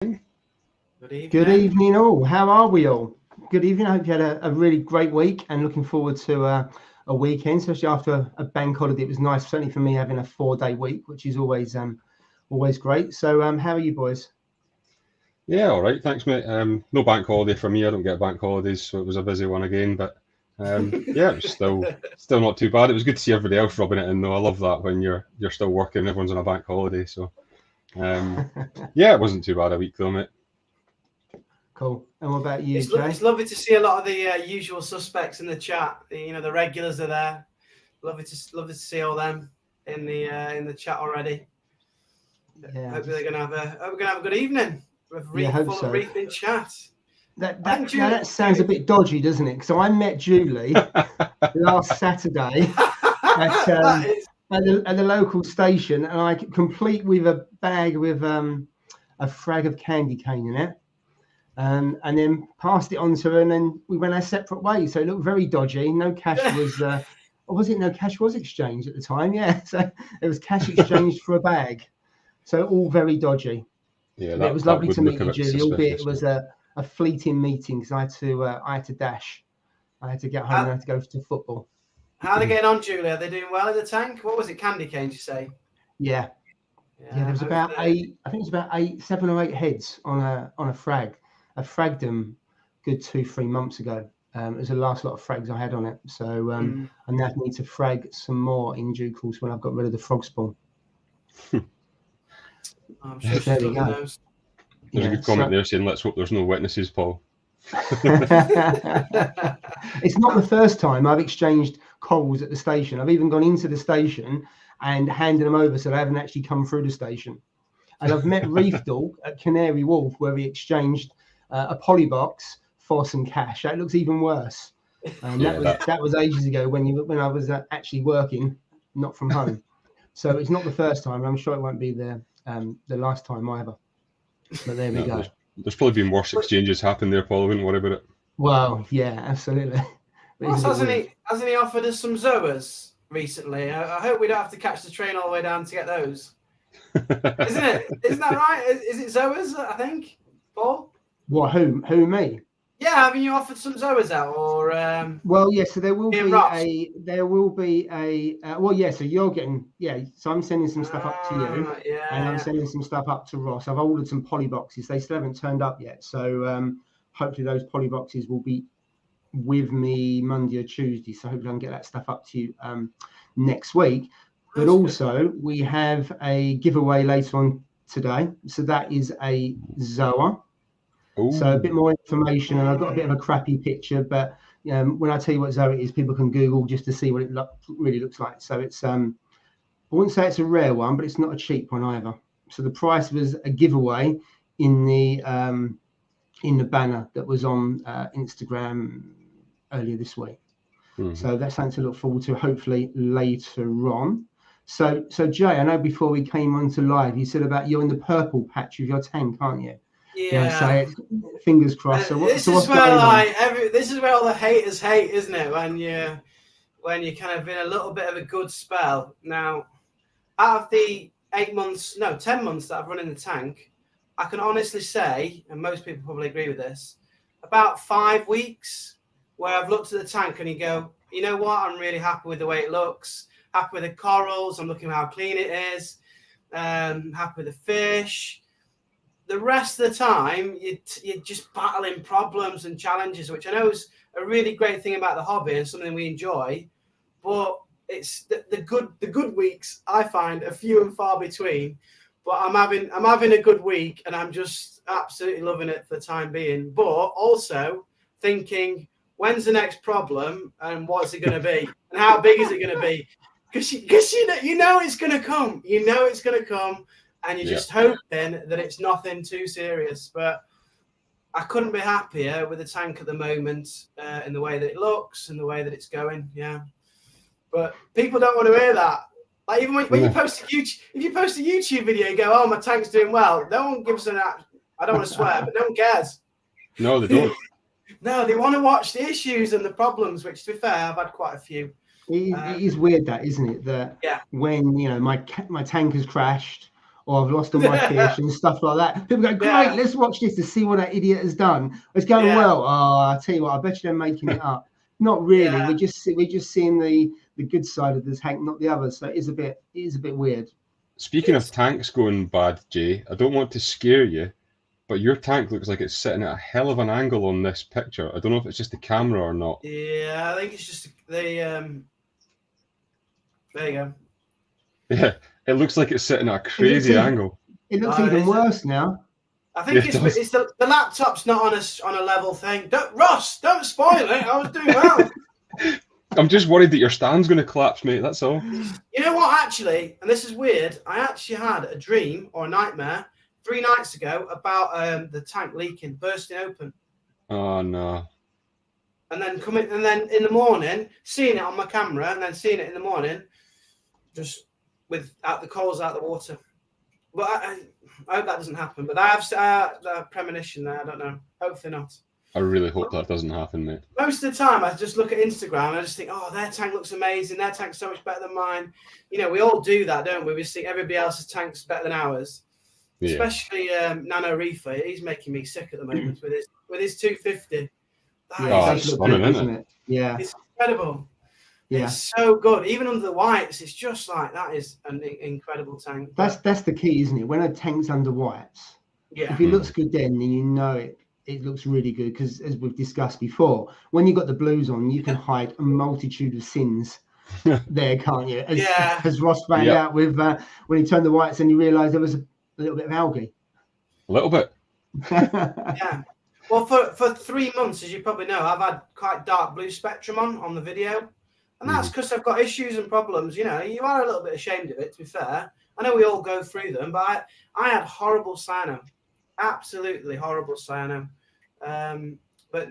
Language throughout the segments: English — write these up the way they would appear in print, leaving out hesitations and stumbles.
Good evening. Good evening all. How are we all? Good evening. I hope you had a really great week and looking forward to a weekend, especially after a bank holiday. It was nice, certainly for me, having a 4-day week, which is always great. So how are you boys? Yeah, all right. Thanks, mate. No bank holiday for me. I don't get bank holidays, so it was a busy one again. But yeah, it was still not too bad. It was good to see everybody else rubbing it in, though. I love that when you're still working, everyone's on a bank holiday. So yeah, it wasn't too bad a week though, mate. Cool. And what about you, It's Jay? lovely to see a lot of the usual suspects in the chat. The regulars are there. Lovely to see all them in the chat already. Yeah, Hopefully we're gonna have a good evening with full of reefing chat. That sounds a bit dodgy, doesn't it? So I met Julie last Saturday at the local station, and I complete with a bag with a frag of candy cane in it. And then passed it on to her, and then we went our separate ways. So it looked very dodgy. No cash was, or was it no cash was exchanged at the time? Yeah, so it was cash exchanged for a bag. So all very dodgy. Yeah, it was lovely to meet you, Julie. Albeit it was a fleeting meeting because I had to dash. I had to get home and I had to go to football. How are they getting on, Julie? Are they doing well in the tank? What was it, candy cane? Did you say? Yeah. There was about 8. I think it was about 7 or 8 heads on a frag. I fragged them good 2-3 months ago. It was the last lot of frags I had on it. So I now need to frag some more in due course when I've got rid of the frog spawn. I'm sure there we go. Knows. There's a good comment there saying, let's hope there's no witnesses, Paul. It's not the first time I've exchanged corals at the station. I've even gone into the station and handed them over so they haven't actually come through the station. And I've met Reef Dog at Canary Wharf where we exchanged a polybox for some cash. That looks even worse. That was ages ago when I was actually working, not from home. So it's not the first time. I'm sure it won't be the last time either. But there we go. There's probably been worse exchanges happen there, Paul. I wouldn't worry about it. Well, yeah, absolutely. Hasn't he offered us some zoas recently? I hope we don't have to catch the train all the way down to get those. Isn't it? Isn't that right? Is it zoas? I think, Paul. What? Who? Me? Yeah, haven't you offered some zoas out or? Well, yeah. So there will be well, yeah. So you're getting So I'm sending some stuff up to you, and I'm sending some stuff up to Ross. I've ordered some poly boxes. They still haven't turned up yet. So hopefully those poly boxes will be with me Monday or Tuesday. So hopefully I can get that stuff up to you next week. But also we have a giveaway later on today. So that is a Zoa. Ooh. So a bit more information, and I've got a bit of a crappy picture, but when I tell you what Zoa is, people can Google just to see what it really looks like. So it's I wouldn't say it's a rare one, but it's not a cheap one either. So the price was a giveaway in the banner that was on Instagram earlier this week. Mm-hmm. So that's something to look forward to, hopefully later on. So Jay, I know before we came onto live, you said about you're in the purple patch of your tank, aren't you? Yeah. So fingers crossed. So this is where all the haters hate, isn't it? When you're kind of in a little bit of a good spell. Now, out of the 10 months that I've run in the tank, I can honestly say, and most people probably agree with this, about 5 weeks where I've looked at the tank and you go, you know what? I'm really happy with the way it looks. Happy with the corals. I'm looking at how clean it is. Happy with the fish. The rest of the time, you're just battling problems and challenges, which I know is a really great thing about the hobby and something we enjoy. But it's the good weeks I find are few and far between. But I'm having a good week and I'm just absolutely loving it for the time being. But also thinking, when's the next problem and what's it going to be and how big is it going to be? Because you know it's going to come. You know it's going to come. And you're just hoping that it's nothing too serious. But I couldn't be happier with the tank at the moment in the way that it looks and the way that it's going. Yeah. But people don't want to hear that. Like even when you post if you post a YouTube video, you go, "Oh, my tank's doing well." No one gives I don't want to swear, but no one cares. No, they don't. No, they want to watch the issues and the problems. Which, to be fair, I've had quite a few. It is weird, that isn't it? That when my tank has crashed, or I've lost all my fish and stuff like that. People go, great, let's watch this to see what that idiot has done. It's going well. Oh, I tell you what, I bet you they're making it up. Not really. We're just seeing the good side of the tank, not the other. So it is a bit weird. Speaking of tanks going bad, Jay, I don't want to scare you, but your tank looks like it's sitting at a hell of an angle on this picture. I don't know if it's just the camera or not. Yeah, I think it's just the there you go. Yeah, it looks like it's sitting at a crazy angle. It looks even worse now. I think it's the laptop's not on a level thing. Ross, don't spoil it. I was doing well. I'm just worried that your stand's going to collapse, mate. That's all. You know what, actually, and this is weird, I actually had a dream or a nightmare 3 nights ago about the tank leaking, bursting open. Oh, no. And then in the morning, seeing it on my camera, and then seeing it in the morning, just without the coals out of the water. But I hope that doesn't happen. But I have a premonition there. I don't know. Hopefully not. I really hope that doesn't happen, mate. Most of the time, I just look at Instagram and I just think, oh, their tank looks amazing. Their tank's so much better than mine. You know, we all do that, don't we? We think everybody else's tank's better than ours. Yeah. Especially Nano Reefer. He's making me sick at the moment with his 250. That's stunning, isn't it? Yeah. It's incredible. Yeah. It's so good. Even under the whites, it's just like that is an incredible tank. That's the key, isn't it? When a tank's under whites, if it looks good then you know it looks really good, because as we've discussed before, when you've got the blues on, you can hide a multitude of sins there, can't you? As Ross found out with when he turned the whites and you realised there was a little bit of algae. A little bit. Yeah. Well, for 3 months, as you probably know, I've had quite dark blue spectrum on the video. And that's because I've got issues and problems. You know, you are a little bit ashamed of it, to be fair. I know we all go through them, but I had horrible cyano. Absolutely horrible cyano. But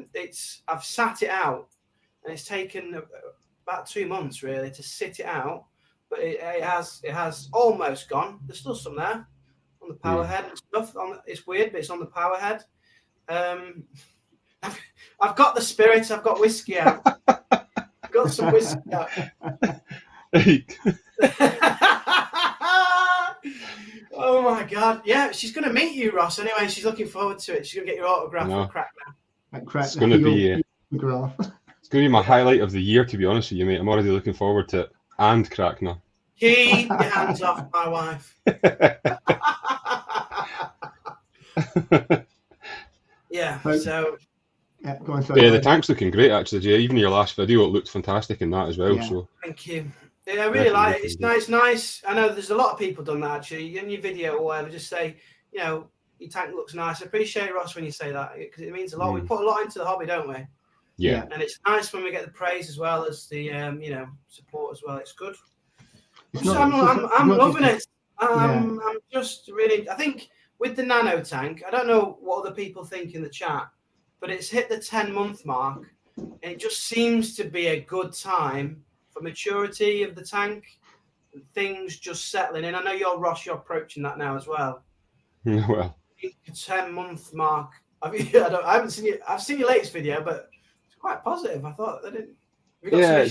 I've sat it out, and it's taken about 2 months, really, to sit it out. But it has almost gone. There's still some there on the power head and stuff. It's weird, but it's on the power head. I've got the spirit. I've got whiskey out. Got some whiskey out. Oh my god! Yeah, she's going to meet you, Ross. Anyway, she's looking forward to it. She's going to get your autograph for Crack now. It's going to be it's going to be my highlight of the year, to be honest with you, mate. I'm already looking forward to it. And Crack now. Keep your hands off my wife. Yeah. So. Yeah, go on, the tank's looking great, actually, Jay. Even your last video, it looked fantastic in that as well. Yeah. So thank you. Yeah, I really like it. It's nice. I know there's a lot of people done that, actually. In your video or whatever, just say, you know, your tank looks nice. I appreciate, Ross, when you say that, because it means a lot. We put a lot into the hobby, don't we? Yeah. And it's nice when we get the praise as well as the, you know, support as well. It's good. I'm loving it. I'm just really, I think with the nano tank, I don't know what other people think in the chat, but it's hit the 10-month mark, and it just seems to be a good time for maturity of the tank and things just settling in. I know Ross, you're approaching that now as well. Well, the 10-month mark. I haven't seen you. I've seen your latest video, but it's quite positive. I thought they didn't. Yeah,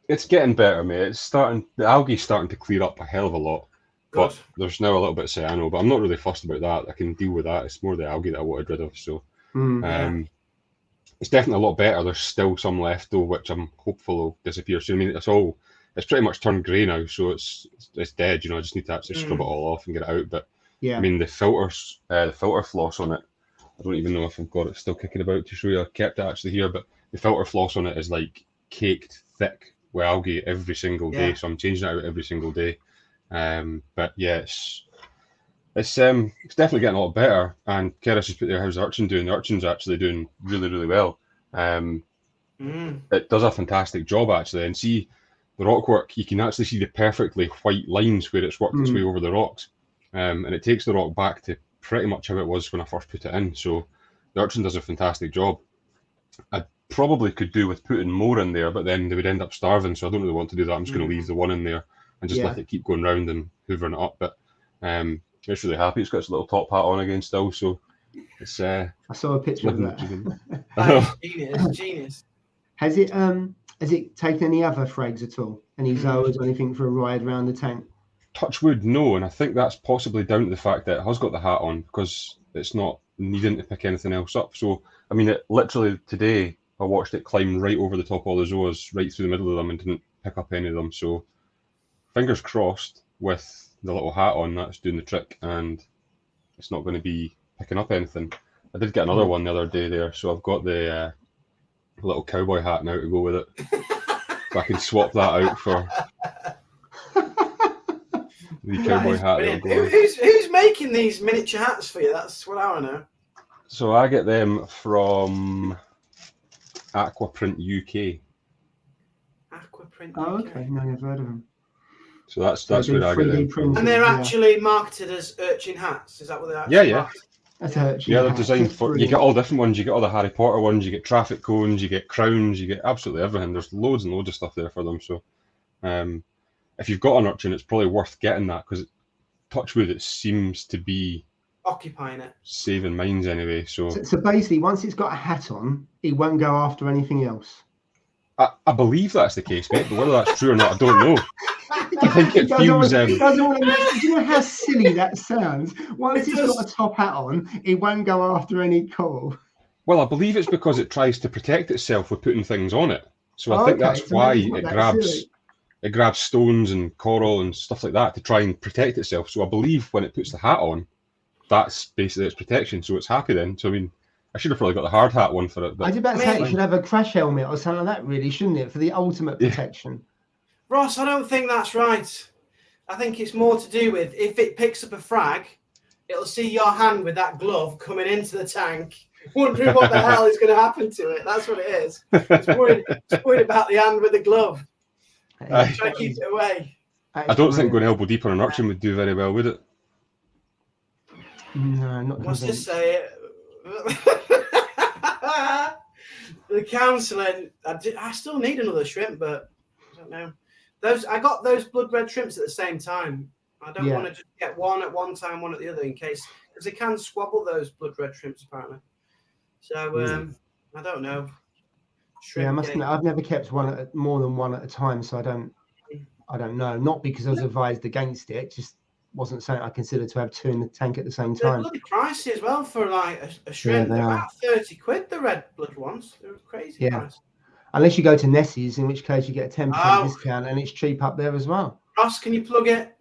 it's getting better, mate. It's starting. The algae's starting to clear up a hell of a lot. Good. But there's now a little bit of cyano, but I'm not really fussed about that. I can deal with that. It's more the algae that I wanted rid of. So. It's definitely a lot better. There's still some left though, which I'm hopeful will disappear soon. I mean, it's pretty much turned grey now, so it's dead. You know, I just need to actually scrub it all off and get it out. But I mean, the filter floss on it, I don't even know if I've got it still kicking about to show you. I kept it actually here, but the filter floss on it is like caked thick with algae every single day. So I'm changing it out every single day. But yeah, it's definitely getting a lot better. And Keris has put there, how's the urchin doing? The urchin's actually doing really, really well. It does a fantastic job, actually. And see, the rock work, you can actually see the perfectly white lines where it's worked its way over the rocks. And it takes the rock back to pretty much how it was when I first put it in. So the urchin does a fantastic job. I probably could do with putting more in there, but then they would end up starving. So I don't really want to do that. I'm just going to leave the one in there and just let it keep going round and hoovering it up. But it's really happy. It's got its little top hat on again still, so it's. I saw a picture of that. It's genius. Has it taken any other frags at all? Any zoas or anything for a ride around the tank? touch wood, no, and I think that's possibly down to the fact that it has got the hat on because it's not needing to pick anything else up. So, I mean, it literally today I watched it climb right over the top of all the zoas, right through the middle of them, and didn't pick up any of them. So, fingers crossed with the little hat on, that's doing the trick, and it's not going to be picking up anything. I did get another one the other day there, so I've got the little cowboy hat now to go with it. So I can swap that out for the cowboy hat. Who's making these miniature hats for you? That's what I want to know. So I get them from Aquaprint UK. Aquaprint UK. Oh, okay. No, I've heard of them. So that's where I get them from. And they're actually marketed as urchin hats. Is that what they are? Yeah. That's urchin. Yeah, they're designed for. You get all different ones. You get all the Harry Potter ones. You get traffic cones. You get crowns. You get absolutely everything. There's loads and loads of stuff there for them. So, if you've got an urchin, it's probably worth getting that because, touch wood, it seems to be occupying it, saving minds anyway. So basically, once it's got a hat on, it won't go after anything else. I believe that's the case, mate. But whether that's true or not, I don't know. I think it feels. Do you know how silly that sounds? Once it's got a top hat on, it won't go after any coral. Well, I believe it's because it tries to protect itself with putting things on it. So I think that's why it grabs stones and coral and stuff like that to try and protect itself. So I believe when it puts the hat on, that's basically its protection. So it's happy then. So I mean, I should have probably got the hard hat one for it. But I was about to say you should have a crash helmet or something like that, really, shouldn't it, for the ultimate protection? Ross, I don't think that's right. I think it's more to do with if it picks up a frag, it'll see your hand with that glove coming into the tank, wondering what the hell is going to happen to it. That's what it is. It's worried about the hand with the glove. Try to keep it away. I don't think going elbow deep on an urchin would do very well, would it? No, not What's this say? The counselling. I still need another shrimp, but I don't know. I got those blood red shrimps at the same time. I don't want to just get one at one time, one at the other, in case because they can squabble those blood red shrimps apparently. So I don't know. I must admit, I've never kept more than one at a time, so I don't know. Not because I was advised against it, just wasn't something I considered to have two in the tank at the same time. They're bloody pricey as well for like a shrimp. They're about 30 quid, the red blood ones. They're crazy price. Unless you go to Nessie's, in which case you get a 10% discount and it's cheap up there as well. Ross, can you plug it?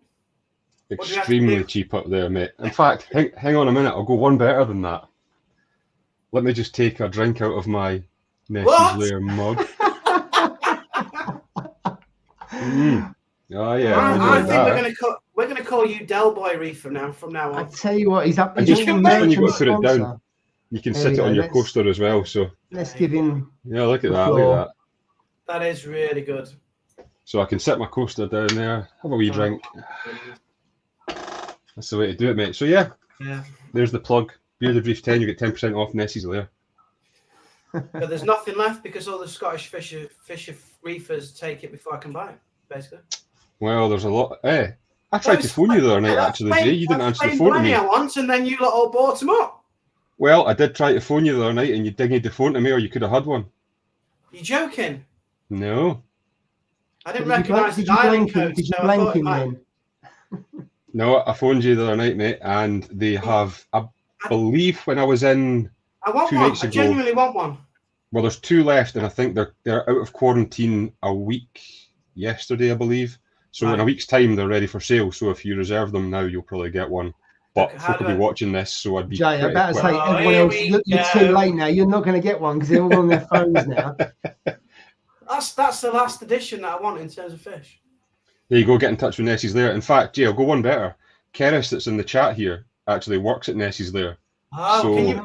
Extremely cheap up there, mate. In fact, hang on a minute. I'll go one better than that. Let me just take a drink out of my Nessie's Lair mug. Oh yeah. I think we're gonna call you Del Boy Reefer from now on. I tell you what, he's up. And just when you got to put it down, you can sit it on your coaster as well. So let's give him. Yeah, look at that. Look at that. That is really good. So I can set my coaster down there, have a wee drink. That's the way to do it, mate. So yeah. There's the plug. Bearded Reef 10, you get 10% off Nessie's Lair. But there's nothing left because all the Scottish fisher reefers take it before I can buy it, basically. Well, there's a lot. I tried to phone you the other night, actually, Jay. You didn't answer the phone to me. Once, and then you lot all bought them up. Well, I did try to phone you the other night, and you didn't need the phone to me, or you could have had one. You joking? No. I didn't recognise the dialing code. Did you blank him then? No, I phoned you the other night, mate, and they have, I believe when I was in 2 nights ago. I genuinely want one. Well, there's 2 left, and I think they're out of quarantine a week yesterday, I believe. So in a week's time, they're ready for sale. So if you reserve them now, you'll probably get one. But folk will be watching this, so I'd be. Jay, I'm about to say, everyone else, you're too late now. You're not going to get one because they're all on their phones now. That's the last edition that I want in terms of fish. There you go. Get in touch with Nessie's Lair. In fact, Jay, I'll go one better. Keris, that's in the chat here, actually works at Nessie's Lair. Oh, so, can you?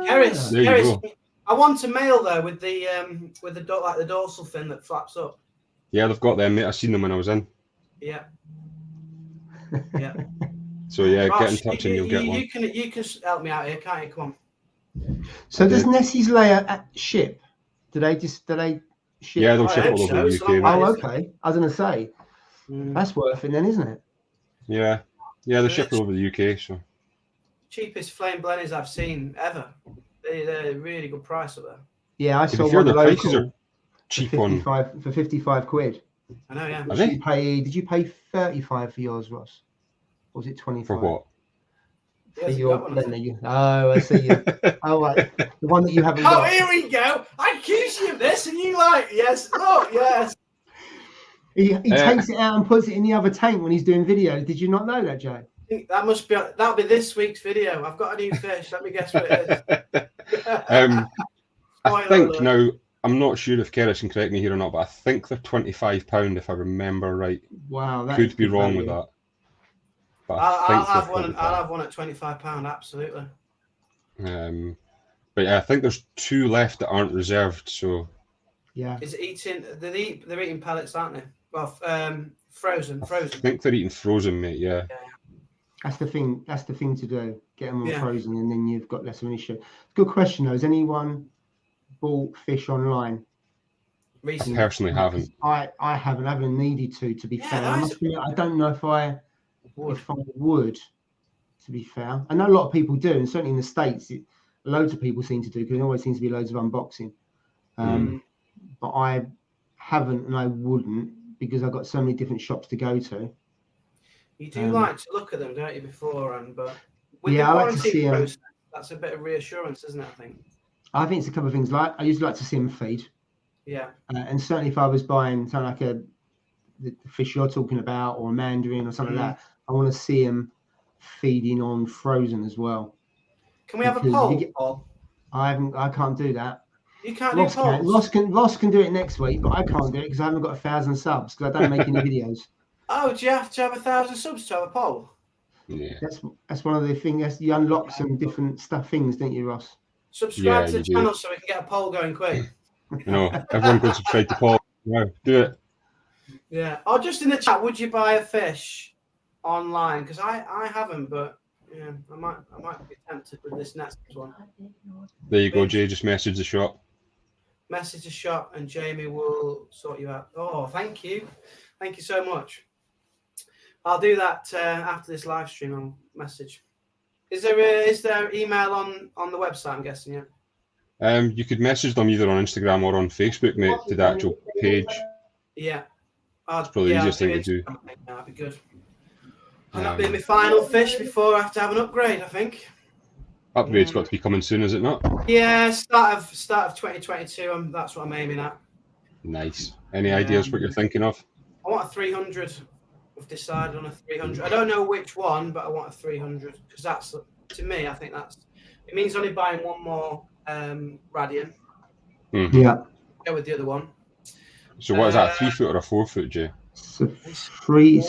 Keris, I want a male though with the like the dorsal fin that flaps up. Yeah, they've got them, mate. I seen them when I was in. Yeah. So yeah, Ross, get in touch and you'll get one. You can help me out here, can't you? Come on. So does Nessie's Lair ship? Do they ship? Yeah, they'll ship all over the UK. Oh, okay. I was going to say that's worth it then, isn't it? Yeah, they ship all over the UK. So cheapest flame blenders I've seen ever. They're a really good price up there. Yeah, I saw one the local prices are cheap for 55 quid. I know, yeah. Did you pay 35 for yours, Ross? Or was it 25? For what? For your blender. Oh, I see you. Oh, right. The one that you haven't got. Oh, here we go. I accuse you of this, and you like, yes, look, yes. He takes it out and puts it in the other tank when he's doing videos. Did you not know that, Joe? That'll be this week's video. I've got a new fish. Let me guess what it is. I think now, I'm not sure if Keris can correct me here or not, but I think they're £25 if I remember right. Wow, that could be wrong with that. But I'll have one. I'll have one at £25. Absolutely. But yeah, I think there's 2 left that aren't reserved. So yeah, is it eating? They're eating pellets, aren't they? Well, frozen. I think they're eating frozen, mate. Yeah. That's the thing. That's the thing to do. Get them on frozen, and then you've got less of an issue. Good question though. Has anyone bought fish online? Recently? Personally, haven't. I haven't. I haven't needed to be fair. I don't know if I would. To be fair, I know a lot of people do, and certainly in the States, loads of people seem to do because there always seems to be loads of unboxing. But I haven't, and I wouldn't because I've got so many different shops to go to. You do like to look at them, don't you, beforehand? But with I like to see them. Process, that's a bit of reassurance, isn't it? I think it's a couple of things. Like I usually like to see them feed. Yeah. And certainly if I was buying something like the fish you're talking about, or a mandarin or something like that, I want to see them feeding on frozen as well. Can we have a poll? I can't do that. You can't do polls? Ross can do it next week, but I can't do it because I haven't got 1,000 subs because I don't make any videos. Oh, do you have to have 1,000 subs to have a poll? Yeah. That's one of the things. You unlock some different things, don't you, Ross? Subscribe to the channel so we can get a poll going quick. Everyone go subscribe to Paul. No, do it. Yeah. Or just in the chat, would you buy a fish online? Because I haven't, but yeah, I might be tempted with this next one. There you go, Jay. Just message the shop. Message the shop, and Jamie will sort you out. Oh, thank you so much. I'll do that after this live stream. I'll message. Is there email on the website? I'm guessing, yeah. You could message them either on Instagram or on Facebook, mate, to the actual page. Yeah. It's probably the easiest thing to do. That'd be good. And that'll be my final fish before I have to have an upgrade, I think. Upgrade's got to be coming soon, is it not? Yeah, start of 2022. That's what I'm aiming at. Nice. Any ideas what you're thinking of? I want a 300. We've decided on a 300. I don't know which one, but I want a 300 because that's, to me, I think it means only buying one more radian. Yeah. Go with the other one. So what is that, a 3 foot or a 4 foot, Jay? It's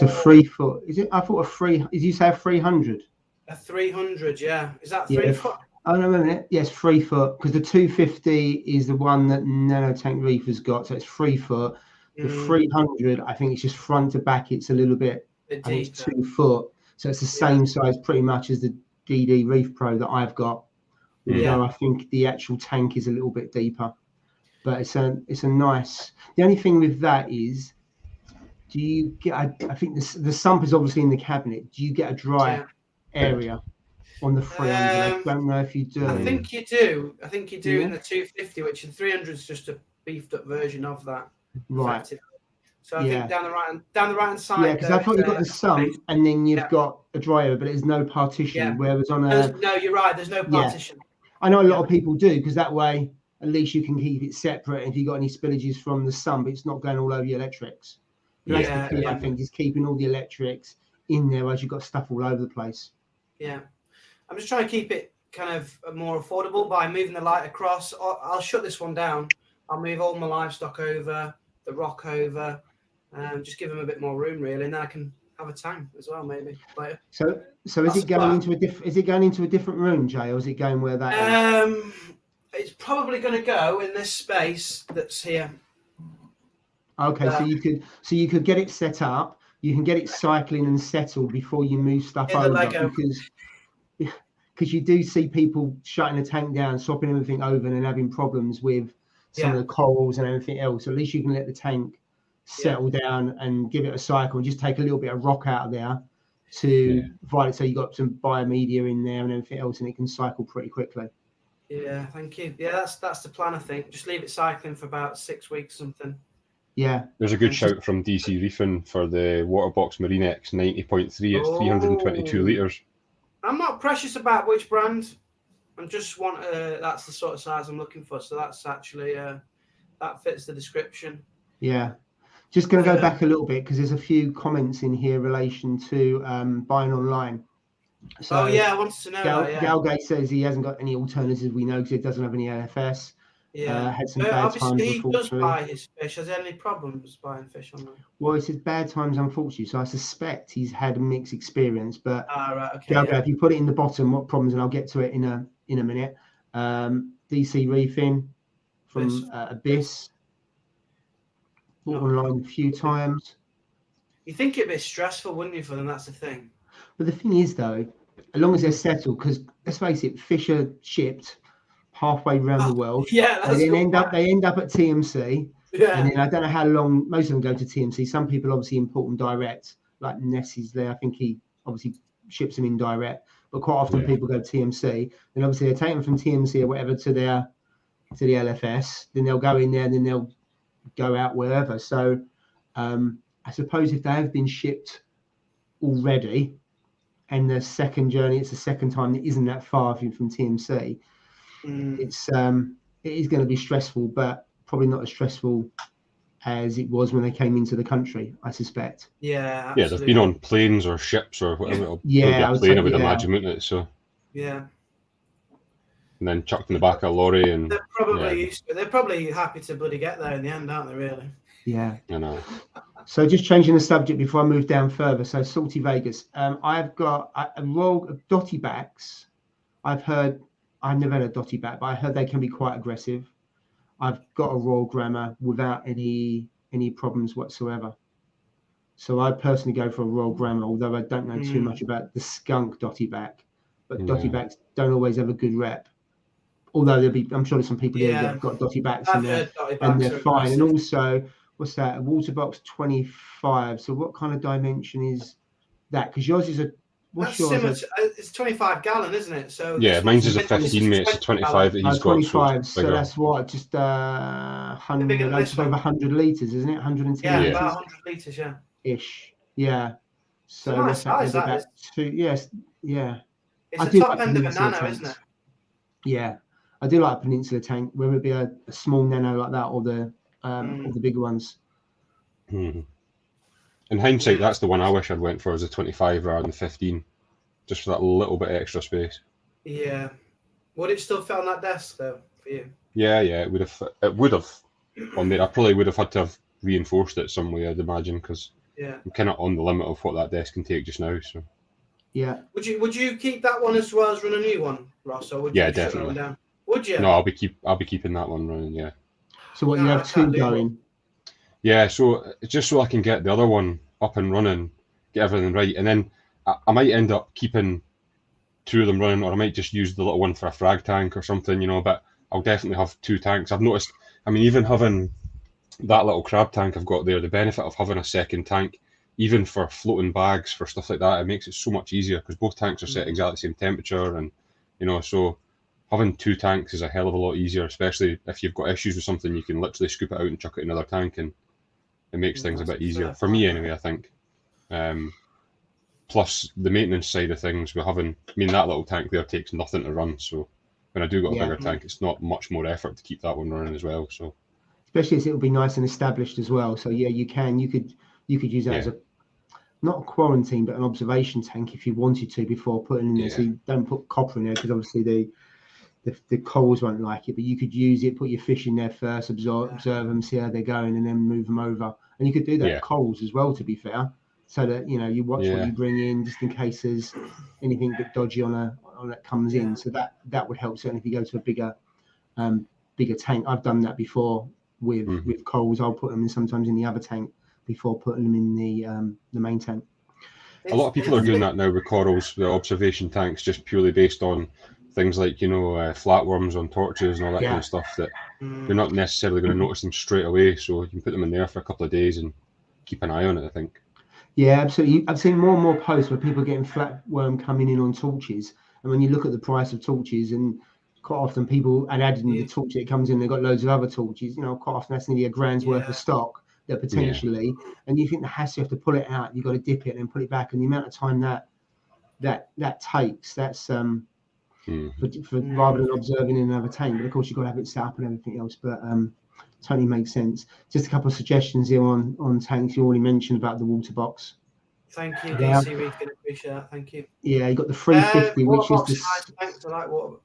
a 3 foot. Is it? I thought did you say a 300? A 300, yeah. Is that 3 foot? Oh, no, a minute. Yes, 3 foot. Because the 250 is the one that Nanotank Reef has got. So it's 3 foot. The 300, I think it's just front to back. It's a little bit, I think it's 2 foot. So it's the same size pretty much as the DD Reef Pro that I've got. Though I think the actual tank is a little bit deeper. But it's a nice. The only thing with that is, do you get? I think the sump is obviously in the cabinet. Do you get a dry area on the 300? I don't know if you do. I think you do. In the 250, which in 300 is just a beefed up version of that. Right. So I think down the right hand side. Yeah, because I thought you've got the sump and then you've got a dry area, but there's no partition. Yeah. Whereas on a no, you're right. There's no partition. I know a lot of people do because that way at least you can keep it separate. If you've got any spillages from the sump, it's not going all over your electrics. That's the key, I think, is keeping all the electrics in there as you've got stuff all over the place. Yeah. I'm just trying to keep it kind of more affordable by moving the light across. I'll shut this one down. I'll move all my livestock over, the rock over, just give them a bit more room, really, and then I can have a tank as well, maybe later. So is it going into a different room, Jay, or is it going where that is? It's probably going to go in this space that's here. Okay, so you could get it set up. You can get it cycling and settled before you move stuff over, because you do see people shutting the tank down, swapping everything over, and then having problems with some of the corals and everything else. So at least you can let the tank settle down and give it a cycle and just take a little bit of rock out of there to provide it so you got some biomedia in there and everything else, and it can cycle pretty quickly. Yeah, thank you. Yeah, that's the plan, I think. Just leave it cycling for about 6 weeks, something. Yeah. There's a good shout from DC Reefing for the Waterbox Marine X 90.3. It's 322 litres. I'm not precious about which brand. I just want that's the sort of size I'm looking for. So that's actually that fits the description. Yeah. Just going to go back a little bit because there's a few comments in here in relation to buying online. So, I wanted to know that. Yeah. Galgate says he hasn't got any alternatives. We know because he doesn't have any LFS. Yeah. Had some bad times. He does buy his fish. Has he had any problems buying fish online? Well, he says bad times, unfortunately. So I suspect he's had a mixed experience. But right, okay. Galgate, if you put it in the bottom, what problems? And I'll get to it in a minute. DC Reefing from Abyss. Bought online a few times. You think it'd be stressful, wouldn't you, for them? That's the thing. But the thing is, though, as long as they're settled, because let's face it, fish are shipped halfway around the world. Yeah, that's they end up at TMC. Yeah. And then I don't know how long most of them go to TMC. Some people obviously import them direct, like Nessie's there. I think he obviously ships them in direct. But quite often people go to TMC. Then obviously they take them from TMC or whatever to the LFS. Then they'll go in there and then they'll go out wherever. So I suppose if they have been shipped already and the second journey, it's the second time that isn't that far from TMC, it is going to be stressful, but probably not as stressful as it was when they came into the country, I suspect. Yeah, absolutely. Yeah, they've been on planes or ships or whatever. Yeah, I would imagine, wouldn't it? So yeah. And then chucked in the back of a lorry, and they're probably used to, they're probably happy to bloody get there in the end, aren't they? Really? Yeah. I know. So just changing the subject before I move down further. So Salty Vegas. I've got a roll of dotty backs. I've never had a dotty back, but I heard they can be quite aggressive. I've got a Royal Grammar without any problems whatsoever. So I personally go for a Royal Grammar, although I don't know too much about the skunk dotty back. But dotty backs don't always have a good rep. Although I'm sure there's some people here that have got dotty backs and they're fine. And also, what's that? A water box 25. So what kind of dimension is that? Because yours is it's 25 gallon, isn't it? So mine's is a 15, mate. It's a 25 that he's got. 25. So that's what, just 100, over 100 litres, isn't it? 110 litres. About 100 litres, ish. Yeah. So nice size, that is. Yes. Yeah. It's the top end of a nano, isn't it? Yeah. I do like a Peninsula tank, whether it be a small nano like that or the bigger ones. In hindsight, that's the one I wish I'd went for, as a 25 rather than 15, just for that little bit extra space. Yeah. Would it still fit on that desk though for you? Yeah, it would have. It would have. On there, I probably would have had to have reinforced it some way, I'd imagine, because I'm kind of on the limit of what that desk can take just now. So. Yeah. Would you keep that one as well as run a new one, Ross? Or would you definitely. Down? Would you? No, I'll be keeping that one running. Yeah. So what, you have two going? Yeah, so just so I can get the other one up and running, get everything right, and then I might end up keeping two of them running, or I might just use the little one for a frag tank or something, but I'll definitely have two tanks. I've noticed, even having that little crab tank I've got there, the benefit of having a second tank, even for floating bags, for stuff like that, it makes it so much easier because both tanks are set exactly the same temperature, and so having two tanks is a hell of a lot easier, especially if you've got issues with something. You can literally scoop it out and chuck it in another tank, and it makes things a bit easier for me anyway, I think. Plus the maintenance side of things, we're having, that little tank there takes nothing to run, so when I do got a bigger tank, it's not much more effort to keep that one running as well. So especially as it'll be nice and established as well. So you could use that as a, not a quarantine, but an observation tank if you wanted to before putting in there. So you don't put copper in there because obviously the corals won't like it, but you could use it, put your fish in there first, observe them, see how they're going, and then move them over. And you could do that with corals as well, to be fair, so that you watch what you bring in, just in case there's anything a bit dodgy on that comes in. So that would help. Certainly if you go to a bigger tank. I've done that before with corals. I'll put them in sometimes in the other tank before putting them in the main tank. A lot of people are doing that now with corals, the observation tanks, just purely based on things like flatworms on torches and all that kind of stuff that you're not necessarily going to notice them straight away, so you can put them in there for a couple of days and keep an eye on it, I think. Yeah, absolutely. I've seen more and more posts where people are getting flatworm coming in on torches, and when you look at the price of torches, and quite often people adding the torch that comes in, they've got loads of other torches, quite often that's nearly $1,000 worth of stock, that potentially, and you think the hassle, you have to pull it out, you've got to dip it and then put it back, and the amount of time that takes, that's for rather than observing in another tank. But of course, you've got to have it set up and everything else. But totally makes sense. Just a couple of suggestions here on tanks. You already mentioned about the water box. Thank you, DC Reefing. Appreciate that. Thank you. Yeah, you got the 350, which is the tanks. I like water.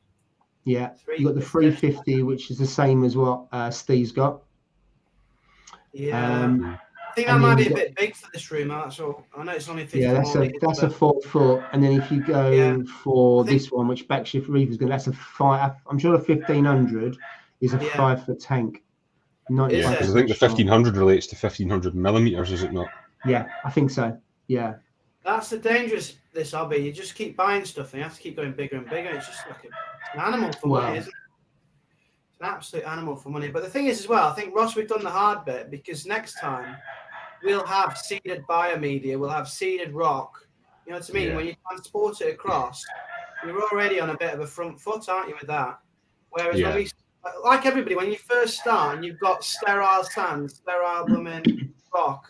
Yeah, you got the 350, which is the same as what Steve's got. Yeah. I think that might be a bit big for this room. That's all. I know it's only 50. Yeah, that's a 4 foot, and then if you go for this one, which backshift reef is going, that's a 5. I'm sure the 1500 is a 5 foot tank. Yeah, because I think the 1500 relates to 1500 millimeters, is it not? Yeah, I think so. Yeah. That's the dangerous this hobby. You just keep buying stuff, and you have to keep going bigger and bigger. It's just like an animal for money, isn't it? It's an absolute animal for money. But the thing is, as well, I think Ross, we've done the hard bit, because next time we'll have seeded biomedia, we'll have seeded rock. You know what I mean? When you transport it across, you're already on a bit of a front foot, aren't you, with that? Whereas when we, like everybody, when you first start and you've got sterile sand, sterile blooming rock,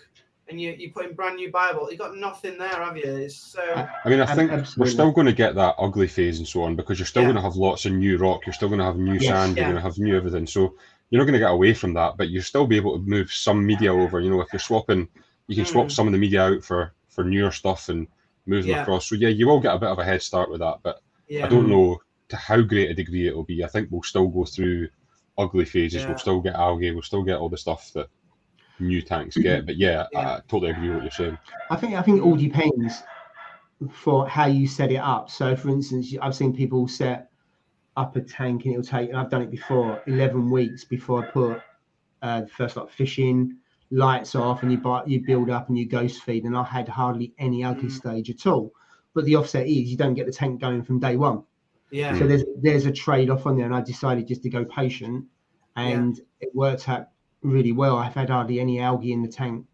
and you put in brand new Bible, you've got nothing there, have you? It's so. I mean, I think we're still going to get that ugly phase and so on, because you're still going to have lots of new rock, you're still going to have new sand, you're going to have new everything. So you're not going to get away from that, but you'll still be able to move some media over. You know, if you're swapping, you can swap some of the media out for newer stuff and move them across. So yeah, you will get a bit of a head start with that, but I don't know to how great a degree it will be. I think we'll still go through ugly phases. We'll still get algae. We'll still get all the stuff that new tanks get. But I totally agree with what you're saying. I think it all depends for how you set it up. So for instance, I've seen people set up a tank and it'll take, and I've done it before, 11 weeks before I put the first like fishing, lights off, and you build up and you ghost feed, and I had hardly any ugly stage at all. But the offset is you don't get the tank going from day one. Yeah. So there's a trade-off on there, and I decided just to go patient, and it worked out really well. I've had hardly any algae in the tank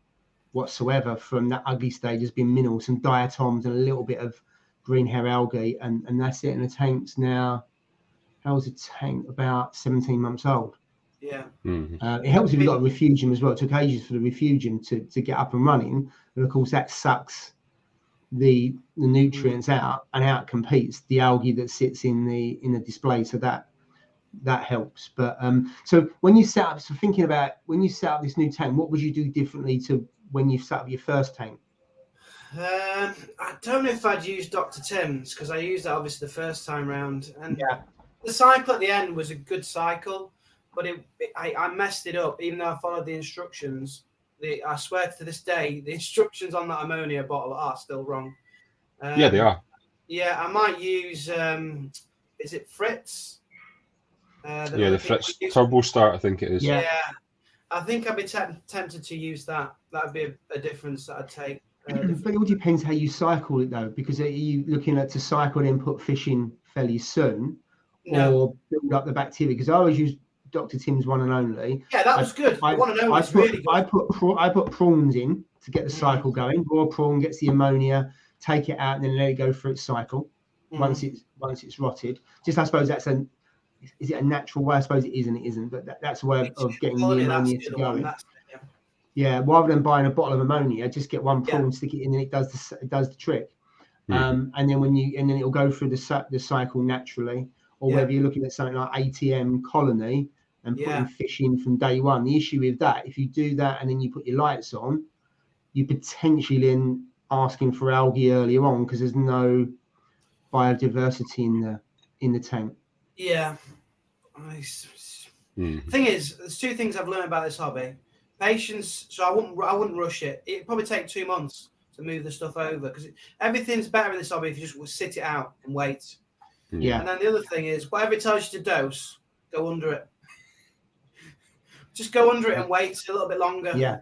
whatsoever from that ugly stage. Has been minimal, some diatoms and a little bit of green hair algae, and that's it. And the tank's now, how was the tank? About 17 months old. Yeah. It helps if you've got a refugium as well. It took ages for the refugium to get up and running, and of course that sucks the nutrients out and out competes the algae that sits in the display. So that helps. But so when you set up, thinking about when you set up this new tank, what would you do differently to when you set up your first tank? I don't know if I'd use Dr. Tim's, because I used that obviously the first time round, and the cycle at the end was a good cycle, but I messed it up. Even though I followed the instructions, I swear to this day, the instructions on that ammonia bottle are still wrong. Yeah, they are. Yeah, I might use, is it Fritz? The Fritz Turbo Start, I think it is. Yeah, I think I'd be tempted to use that. That would be a difference that I'd take. But it all depends how you cycle it, though, because are you looking at to cycle and then put fish in fairly soon, or build up the bacteria? Because I always use Dr. Tim's one and only. Yeah, that was good. One and only was really good. I put prawns in to get the cycle going. Raw prawn gets the ammonia, take it out, and then let it go through its cycle. Once it's rotted, just I suppose that's is it a natural way? I suppose it is and it isn't, but that's a way of getting the ammonia to go. Yeah, rather than buying a bottle of ammonia, just get one prawn, stick it in, and it does the trick. And then then it'll go through the cycle naturally. Or whether you're looking at something like ATM colony and putting fish in from day one. The issue with that, if you do that and then you put your lights on, you potentially then asking for algae earlier on because there's no biodiversity in the tank. Yeah. Thing is, there's two things I've learned about this hobby. Patience. So I wouldn't rush it. It'd probably take 2 months to move the stuff over, because everything's better in this hobby if you just sit it out and wait. Yeah. And then the other thing is, whatever it tells you to dose, go under it. Just go under it and wait a little bit longer. Yeah.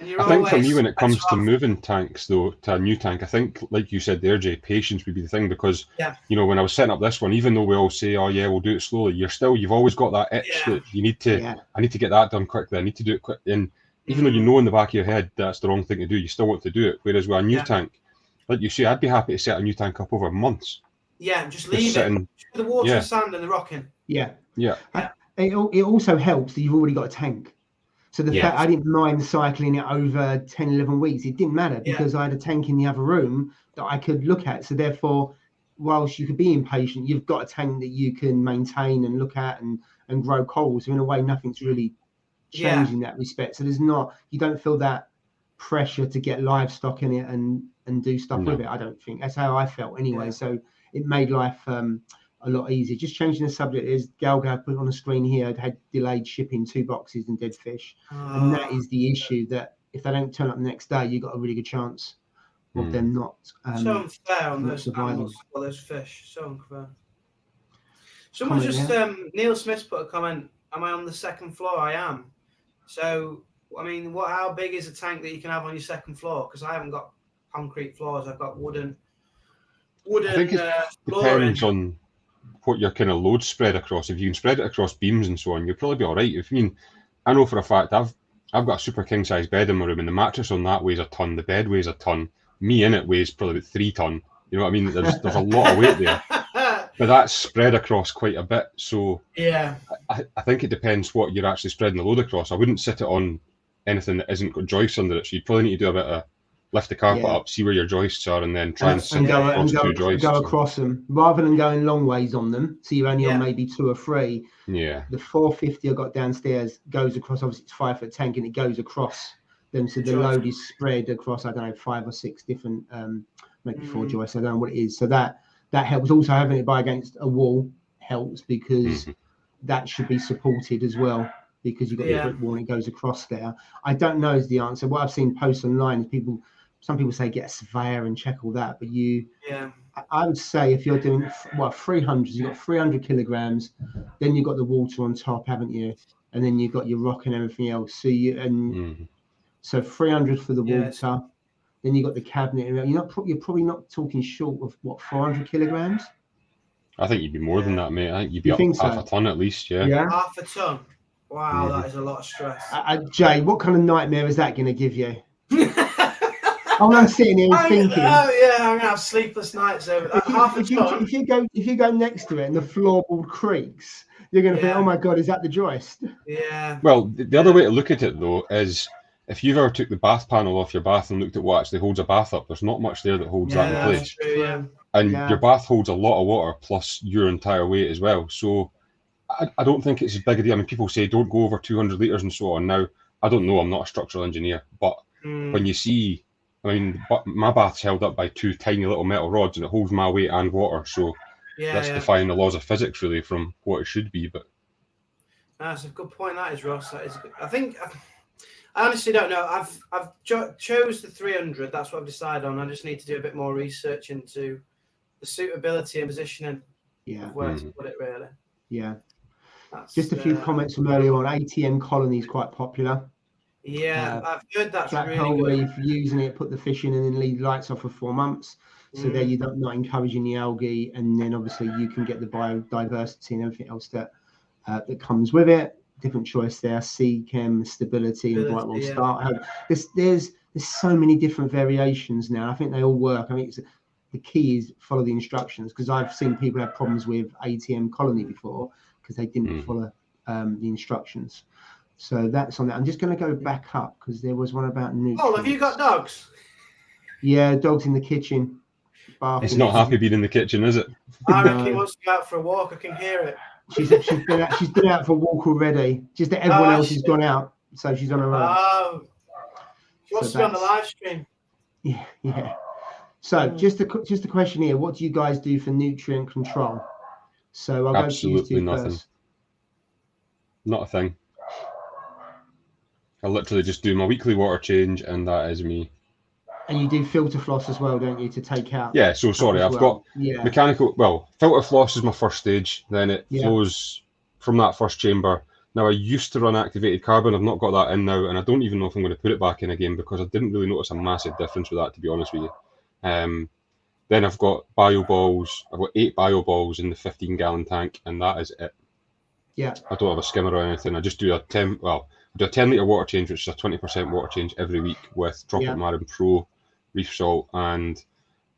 I think for me, when it comes to moving tanks, though, to a new tank, I think, like you said there, Jay, patience would be the thing, because, when I was setting up this one, even though we all say, oh, yeah, we'll do it slowly, you've always got that itch that you need to, I need to get that done quickly, I need to do it quick. And even though you know in the back of your head that's the wrong thing to do, you still want to do it. Whereas with a new tank, like you say, I'd be happy to set a new tank up over months. Yeah, just leave it. The water, the sand, and the rock in. Yeah. It also helps that you've already got a tank. So the fact I didn't mind cycling it over 10, 11 weeks, it didn't matter because I had a tank in the other room that I could look at. So therefore, whilst you could be impatient, you've got a tank that you can maintain and look at and grow corals. So in a way, nothing's really changed in that respect. So you don't feel that pressure to get livestock in it and do stuff with it. I don't think that's how I felt anyway. So it made life a lot easier. Just changing the subject is Galga put on the screen here had delayed shipping 2 boxes and dead fish, and that is the issue. That if they don't turn up the next day, you've got a really good chance of them not. So unfair on those animals or those fish. So unfair. Someone just Neil Smith put a comment. Am I on the 2nd floor? I am. So I mean, how big is a tank that you can have on your 2nd floor? Because I haven't got concrete floors. I've got wooden. I think it depends on what your kind of load spread across. If you can spread it across beams and so on, you'll probably be all right. I know for a fact I've got a super king size bed in my room, and the mattress on that weighs a ton. The bed weighs a ton. Me in it weighs probably about 3 ton. You know what I mean? There's a lot of weight there, but that's spread across quite a bit. So I think it depends what you're actually spreading the load across. I wouldn't sit it on anything that isn't got joists under it. So you'd probably need to do a bit of lift the carpet up, see where your joists are, and then try and sit across 2 joists. Go across them rather than going long ways on them. So you're only on maybe 2 or 3. Yeah. The 450 I got downstairs goes across. Obviously, it's 5-foot tank, and it goes across them. So the load is spread across. I don't know, 5 or 6 different, maybe 4 joists. I don't know what it is. So that helps. Also, having it by against a wall helps because that should be supported as well. Because you've got the brick wall and it goes across there. I don't know is the answer. What I've seen posts online is some people say get a surveyor and check all that, but I would say if you're doing 300, you've got 300 kilograms, then you've got the water on top, haven't you? And then you've got your rock and everything else. So so 300 for the water, then you've got the cabinet. You're probably not talking short of 400 kilograms. I think you'd be more than that, mate. I think you'd be up half a ton at least. Yeah. Half a ton. Wow, that is a lot of stress. Jay, what kind of nightmare is that going to give you? I'm sitting here thinking. Oh yeah, I'm gonna have sleepless nights over that. If you go next to it and the floorboard creaks, you're going to think, oh my god, is that the joist? Yeah. Well, the other way to look at it though is if you've ever took the bath panel off your bath and looked at what actually holds a bath up, there's not much there that holds that in place. True, and your bath holds a lot of water plus your entire weight as well. So I don't think it's as big a deal. I mean, people say don't go over 200 litres and so on. Now, I don't know. I'm not a structural engineer. But when you see, I mean, my bath's held up by 2 tiny little metal rods and it holds my weight and water. So that's defying the laws of physics, really, from what it should be. But that's a good point. That is, Ross. That is good. I honestly don't know. I've chose the 300. That's what I've decided on. I just need to do a bit more research into the suitability and positioning of where to put it, really. Yeah. Just a few comments from earlier on. ATM colony is quite popular. Yeah, I've heard that's Black really hole good. reef, using it, put the fish in and then leave lights off for 4 months. So there you're not encouraging the algae, and then obviously you can get the biodiversity and everything else that comes with it. Different choice there. Sea chem, stability, and bright wall start. There's so many different variations now. I think they all work. I mean, the key is follow the instructions, because I've seen people have problems with ATM colony before because they didn't follow the instructions. So that's on that. I'm just going to go back up because there was one about nutrients. Oh, have you got dogs? Yeah, dogs in the kitchen. It's not happy being in the kitchen, is it? I reckon he wants to go out for a walk. I can hear it. She's been out for a walk already. Just that everyone else has gone out, so she's on her own. Oh, she wants to be on the live stream. Yeah. So just a question here. What do you guys do for nutrient control? So I'll Absolutely go to you nothing. first. Not a thing. I literally just do my weekly water change, and that is me. And you do filter floss as well, don't you, to take out? Yeah, so sorry, I've got mechanical, filter floss is my first stage, then it flows from that first chamber. Now, I used to run activated carbon, I've not got that in now, and I don't even know if I'm going to put it back in again, because I didn't really notice a massive difference with that, to be honest with you. Then I've got bio balls, I've got 8 bio balls in the 15-gallon tank, and that is it. Yeah. I don't have a skimmer or anything, I just do a 10-litre water change, which is a 20% water change every week with Droplet Marin Pro reef salt, and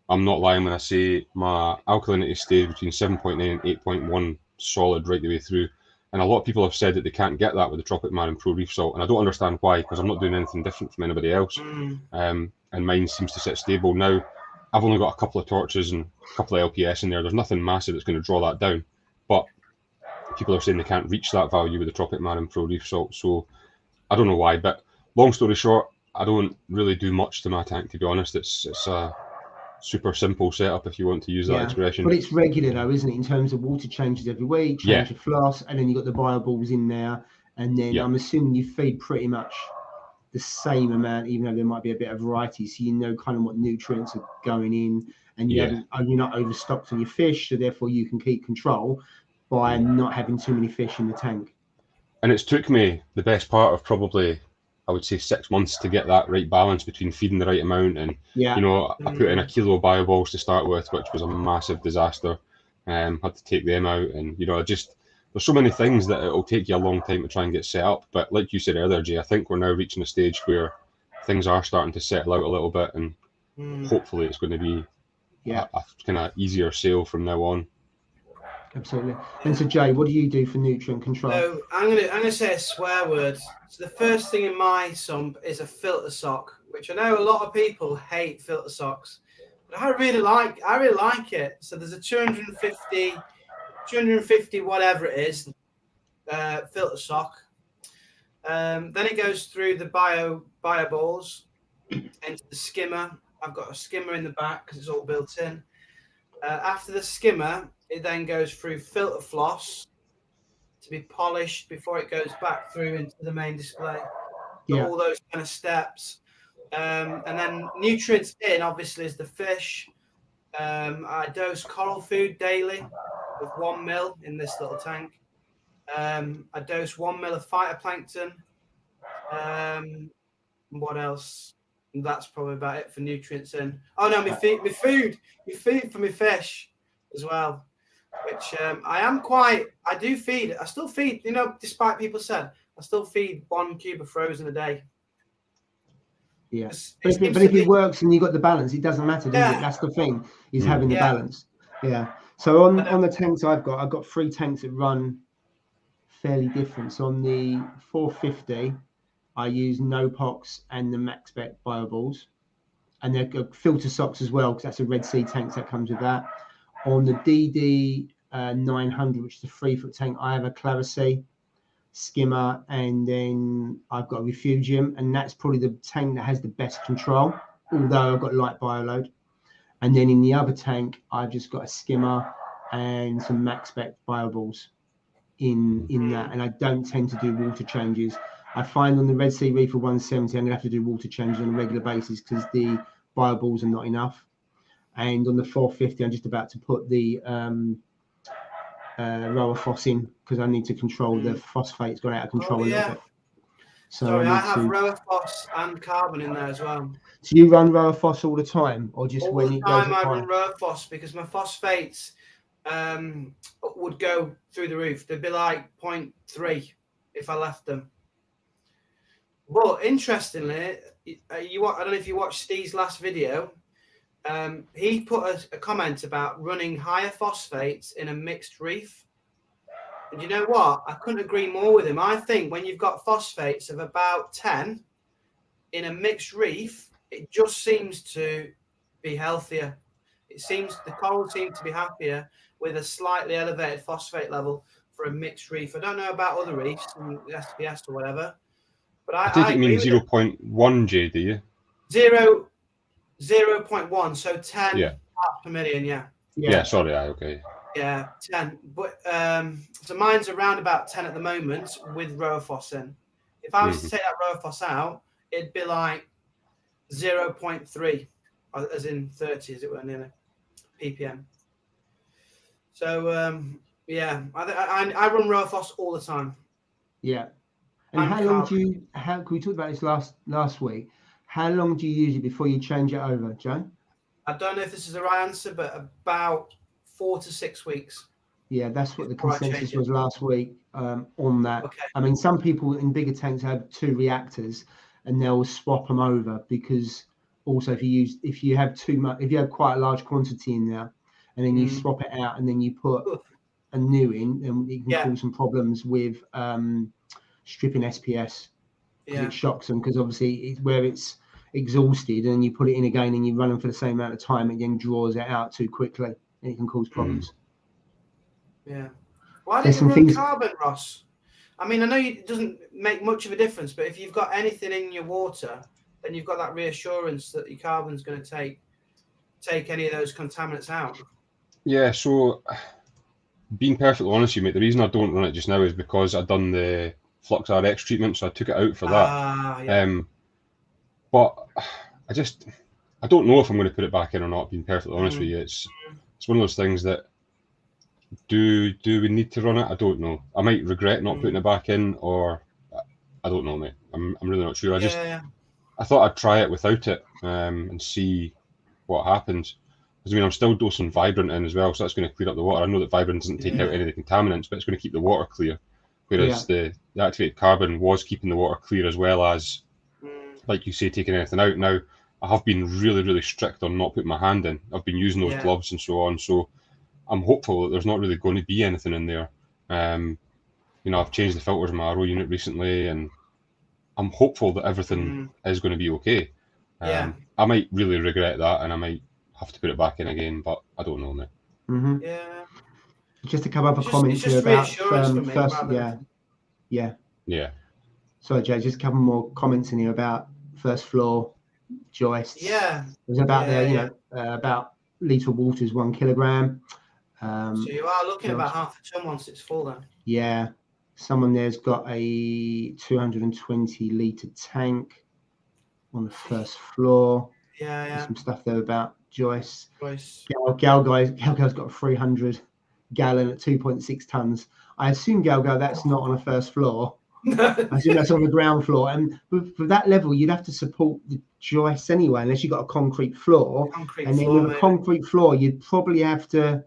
I'm not lying when I say my alkalinity stays between 7.9 and 8.1 solid right the way through. And a lot of people have said that they can't get that with the Tropic Marin Pro Reef Salt, and I don't understand why, because I'm not doing anything different from anybody else. And mine seems to sit stable. Now, I've only got a couple of torches and a couple of LPS in there. There's nothing massive that's going to draw that down. But people are saying they can't reach that value with the Tropic Marin Pro Reef Salt. So I don't know why. But long story short, I don't really do much to my tank, to be honest. It's a super simple setup, if you want to use that expression. But it's regular though, isn't it, in terms of water changes every week, change of floss, and then you've got the bioballs in there, and then I'm assuming you feed pretty much the same amount, even though there might be a bit of variety, so you know kind of what nutrients are going in, and you're not overstocked on your fish, so therefore you can keep control by not having too many fish in the tank. And it's took me the best part of probably, I would say, 6 months to get that right balance between feeding the right amount. And you know, I put in a kilo of bioballs to start with, which was a massive disaster. Had to take them out, and you know, there's so many things that it'll take you a long time to try and get set up. But like you said earlier, Jay, I think we're now reaching a stage where things are starting to settle out a little bit, and hopefully it's going to be a kind of easier sail from now on. Absolutely. And so, Jay, what do you do for nutrient control? So I'm gonna say a swear word. So the first thing in my sump is a filter sock, which I know a lot of people hate filter socks, but I really like it. So there's a 250 whatever it is filter sock. Then it goes through the bio balls into the skimmer. I've got a skimmer in the back because it's all built in. After the skimmer, it then goes through filter floss to be polished before it goes back through into the main display. All those kind of steps. And then nutrients in, obviously, is the fish. I dose coral food daily with 1 mil in this little tank. I dose 1 mil of phytoplankton. What else? And that's probably about it for nutrients in. Oh no, my food for my fish as well, which I do feed. I still feed, you know, despite people said, I still feed 1 cube of frozen a day. Yeah, but if it works and you've got the balance, it doesn't matter, does it? That's the thing, is having the balance. Yeah. So on the tanks I've got 3 tanks that run fairly different. So on the 450, I use NoPox and the MaxBet bioballs, and they're filter socks as well, because that's a Red Sea tank that comes with that. On the DD 900, which is a 3-foot tank, I have a Clarisea skimmer, and then I've got a Refugium, and that's probably the tank that has the best control, although I've got light bioload. And then in the other tank, I've just got a skimmer and some MaxBet bioballs in that, and I don't tend to do water changes. I find on the Red Sea Reefer 170, I'm going to have to do water changes on a regular basis because the bioballs are not enough. And on the 450, I'm just about to put the rower phos in because I need to control the phosphate's gone out of control a little bit. So I have rower phos and carbon in there as well. So you run rower phos all the time, or just all when the it goes? I run rower phos because my phosphates would go through the roof. They'd be like 0.3 if I left them. But interestingly, I don't know if you watched Steve's last video. He put a comment about running higher phosphates in a mixed reef. And you know what? I couldn't agree more with him. I think when you've got phosphates of about 10 in a mixed reef, it just seems to be healthier. The coral seem to be happier with a slightly elevated phosphate level for a mixed reef. I don't know about other reefs, SPS or whatever. But I think it means 0.1, Jay, do you? 0.1, so 10 parts per million, Yeah, sorry, okay. Yeah, 10. But so mine's around about 10 at the moment with rower phos in. If I was to take that rower phos out, it'd be like 0.3, as in 30, as it were, nearly, ppm. So, I run rower phos all the time. Yeah. And how long can we talk about this last week? How long do you use it before you change it over, Joe? I don't know if this is the right answer, but about 4 to 6 weeks. Yeah, that's what the consensus was last week on that. Okay. I mean, some people in bigger tanks have 2 reactors and they'll swap them over because also if you have quite a large quantity in there and then you swap it out and then you put a new in, and it can cause some problems with stripping SPS, because it shocks them, because obviously where it's exhausted and you put it in again and you run them for the same amount of time, it then draws it out too quickly and it can cause problems. Yeah. Why did you run carbon, Ross? I mean, I know it doesn't make much of a difference, but if you've got anything in your water, then you've got that reassurance that your carbon's going to take any of those contaminants out. Yeah, so being perfectly honest with you, mate, the reason I don't run it just now is because I've done the Flux RX treatment, so I took it out for that. But I don't know if I'm going to put it back in or not, being perfectly honest with you. It's one of those things that, do we need to run it? I don't know. I might regret not putting it back in, or I don't know, mate. I'm really not sure. I thought I'd try it without it and see what happens. Because I mean, I'm still dosing Vibrant in as well, so that's going to clear up the water. I know that Vibrant doesn't take out any of the contaminants, but it's going to keep the water clear. Whereas the activated carbon was keeping the water clear, as well as, like you say, taking anything out. Now, I have been really, really strict on not putting my hand in. I've been using those gloves and so on, so I'm hopeful that there's not really going to be anything in there. You know, I've changed the filters in my RO unit recently, and I'm hopeful that everything is going to be okay. I might really regret that, and I might have to put it back in again, but I don't know, mate. Yeah. Just a couple of comments here about Sorry, Jay, just a couple more comments in here about first floor joists. Yeah. It was about about litre water is 1 kilogram. So you are looking about half a ton once it's full, then. Yeah. Someone there's got a 220 litre tank on the first floor. Yeah. There's some stuff there about joists. Galguy's got a 300 gallon at 2.6 tons. I assume Galgo, that's not on the first floor. I assume that's on the ground floor. And for that level, you'd have to support the joists anyway, unless you've got a concrete floor. Then with a concrete floor, you'd probably have to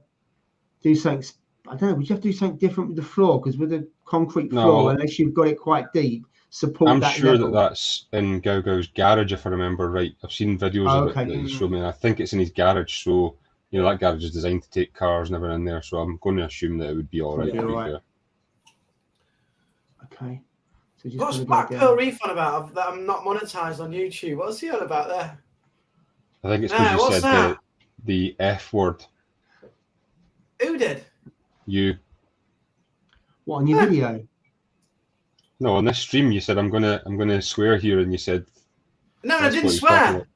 do something. I don't know. Would you have to do something different with the floor? Because with a concrete floor, unless you've got it quite deep, support that level. I'm sure that's in Galgo's garage, if I remember right. I've seen videos of it that he showed me, and I think it's in his garage. So, you know, that garage is designed to take cars and everything in there. So I'm going to assume that it would be all right. Okay. So just what's Black Pearl Reef on about that I'm not monetized on YouTube? What's he on about there? I think it's because you said the F word. Who did? You. What, on your video? No, on this stream you said I'm gonna swear here, and you said no, I didn't swear.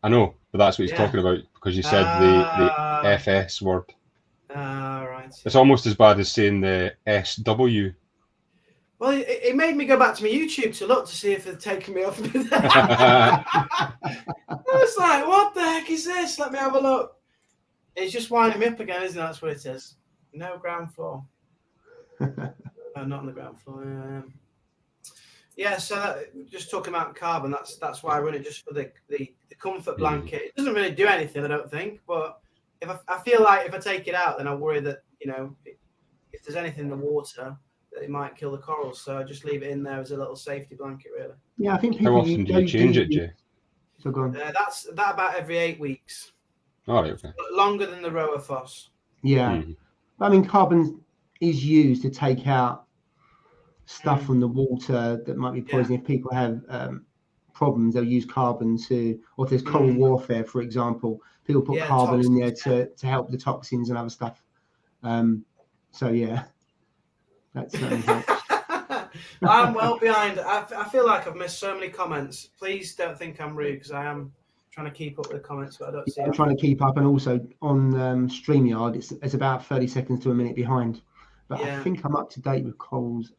I know, but that's what he's talking about, because you said the FS word. Right. It's almost as bad as saying the SW. Well, it made me go back to my YouTube to look to see if they'd taken me off. I was like, what the heck is this? Let me have a look. It's just winding me up again, isn't it? That's what it is. No ground floor. Not on the ground floor. Yeah, so just talking about carbon, that's why I run it, just for the comfort blanket. It doesn't really do anything, I don't think, but if I feel like if I take it out, then I worry that, you know, if there's anything in the water, that it might kill the corals. So I just leave it in there as a little safety blanket, really. Yeah, I think people. How often do you change it, Jay? So go on. That's about every 8 weeks. All right, okay. Longer than the rower phos. Yeah. I mean, carbon is used to take out stuff from the water that might be poison. If people have problems, they'll use carbon to, or if there's coral warfare, for example, people put carbon in there to help the toxins and other stuff. So yeah, that's I'm well behind. I feel like I've missed so many comments. Please don't think I'm rude, because I am trying to keep up with the comments, but I don't see. I'm trying to keep up, and also on StreamYard, it's about 30 seconds to a minute behind. But I think I'm up to date with Coles.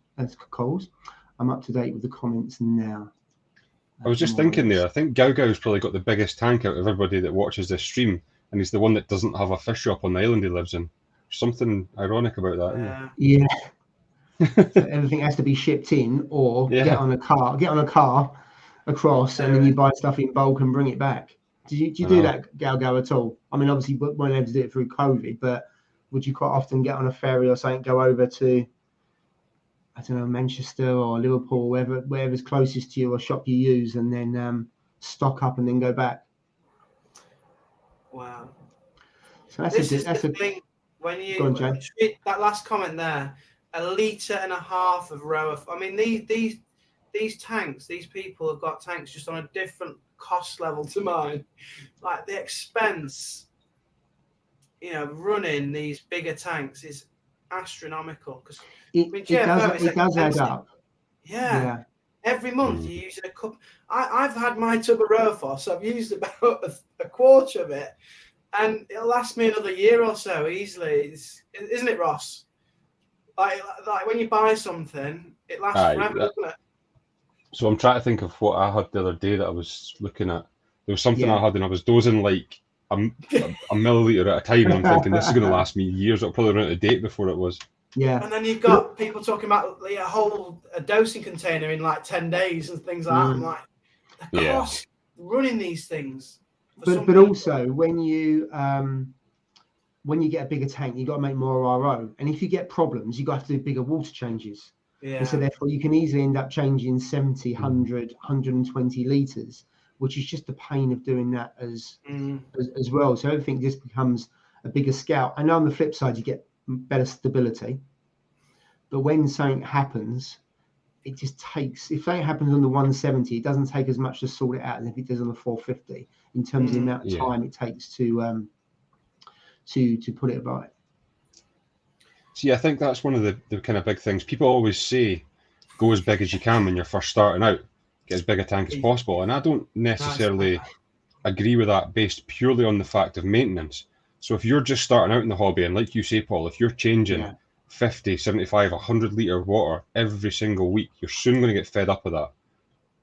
I'm up to date with the comments now. I was just thinking there, I think Gaogao's probably got the biggest tank out of everybody that watches this stream, and he's the one that doesn't have a fish shop on the island he lives in. There's something ironic about that, isn't there? Yeah. So everything has to be shipped in, or get on a car across, and then you buy stuff in bulk and bring it back. Do you do that, Galgo, at all? I mean, obviously, we weren't able to do it through COVID, but would you quite often get on a ferry or something, go over to, I don't know, Manchester or Liverpool, wherever's closest to you, or shop you use, and then stock up and then go back? Wow. So that's a thing. When you Go on, Jane. that last comment there, 1.5 litres of rower. I mean, these tanks, these people have got tanks just on a different cost level to mine. Like the expense, you know, running these bigger tanks is astronomical. Because it does add up. Yeah. Every month you use a cup. I've had my tub of Rofos. I've used about a quarter of it, and it'll last me another year or so easily. Isn't it, Ross? Like when you buy something, it lasts forever, doesn't it? So I'm trying to think of what I had the other day that I was looking at. There was something I had, and I was dosing like a milliliter at a time, and I'm thinking this is going to last me years. It'll probably run out of date before it was. Yeah. And then you've got people talking about a dosing container in like 10 days and things like that. I'm like, the cost running these things. But also when you get a bigger tank, you've got to make more RO. And if you get problems, you've got to do bigger water changes. Yeah. And so therefore you can easily end up changing 70, 100, 120 litres, which is just the pain of doing that as well. So everything just becomes a bigger scale. And on the flip side, you get better stability. But when something happens, it just takes, if something happens on the 170, it doesn't take as much to sort it out as if it does on the 450 in terms of the amount of time it takes to put it right. See, I think that's one of the kind of big things. People always say, go as big as you can when you're first starting out, get as big a tank as possible. And I don't necessarily agree with that based purely on the fact of maintenance. So if you're just starting out in the hobby, and like you say, Paul, if you're changing 50, 75, 100 litre water every single week, you're soon going to get fed up with that.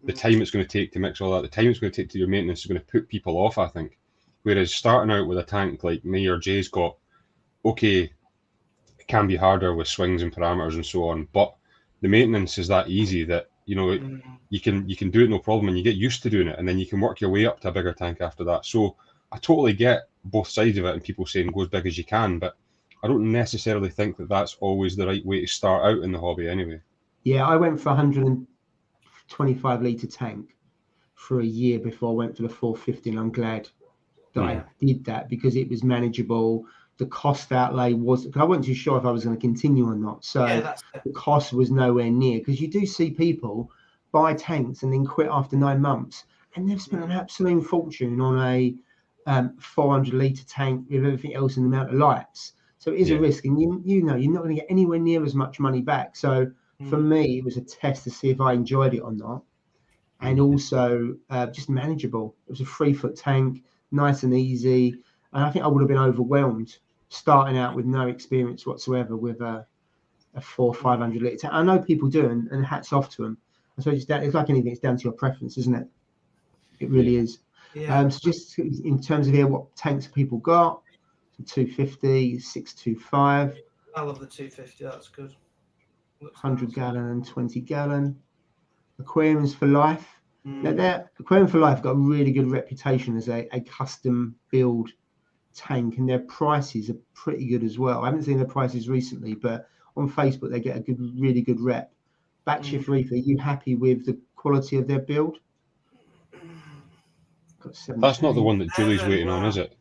The time it's going to take to mix all that, the time it's going to take to do your maintenance is going to put people off, I think. Whereas starting out with a tank like me or Jay's got, okay, it can be harder with swings and parameters and so on, but the maintenance is that easy that, you know, you can do it no problem, and you get used to doing it, and then you can work your way up to a bigger tank after that. So I totally get both sides of it, and people saying go as big as you can, but I don't necessarily think that that's always the right way to start out in the hobby anyway. Yeah, I went for 125 litre tank for a year before I went for the 450, and I'm glad that I did that because it was manageable. The cost outlay was, I wasn't too sure if I was going to continue or not. So the cost was nowhere near, because you do see people buy tanks and then quit after 9 months, and they've spent an absolute fortune on a 400 litre tank with everything else and the amount of lights. So it is a risk, and you know you're not going to get anywhere near as much money back. So for me, it was a test to see if I enjoyed it or not, and also just manageable. It was a 3-foot tank, nice and easy, and I think I would have been overwhelmed starting out with no experience whatsoever with a 400 or 500 litre tank. I know people do, and hats off to them. I suppose it's like anything; it's down to your preference, isn't it? It really is. Yeah. So just in terms of here, what tanks people got? 250, 625. I love the 250. That's good. 100 gallon and 20 gallon. Aquariums for Life. Now, that Aquarium for Life got a really good reputation as a custom build tank, and their prices are pretty good as well. I haven't seen their prices recently, but on Facebook they get a really good rep. Backshift Reef, are you happy with the quality of their build? That's not the one that Julie's waiting on, is it?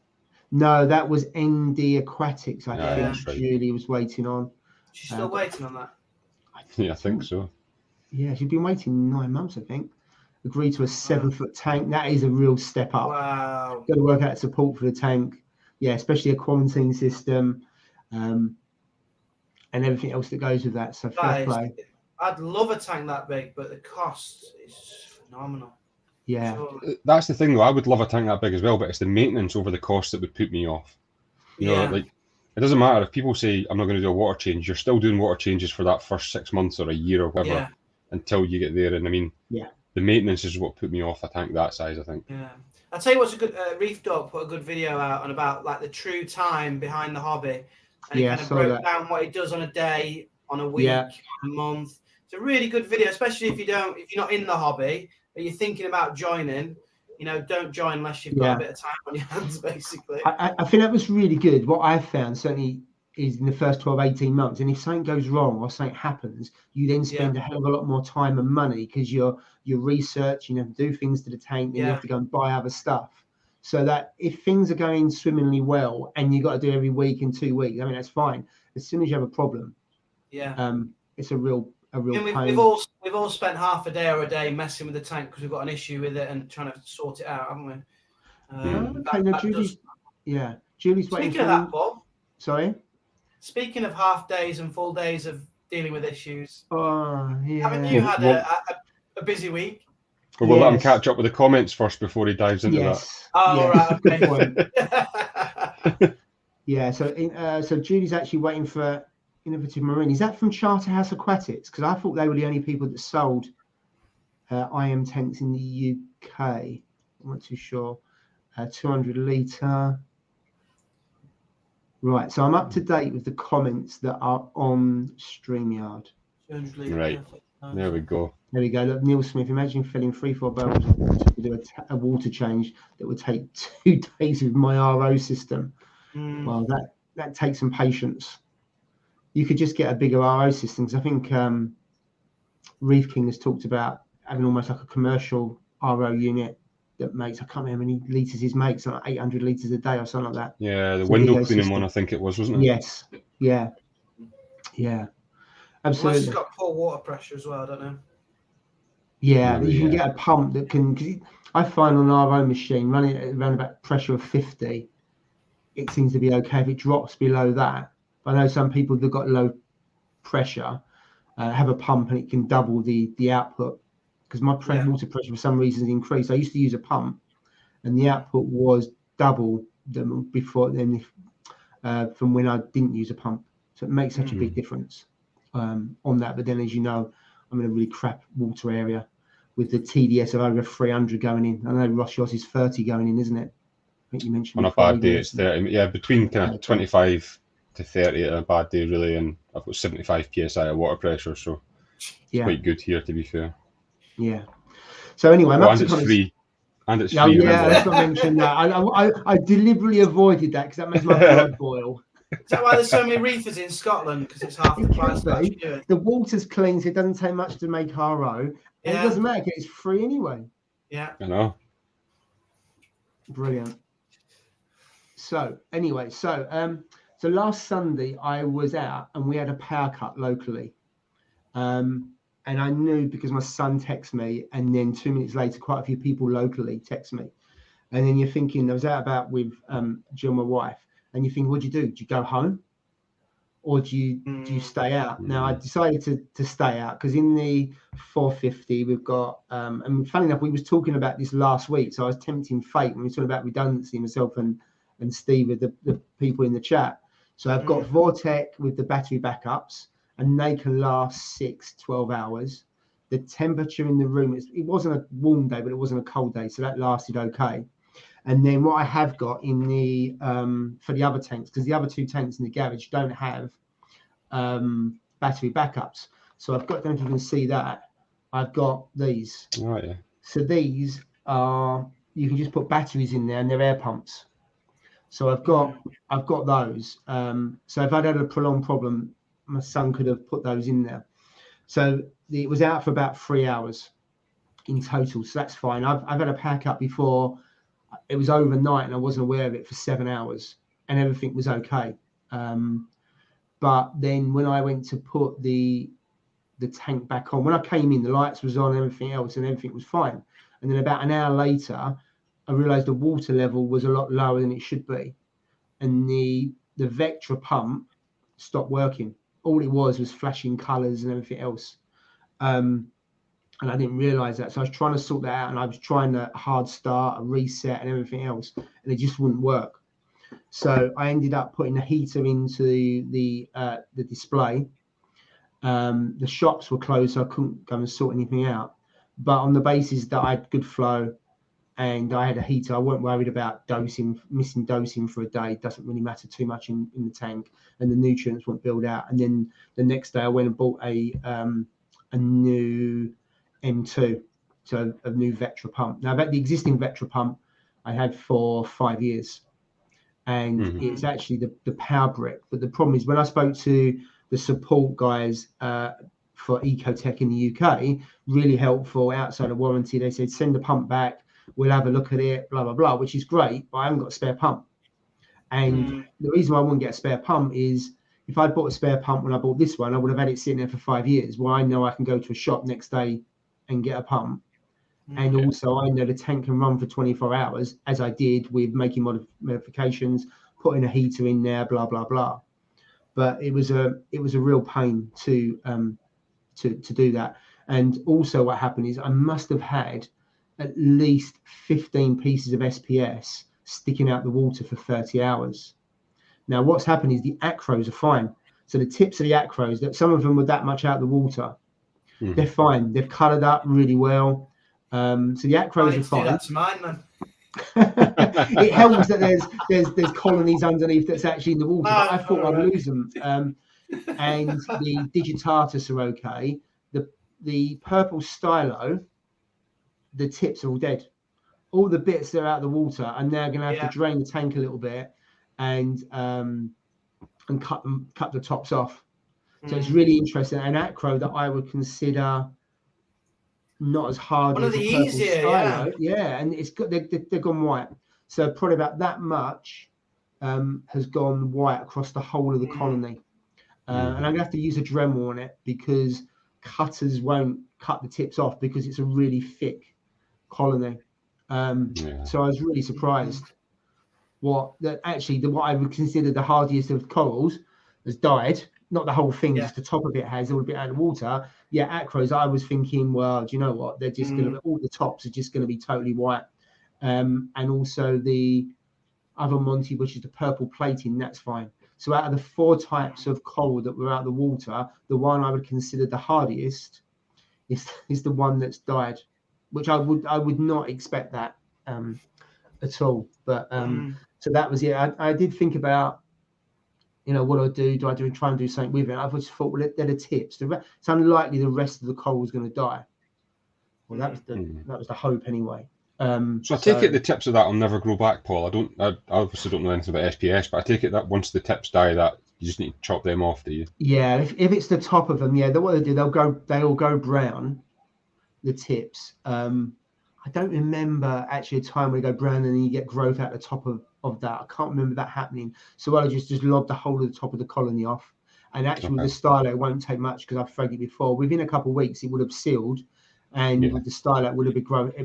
No, that was ND Aquatics. I think right. Julie was waiting on. She's still waiting on that. I think so. Yeah, she's been waiting 9 months, I think. Agreed to a 7-foot tank. That is a real step up. Wow. Got to work out support for the tank. Yeah, especially a quarantine system, and everything else that goes with that. So fair play. I'd love a tank that big, but the cost is phenomenal. Yeah, that's the thing though. I would love a tank that big as well, but it's the maintenance over the cost that would put me off. You know, like it doesn't matter if people say I'm not going to do a water change. You're still doing water changes for that first 6 months or a year or whatever until you get there. And I mean, the maintenance is what put me off a tank that size, I think. Yeah, I'll tell you what's a good Reef Dog put a good video out on about like the true time behind the hobby, and he kind of broke down what he does on a day, on a week, a month. It's a really good video, especially if you're not in the hobby. Are you thinking about joining? You know, don't join unless you've got a bit of time on your hands, basically. I think that was really good. What I've found certainly is in the first 12, 18 months, and if something goes wrong or something happens, you then spend a hell of a lot more time and money because you're research, you have to do things to the tank, and you have to go and buy other stuff. so that if things are going swimmingly well and you got to do every week in 2 weeks, I mean, that's fine. As soon as you have a problem, it's a real pain. We've all spent half a day or a day messing with the tank because we've got an issue with it and trying to sort it out, haven't we? Julie's waiting. Speaking of that, Paul. Sorry. Speaking of half days and full days of dealing with issues, haven't you had a busy week? Well, we'll let him catch up with the comments first before he dives into that. Oh, right, okay. Yeah, so Julie's actually waiting for Innovative Marine. Is that from Charterhouse Aquatics? Because I thought they were the only people that sold IM tanks in the UK. I'm not too sure. 200 litre. Right, so I'm up to date with the comments that are on StreamYard. Right, there we go. There we go. Look, Neil Smith, imagine filling 3-4 barrels of water to do a water change that would take 2 days with my RO system. Well, that takes some patience. You could just get a bigger RO system, because I think Reef King has talked about having almost like a commercial RO unit that makes, I can't remember how many litres his makes, like 800 litres a day or something like that. Yeah, the window cleaning one, I think it was, wasn't it? Yes. Yeah. Absolutely. Unless it's got poor water pressure as well, I don't know. Yeah, you can get a pump that can, cause I find on an RO machine running at around about pressure of 50, it seems to be okay. If it drops below that, I know some people that got low pressure have a pump and it can double the output, because my water pressure for some reason has increased. I used to use a pump and the output was double than before from when I didn't use a pump. So it makes such a big difference on that. But then, as you know, I'm in a really crap water area with the TDS of over 300 going in. I know Ross, yours is 30 going in, isn't it? I think you mentioned on a bad day it's 30. Yeah, between kind of 25 to 30 on a bad day, really, and I've got 75 psi of water pressure, so it's quite good here, to be fair. Yeah. So anyway, and it's free. And it's free. Yeah, let's not mention that. I deliberately avoided that because that makes my blood boil. Is that why there's so many reefers in Scotland? Because it's half the price. The water's clean, so it doesn't take much to make RO. And it doesn't matter because it's free anyway. Yeah. I know. Brilliant. So anyway, so last Sunday I was out and we had a power cut locally. And I knew because my son texted me, and then 2 minutes later, quite a few people locally text me. And then you're thinking, I was out about with Jill, my wife, and you think, what do you do? Do you go home? Or do you stay out? Now, I decided to stay out because in the 450, we've got, and funny enough, we was talking about this last week. So I was tempting fate when we were talking about redundancy, myself and Steve, with the people in the chat. So I've got Vortec with the battery backups, and they can last 6-12 hours. The temperature in the room, it wasn't a warm day, but it wasn't a cold day. So that lasted okay. And then what I have got in the for the other tanks, because the other 2 tanks in the garage don't have battery backups. So I've got, I don't know if you can see that, I've got these. Oh, yeah. So these are, you can just put batteries in there and they're air pumps. So I've got those. So if I'd had a prolonged problem, my son could have put those in there. So it was out for about 3 hours in total. So that's fine. I've had a pack up before. It was overnight and I wasn't aware of it for 7 hours and everything was okay. But then when I went to put the tank back on, when I came in, the lights was on, everything else, and everything was fine. And then about an hour later, I realized the water level was a lot lower than it should be. And the Vectra pump stopped working. All it was flashing colors and everything else. And I didn't realize that. So I was trying to sort that out, and I was trying to hard start, a reset and everything else, and it just wouldn't work. So I ended up putting the heater into the display. The shops were closed, so I couldn't go and sort anything out. But on the basis that I had good flow and I had a heater, I wasn't worried about missing dosing for a day. It doesn't really matter too much in the tank, and the nutrients won't build out. And then the next day I went and bought a new M2, so a new Vectra pump. Now, the existing Vectra pump I had for 5 years, and it's actually the power brick. But the problem is when I spoke to the support guys for Ecotech in the UK, really helpful outside of warranty. They said, send the pump back. we'll have a look at it, blah, blah, blah, which is great, but I haven't got a spare pump. And the reason why I wouldn't get a spare pump is if I'd bought a spare pump when I bought this one, I would have had it sitting there for 5 years. Well, I know I can go to a shop next day and get a pump. And also I know the tank can run for 24 hours, as I did with making modifications, putting a heater in there, blah, blah, blah. But it was a real pain to do that. And also what happened is I must have had at least 15 pieces of SPS sticking out the water for 30 hours. Now, what's happened is the acros are fine. So the tips of the acros, that some of them were that much out of the water, they're fine. They've coloured up really well. So the acros are fine. Do that to mine, then. It helps that there's colonies underneath that's actually in the water. But I thought I'd lose them. And the digitatus are okay. The purple stylo, the tips are all dead. All the bits that are out of the water, and now going to have to drain the tank a little bit and cut the tops off. So it's really interesting. An acro that I would consider not as hard as the purple stylo. Yeah, and it's got they've gone white. So probably about that much has gone white across the whole of the colony. And I'm gonna have to use a Dremel on it because cutters won't cut the tips off because it's a really thick colony. So I was really surprised what I would consider the hardiest of corals has died. Not the whole thing, just the top of it has a little bit out of the water. Yeah, acros, I was thinking, well, do you know what? They're just going to, all the tops are just going to be totally white. And also the other Monty, which is the purple plating, that's fine. So out of the 4 types of coral that were out of the water, the one I would consider the hardiest is the one that's died, which I would not expect that at all. But so that was it. I did think about, what do I do? Do I try and do something with it? I just thought, well, they're the tips. It's unlikely the rest of the coral is going to die. Well, that was the hope anyway. So I take it the tips of that will never grow back, Paul. I obviously don't know anything about SPS, but I take it that once the tips die, that you just need to chop them off, do you? Yeah, if it's the top of them, what they do, they all go brown, the tips. I don't remember actually a time where they go brown and then you get growth at the top of that. I can't remember that happening. So I just lob the whole of the top of the colony off. And actually with the stylo, it won't take much because I've frogged it before. Within a couple of weeks, it would have sealed, and with the stylo, it'd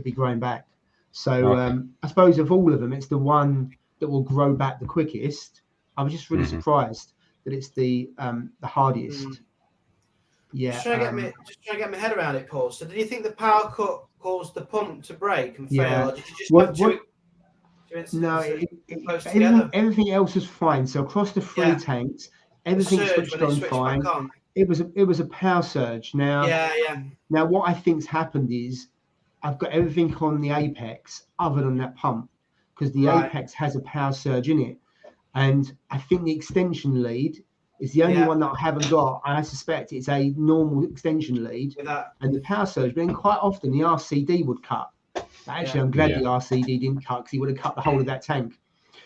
be growing back. So I suppose of all of them, it's the one that will grow back the quickest. I was just really surprised that it's the hardiest. Yeah. Just trying to get my head around it, Paul. So, did you think the power cut caused the pump to break and fail, or did you just everything else was fine. So across the 3 tanks, everything switched on fine. It was a power surge. Now, Now what I think's happened is I've got everything on the apex other than that pump because the apex has a power surge in it, and I think the extension lead is the only one that I haven't got. I suspect it's a normal extension lead and the power surge. But then quite often the RCD would cut. Actually, I'm glad the RCD didn't cut because he would have cut the whole of that tank.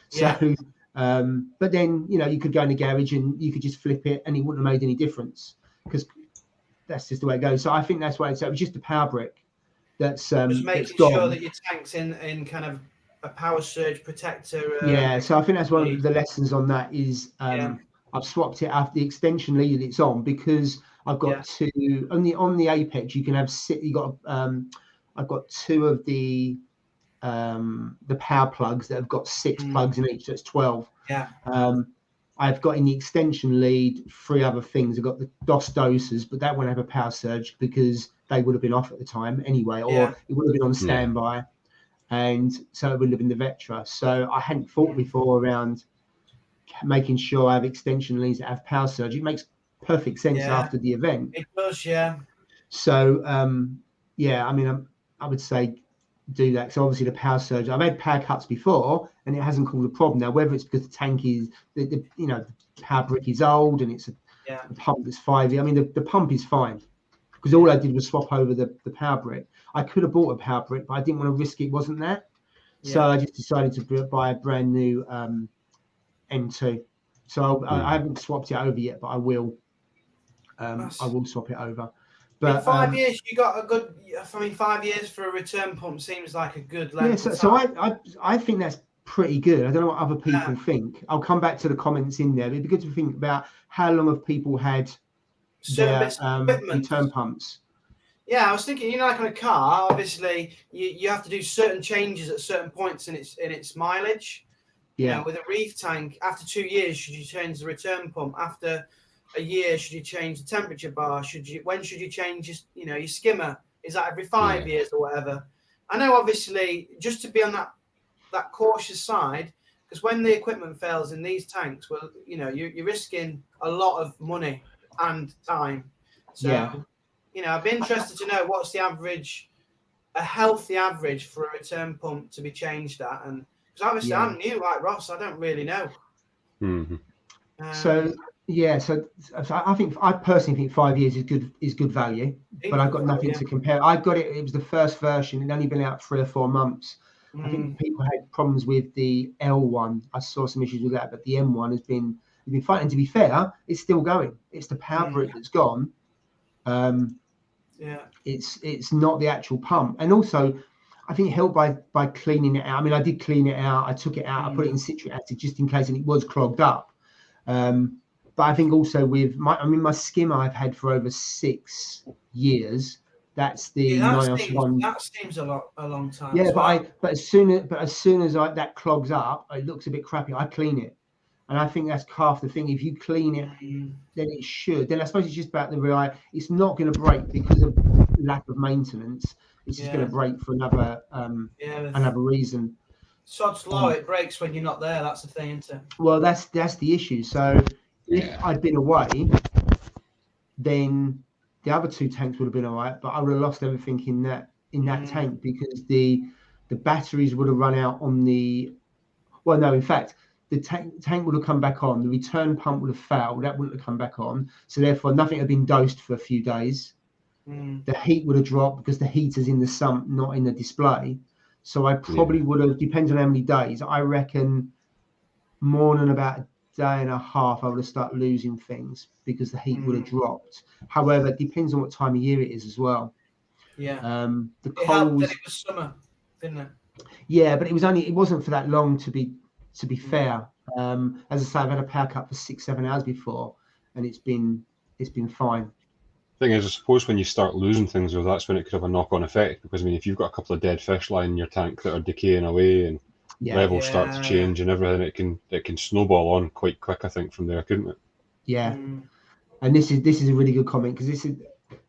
So, but then, you could go in the garage and you could just flip it and it wouldn't have made any difference because that's just the way it goes. So I think that's why it was just a power brick that's just making sure that your tank's in kind of a power surge protector. So I think that's one of the lessons on that is I've swapped it after the extension lead that it's on because I've got 2 on the apex. You can have I've got 2 of the power plugs that have got 6 plugs in each. So it's 12. I've got in the extension lead 3 other things. I've got the DOS dosers, but that won't have a power surge because they would have been off at the time anyway, or it would have been on standby, and so it wouldn't have been the Vectra. So I hadn't thought before around making sure I have extension leads that have power surge. It makes perfect sense after the event. It does, So I would say do that. So obviously the power surge, I've had power cuts before and it hasn't caused a problem. Now whether it's because the tank is the power brick is old and it's a pump that's 5 years. I mean the pump is fine because all I did was swap over the power brick. I could have bought a power brick, but I didn't want to risk it wasn't that. So I just decided to buy a brand new M2. So I haven't swapped it over yet, but I will. I will swap it over. But in 5 years, you got a good. I mean, 5 years for a return pump seems like a good length. Yeah, so I think that's pretty good. I don't know what other people think. I'll come back to the comments in there. It'd be good to think about how long have people had their return pumps. Yeah, I was thinking, you know, like on a car, obviously you have to do certain changes at certain points in its mileage. You know, with a reef tank, after 2 years, should you change the return pump? After a year, should you change the temperature bar? When should you change your skimmer? Is that every 5 years or whatever? I know, obviously, just to be on that cautious side, because when the equipment fails in these tanks, well, you know, you're risking a lot of money and time. So, you know, I'd be interested to know what's a healthy average for a return pump to be changed at, and because obviously I'm new like Ross, I don't really know. Mm-hmm. So I personally think 5 years is good value, but I've got nothing to compare. I've got it. It was the first version. It'd only been out 3 or 4 months. I think people had problems with the L1. I saw some issues with that, but the M1 has been fighting. To be fair, it's still going. It's the power brute that's gone. It's not the actual pump, and also I think helped by cleaning it out. I mean, I did clean it out. I took it out. I put it in citric acid just in case, and it was clogged up. But I think also with my skimmer I've had for over 6 years. That's the -1. That seems a long time. Yeah, but as soon as that clogs up, it looks a bit crappy. I clean it, and I think that's half the thing. If you clean it, then it should. Then I suppose it's just about the reliability. It's not going to break because of lack of maintenance. It's just going to break for another reason. Sod's law, it breaks when you're not there. That's the thing, isn't it? Well, that's the issue. So if I'd been away, then the other 2 tanks would have been all right, but I would have lost everything in that tank because the batteries would have run out on the. Well, no, in fact, the tank would have come back on. The return pump would have failed. That wouldn't have come back on. So therefore, nothing had been dosed for a few days. The heat would have dropped because the heater's in the sump, not in the display. So I probably would have, depends on how many days, I reckon more than about a day and a half, I would have started losing things because the heat would have dropped. However, it depends on what time of year it is as well. Yeah. The it helped that it was summer, didn't it? Yeah, but it wasn't for that long to be fair. As I say, I've had a power cut for 6-7 hours before, and it's been fine. Thing is, I suppose when you start losing things, though, that's when it could have a knock-on effect. Because I mean, if you've got a couple of dead fish lying in your tank that are decaying away and levels start to change and everything, it can snowball on quite quick. I think from there, couldn't it? Yeah, and this is a really good comment because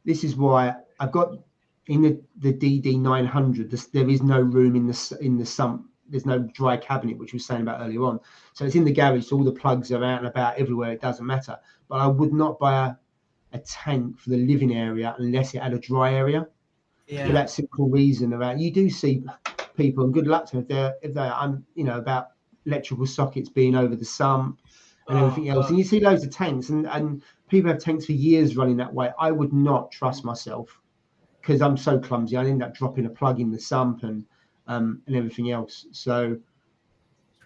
this is why I've got in the DD 900. There is no room in the sump. There's no dry cabinet, which we were saying about earlier on. So it's in the garage. So all the plugs are out and about everywhere. It doesn't matter. But I would not buy a tank for the living area unless it had a dry area. For that simple reason about you do see people, and good luck to them if they're about electrical sockets being over the sump and everything else. And you see loads of tanks and people have tanks for years running that way. I would not trust myself because I'm so clumsy. I end up dropping a plug in the sump and everything else. So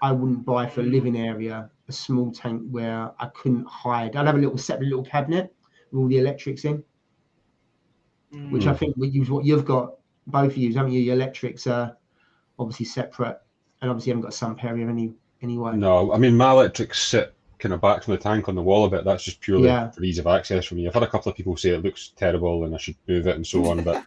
I wouldn't buy for a living area a small tank where I couldn't hide. I'd have a separate little cabinet with all the electrics in, which I think what you've got, both of you, haven't you? Your electrics are obviously separate, and obviously you haven't got a sump area anyway. No, I mean my electrics sit kind of back from the tank on the wall a bit. That's just purely for ease of access for me. I've had a couple of people say it looks terrible and I should move it and so on, but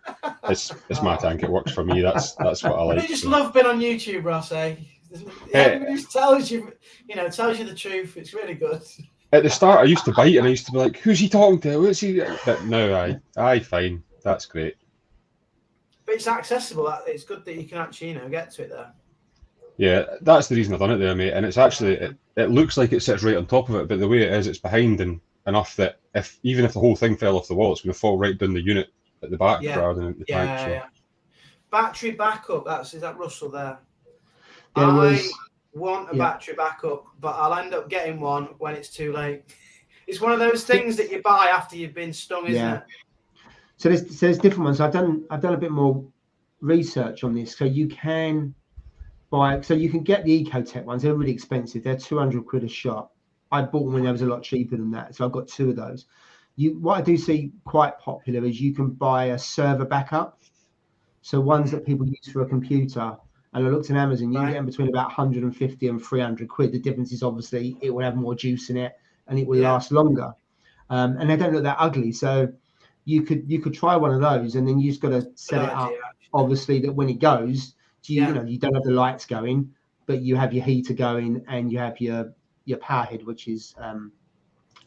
it's my tank. It works for me. That's what I like. I just love being on YouTube, Ross. Everybody just tells you the truth. It's really good. At the start, I used to bite and I used to be like, "Who's he talking to? What's he?" But now, fine. That's great. But it's accessible. It's good that you can actually, get to it there. Yeah, that's the reason I've done it there, mate. And it's actually, it looks like it sits right on top of it, but the way it is, it's behind and enough that even if the whole thing fell off the wall, it's going to fall right down the unit at the back rather than at the tank. So. Battery backup. Is that Russell there? I want a battery backup, but I'll end up getting one when it's too late. It's one of those things that you buy after you've been stung, isn't it? So there's different ones. I've done a bit more research on this. So you can get the Ecotech ones. They're really expensive. They're 200 quid a shot. I bought them when they was a lot cheaper than that. So I've got 2 of those. What I do see quite popular is you can buy a server backup. So ones that people use for a computer. And I looked in Amazon, you can get them between about 150 and 300 quid. The difference is obviously it will have more juice in it and it will last longer. And they don't look that ugly. So you could try one of those, and then you just got to set it up. Obviously, that when it goes, you know, you don't have the lights going, but you have your heater going and you have your power head, which is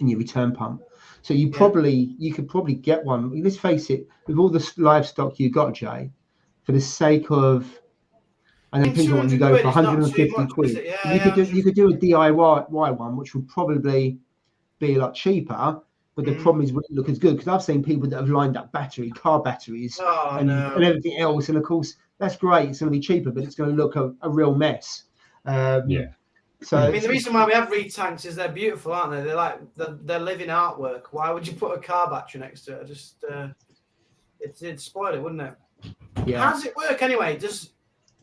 in your return pump. So you could probably get one. Let's face it, with all the livestock you got, Jay, for the sake of, and then people want you go for 150 quid. You could do a DIY one, which would probably be a lot cheaper. But the problem is, it wouldn't look as good, because I've seen people that have lined up car batteries and everything else. And of course, that's great. It's going to be cheaper, but it's going to look a real mess. So I mean, the reason why we have reed tanks is they're beautiful, aren't they? They're like they're living artwork. Why would you put a car battery next to it? It'd spoil it, wouldn't it? Yeah. How does it work anyway?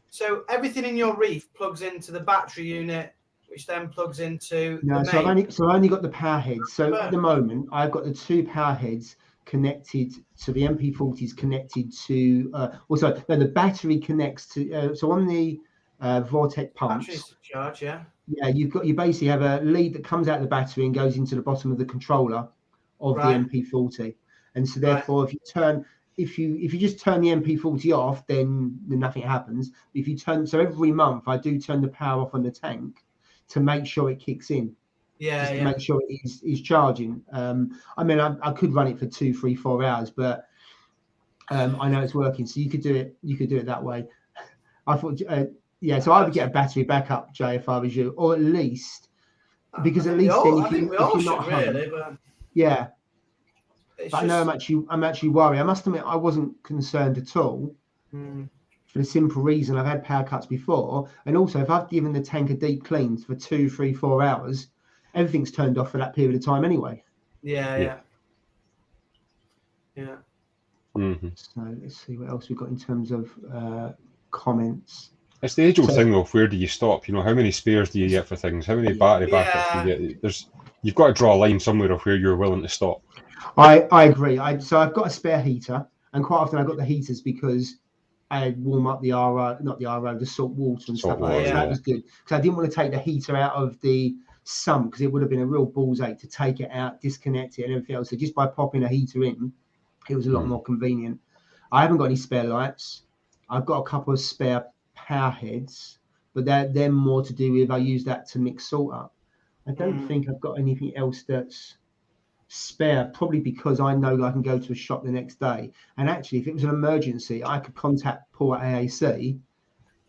So everything in your reef plugs into the battery unit, which then plugs into so I've only got the power heads. So at the moment, I've got the 2 power heads connected. So the MP40 is connected to. The battery connects to. So on the Vortex pumps. Batteries to charge, Yeah, you basically have a lead that comes out of the battery and goes into the bottom of the controller of the MP40, and so therefore, if you just turn the MP40 off, then nothing happens. If you every month I do turn the power off on the tank to make sure it kicks in. To make sure it is charging. I mean, I could run it for 2, 3, 4 hours, but I know it's working. So you could do it that way. I thought. So I would get a battery backup, Jay, if I was you, or at least, because at least then if you're not home, But I know I'm actually worried. I must admit, I wasn't concerned at all, for the simple reason I've had power cuts before, and also if I've given the tank a deep clean for 2, 3, 4 hours, everything's turned off for that period of time anyway. Yeah. Mm-hmm. So let's see what else we've got in terms of comments. It's the age-old thing of where do you stop? You know, how many spares do you get for things? How many battery backups do you get? You've got to draw a line somewhere of where you're willing to stop. I agree. So I've got a spare heater, and quite often I've got the heaters because I warm up the the salt water and stuff like that. So that was good, because I didn't want to take the heater out of the sump, because it would have been a real ball's ache to take it out, disconnect it and everything else. So just by popping a heater in, it was a lot more convenient. I haven't got any spare lights. I've got a couple of spare power heads, but they're more to do with I use that to mix salt up. I don't think I've got anything else that's spare, probably because I know I can go to a shop the next day, and actually if it was an emergency I could contact Paul at AAC,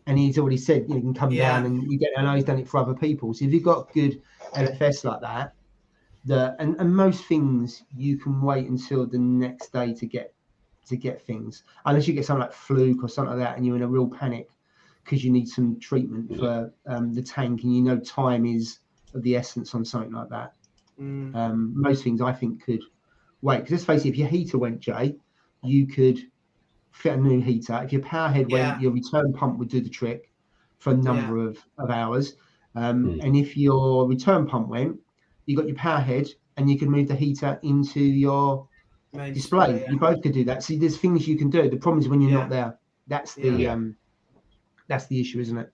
and he's already said you can come down and you get. I know he's done it for other people. So if you've got good LFS like that, and most things you can wait until the next day to get things, unless you get something like fluke or something like that and you're in a real panic because you need some treatment for the tank, and time is of the essence on something like that. Most things I think could wait, because let's face it, if your heater went, Jay, you could fit a new heater. If your power head went, your return pump would do the trick for a number of hours. And if your return pump went, you got your power head and you could move the heater into your display. You both could do that. See, there's things you can do. The problem is when you're not there. That's the issue, isn't it?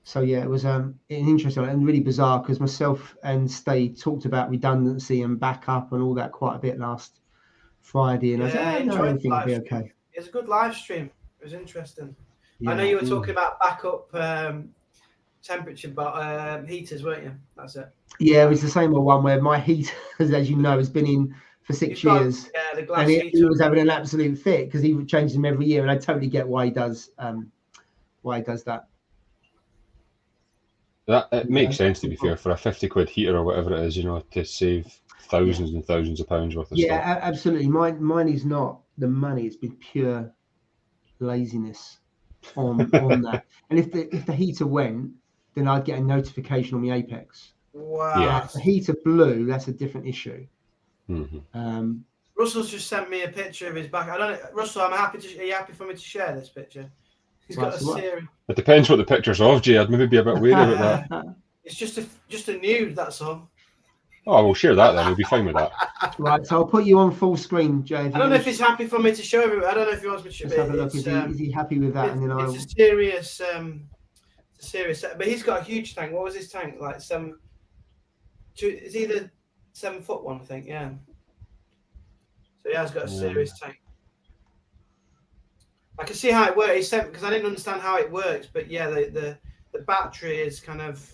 So it was an interesting and really bizarre, because myself and Steve talked about redundancy and backup and all that quite a bit last Friday, and I said, no, everything will be okay. It was a good live stream. It was interesting. I know you were talking about backup temperature heaters, weren't you? That's it. Yeah, it was the same one where my heater, as you know, has been in for 6 years. The glass and he was having an absolute fit because he changes them every year, and I totally get why he does that. It makes sense, to be fair, for a 50 quid heater or whatever it is, to save thousands and thousands of pounds worth of stuff. Yeah, absolutely. Mine is not the money; it's been pure laziness on that. And if the heater went, then I'd get a notification on the Apex. Wow. Yeah. If the heater blew, that's a different issue. Russell's just sent me a picture of his back. I don't know, Russell. Are you happy for me to share this picture? He's got a series. It depends what the picture's of, Jay. I'd maybe be a bit wary about that. It's just a nude. That's all. Oh, we'll share that then. We'll be fine with that. Right, so I'll put you on full screen, Joe. I don't know if he's happy for me to show everyone. I don't know if he wants me to show. Let's have a look. Is he happy with that? And then it's a serious, but he's got a huge tank. What was his tank like? It's either 7 foot one, I think. Yeah. So he has got a serious tank. I can see how it works. He said because I didn't understand how it works, but yeah, the battery is kind of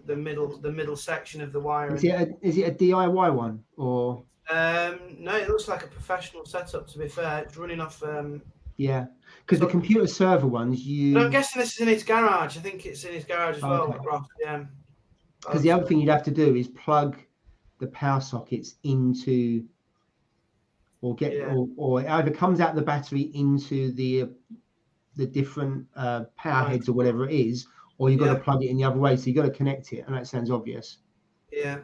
the middle section of the wire. Is it a DIY one or? No, it looks like a professional setup. To be fair, it's running off. Yeah, because the computer server ones I'm guessing this is in his garage. I think it's in his garage as well. Ross. Yeah. Because the other thing you'd have to do is plug the power sockets into, or or it either comes out the battery into the different power heads or whatever it is, or you've got to plug it in the other way. So you've got to connect it, and that sounds obvious. Yeah.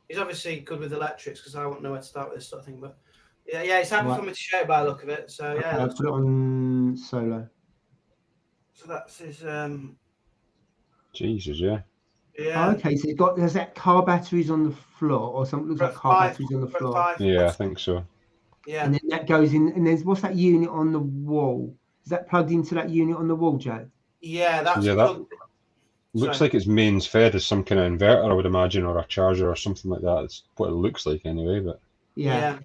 He's obviously good with electrics because I won't know where to start with this sort of thing. But yeah, he's happy for me to show it by the look of it. So yeah, I'll put it on solo. So that's his. Jesus, yeah. Yeah. Oh, okay, so there's that car batteries on the floor, or something looks like car batteries on the floor. Yeah, I think so. Yeah. And then that goes in, and there's what's that unit on the wall? Is that plugged into that unit on the wall, Joe? Yeah, that's looks like it's mains fed as some kind of inverter, I would imagine, or a charger or something like that. It's what it looks like anyway. But yeah.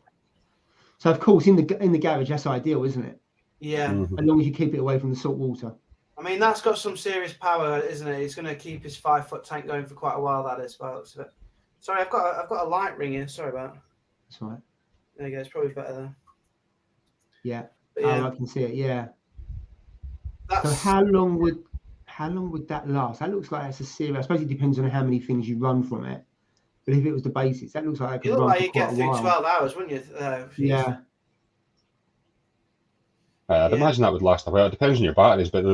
So of course, in the garage, that's ideal, isn't it? Yeah. Mm-hmm. As long as you keep it away from the salt water. I mean, that's got some serious power, isn't it? It's going to keep his 5 foot tank going for quite a while. That is, by the looks of it. Sorry, I've got a light ring here. Sorry about that. That's all right. There you go. It's probably better there. Yeah. I can see it. Yeah. So how long would that last? That looks like that's a serious. I suppose it depends on how many things you run from it. But if it was the basics, that looks like it could run for quite a while. You get through 12 hours, wouldn't you? Yeah. I'd imagine that would last a while. It depends on your batteries, but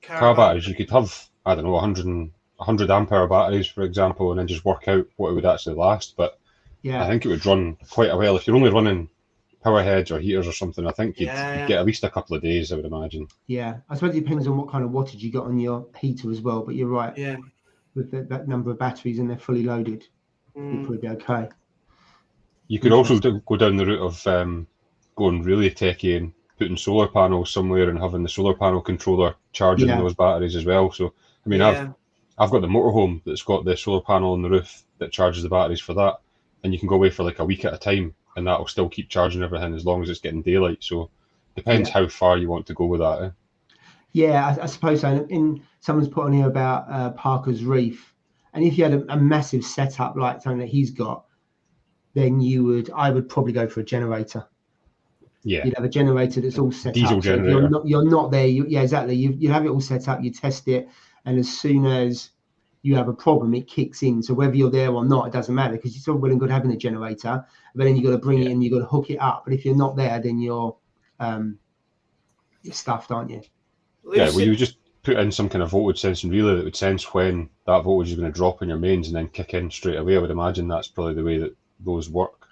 car batteries, you could have, I don't know, 100 amp hour batteries, for example, and then just work out what it would actually last. But I think it would run quite a while. If you're only running power heads or heaters or something, I think you'd get at least a couple of days, I would imagine. Yeah, I suppose it depends on what kind of wattage you got on your heater as well, but you're right. Yeah. With that number of batteries and they're fully loaded, you'd probably be okay. You could also go down the route of going really techie and putting solar panels somewhere and having the solar panel controller charging those batteries as well. So, I mean, I've got the motorhome that's got the solar panel on the roof that charges the batteries for that, and you can go away for like a week at a time, and that'll still keep charging everything as long as it's getting daylight. So, depends how far you want to go with that. Eh? Yeah, I suppose so. Someone's put on here about Parker's Reef, and if you had a massive setup like something that he's got, then I would probably go for a generator. Yeah, you'd have a generator that's all set Diesel up. generator. So if you're not there. Exactly. You have it all set up. You test it, and as soon as you have a problem, it kicks in. So whether you're there or not, it doesn't matter because it's all well and good having a generator, but then you got to bring it in. You got to hook it up. But if you're not there, then you're stuffed, aren't you? Yeah. Well, you just put in some kind of voltage sensing relay that would sense when that voltage is going to drop in your mains and then kick in straight away. I would imagine that's probably the way that those work.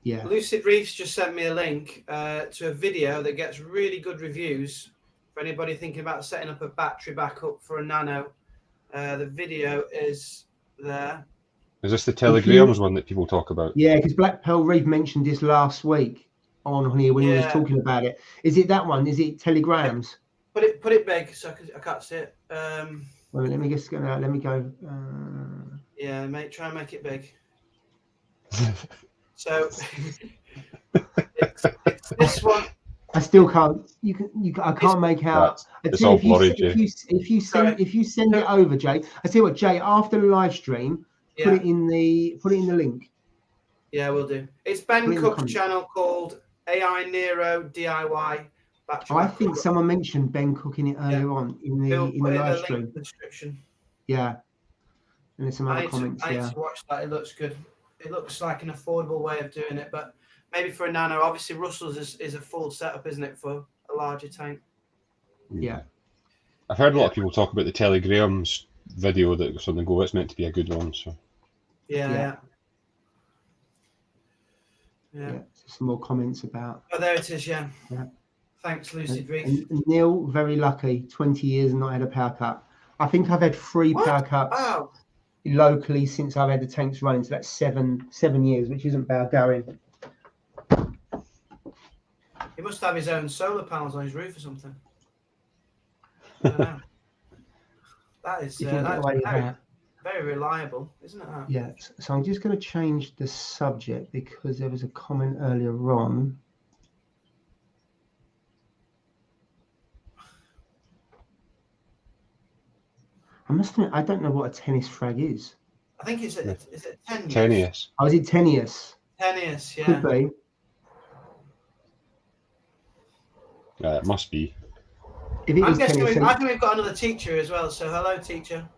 Yeah. Lucid Reefs just sent me a link to a video that gets really good reviews for anybody thinking about setting up a battery backup for a nano. The video is there. Is this the telegrams one that people talk about? Yeah, because Black Pearl Reef mentioned this last week on here when he was talking about it. Is it that one? Is it telegrams? Put it big so I can't see it. Well, let me go. Yeah, mate, try and make it big. So it's this one. I still can't. I can't make out. It's all blurry, Jay. If you send it over, Jay. I tell you what, Jay. After the live stream, put it in the link. Yeah, we'll do. It's Ben Cook's channel called AI Nero DIY battery. I think someone mentioned Ben Cook in it earlier on in the live stream. In the description. Yeah, and there's some other comments. I need to watch that. It looks good. It looks like an affordable way of doing it, but maybe for a nano, obviously Russell's is a full setup, isn't it, for a larger tank? Yeah. I've heard a lot of people talk about the telegrams video that was on the go. It's meant to be a good one. So. Yeah. Some more comments about. Oh, there it is. Yeah. Thanks, Lucid Reef. And Neil, very lucky. 20 years and not had a power cut. I think I've had 3 power cuts. Oh. locally since I've had the tanks running. So that's seven years, which isn't bad going. He must have his own solar panels on his roof or something. I don't know. That is very reliable, isn't it? That? Yeah. So I'm just going to change the subject because there was a comment earlier on. I must admit, I don't know what a tennis frag is. I think is it Tenuous? Tenuous. Oh, is it Tenuous? Tenuous, yeah. Could be. It must be. If it I'm is guessing Tenuous, I think we've got another teacher as well. So hello, teacher.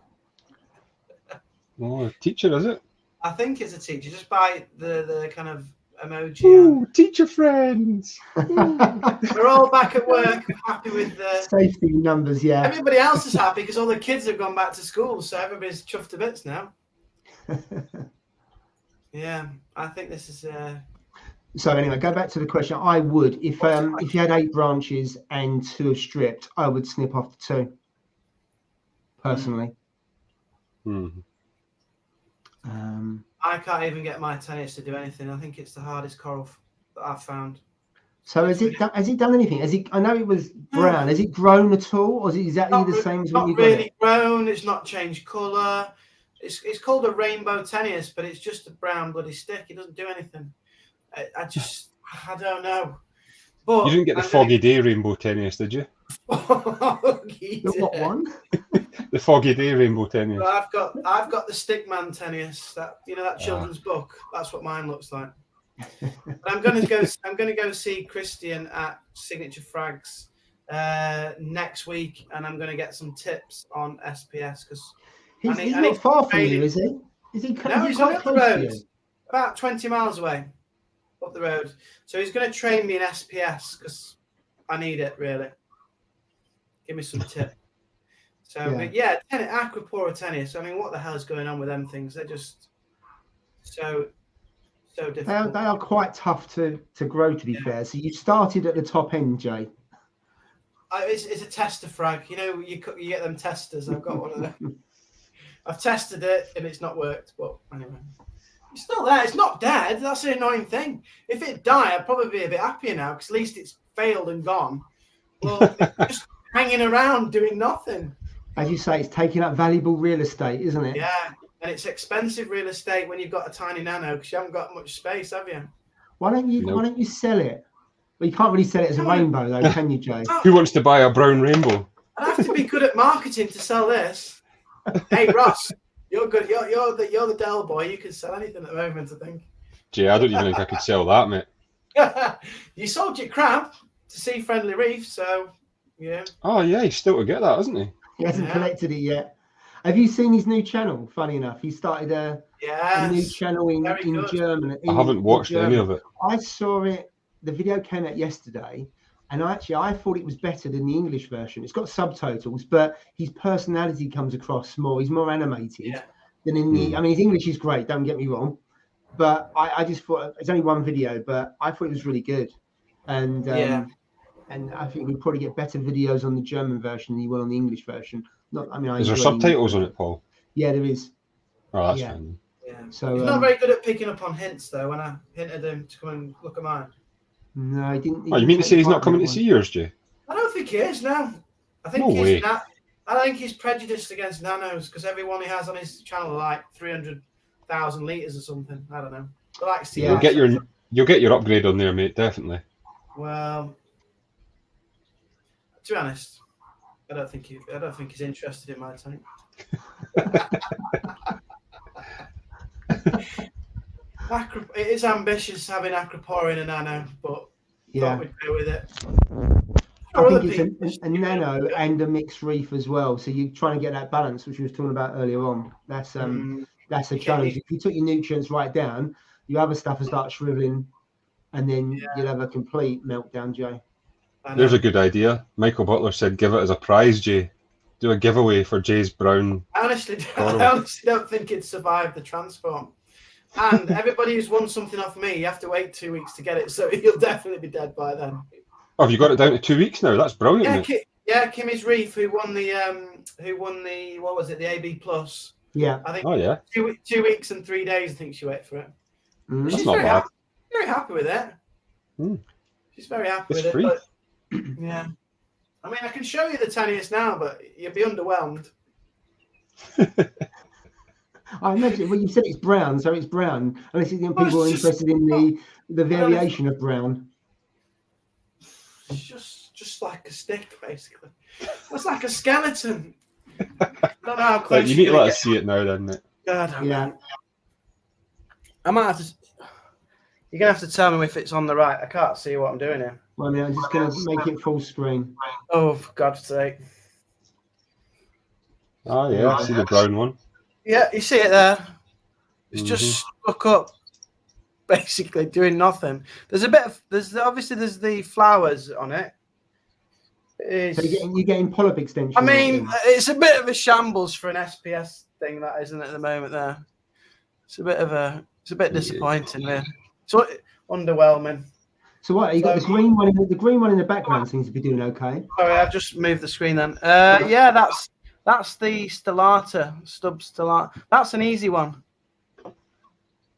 Oh, a teacher, is it? I think it's a teacher, just by the kind of emoji. Ooh, teacher friends. We're all back at work, happy with the safety numbers. Yeah. Everybody else is happy because all the kids have gone back to school, so everybody's chuffed to bits now. Yeah, I think this is. So anyway, go back to the question. I would, if you had 8 branches and 2 are stripped, I would snip off the 2. Personally. I can't even get my tennis to do anything. I think it's the hardest coral that I've found. So has it done anything? I know it was brown. Has it grown at all, or is it exactly the same as when you got it? Not really grown. It's not changed colour. It's called a rainbow tennis, but it's just a brown bloody stick. It doesn't do anything. I don't know. But you didn't get the Foggy Day rainbow tennis, did you? What one? The Foggy Day rainbow tennis. Well, I've got the Stickman tennis. That that children's book. That's what mine looks like. But I'm gonna go see Christian at Signature Frags next week, and I'm gonna get some tips on SPS because he's not far from you, is he? Is he? No, he's on the road, about 20 miles away up the road. So he's going to train me in SPS because I need it really. Give me some tip. So Aquapora tennis. I mean, what the hell is going on with them things? They're just so difficult. They are quite tough to grow, to be fair. So you started at the top end, Jay. It's a tester frag. You get them testers. I've got one of them. I've tested it and it's not worked. But anyway, it's still there. It's not dead. That's the annoying thing. If it died, I'd probably be a bit happier now because at least it's failed and gone. Well, it's just hanging around doing nothing. As you say, it's taking up valuable real estate, isn't it? Yeah, and it's expensive real estate when you've got a tiny nano because you haven't got much space, have you? Why don't you sell it? Well, you can't really sell it as a rainbow, though, can you, Jay? Who wants to buy a brown rainbow? I'd have to be good at marketing to sell this. Hey, Ross, you're good. You're the Dell boy. You can sell anything at the moment, I think. Jay, I don't even think I could sell that, mate. You sold your crab to Sea Friendly Reef, so yeah. Oh yeah, he's still to get that, hasn't he? He hasn't collected it yet. Have you seen his new channel? Funny enough, he started a new channel in German. I haven't watched any of it. I saw it. The video came out yesterday, and I thought it was better than the English version. It's got subtitles, but his personality comes across more. He's more animated than in the. I mean, his English is great. Don't get me wrong, but I just thought it's only one video, but I thought it was really good, and I think we'd probably get better videos on the German version than you will on the English version. Is there subtitles on it, Paul? Yeah, there is. Oh, that's fine. Yeah. So he's not very good at picking up on hints, though. When I hinted him to come and look at mine. No, he didn't. You mean to say he's not coming to see yours, Jay? I don't think he is. No, I think I think he's prejudiced against nanos because everyone he has on his channel are like 300,000 liters or something. I don't know. You'll get your upgrade on there, mate. Definitely. Well, to be honest, I don't think he's interested in my tank. It is ambitious having Acropora in a nano, but thought we'd go with it. I think it's a nano and a mixed reef as well. So you're trying to get that balance, which we were talking about earlier on. That's a challenge. If you took your nutrients right down, your other stuff will start shriveling, and then you'll have a complete meltdown, Jay. There's a good idea. Michael Butler said, "Give it as a prize, Jay. Do a giveaway for Jay's brown." I honestly don't think it'd survive the transport. And everybody who's won something off me, you have to wait 2 weeks to get it, so he'll definitely be dead by then. Oh, have you got it down to 2 weeks now? That's brilliant. Yeah, Kimmy's Reef, who won the what was it, the AB Plus. Yeah. I think. Oh yeah. 2 weeks and 3 days. I think she waited for it. Mm. She's not bad. very happy with it. Mm. She's very happy It's with free. it. But, yeah. I mean, I can show you the tiniest now, but you'll be underwhelmed. I imagine. Well, you said it's brown, so it's brown. Unless people are interested in the variation of brown. It's just like a stick, basically. It's like a skeleton. I don't know how close You need to let us see it now, then, mate. God, Yeah. I might have to. You're gonna have to tell me if it's on the right. I can't see what I'm doing here. Well, I mean, I'm just going to make it full screen. Oh, for God's sake! Oh yeah, I see the brown one. Yeah, you see it there. It's just stuck up, basically doing nothing. There's obviously the flowers on it. So you're getting polyp extension. I mean, it's a bit of a shambles for an SPS thing, that isn't it, at the moment. There, it's a bit disappointing. Really. So underwhelming. So what? You got the green one. The green one in the background seems to be doing okay. Sorry, I've just moved the screen. Then, yeah, that's the stellata, stub stellata. That's an easy one.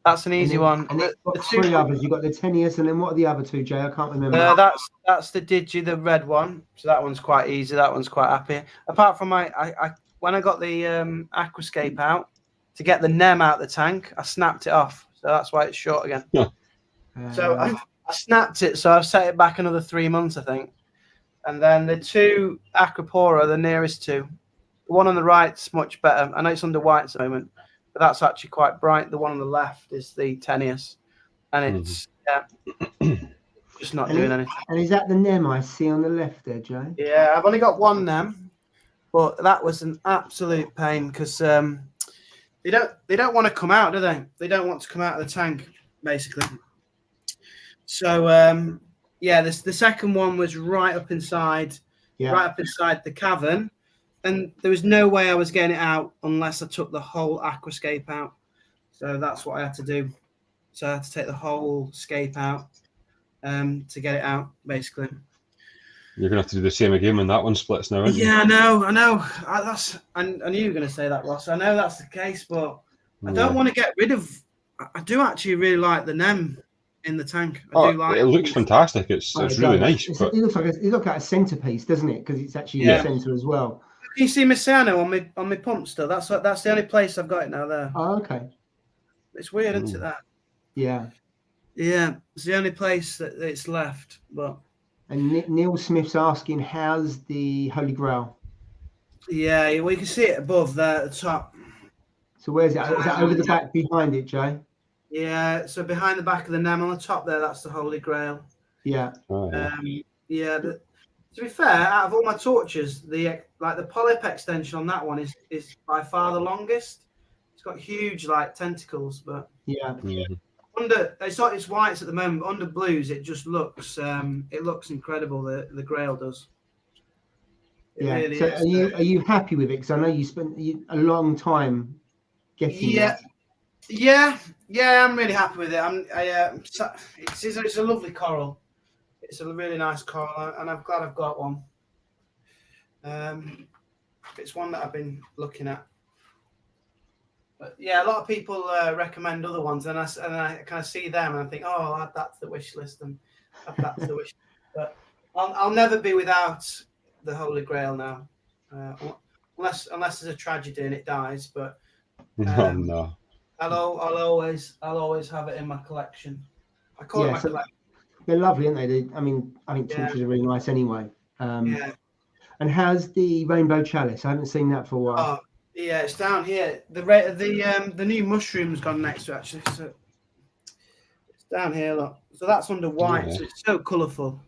That's an easy one. And got three others. You got the Tenuous, and then what are the other two, Jay? I can't remember. That's the Dodgy, the red one. So that one's quite easy. That one's quite happy. Apart from when I got the aquascape out to get the NEM out of the tank, I snapped it off. So that's why it's short again. Yeah. So I snapped it. So I've set it back another 3 months, I think. And then the two Acropora, the nearest two. The one on the right's much better. I know it's under white at the moment, but that's actually quite bright. The one on the left is the Tenuous, and it's just not doing anything. And is that the NEM I see on the left there, Jay? Yeah, I've only got one NEM, but that was an absolute pain because they don't want to come out, do they? They don't want to come out of the tank, basically. So yeah, the second one was right up inside the cavern. And there was no way I was getting it out unless I took the whole aquascape out. So that's what I had to do. So I had to take the whole scape out to get it out, basically. You're going to have to do the same again when that one splits now, aren't you? Yeah, I know. I knew you were going to say that, Ross. I know that's the case, but I don't want to get rid of... I do actually really like the NEM in the tank. I do like it looks fantastic. It's really nice. It looks like a centerpiece, doesn't it? Because it's actually in the center as well. Can you see Messiano on my pump still? That's the only place I've got it now there. Oh, okay. It's weird, isn't it, that? Yeah. Yeah, it's the only place that it's left. But and Neil Smith's asking, how's the Holy Grail? Yeah, well, you can see it above there at the top. So where's it? Is that over the back behind it, Jay? Yeah, so behind the back of the NEM on the top there, that's the Holy Grail. Yeah. Oh, yeah. To be fair, out of all my torches, the polyp extension on that one is by far the longest. It's got huge tentacles, but it's whites at the moment. But under blues, it just looks incredible. The Grail does. It really so is. Are you happy with it? Because I know you spent a long time getting it. Yeah, I'm really happy with it. It's a lovely coral. It's a really nice coral, and I'm glad I've got one. It's one that I've been looking at. But yeah, a lot of people recommend other ones, and I kind of see them, and I think, oh, I'll add that to the wish list and add that to the wish list. But I'll never be without the Holy Grail now, unless there's a tragedy and it dies. But no. I'll always have it in my collection. I call it my collection. They're lovely, aren't they? I think torches are really nice anyway. And how's the Rainbow Chalice? I haven't seen that for a while. Oh, yeah, it's down here. The new mushroom's gone next to it, actually. So it's down here, look. So that's under white. So it's so colourful.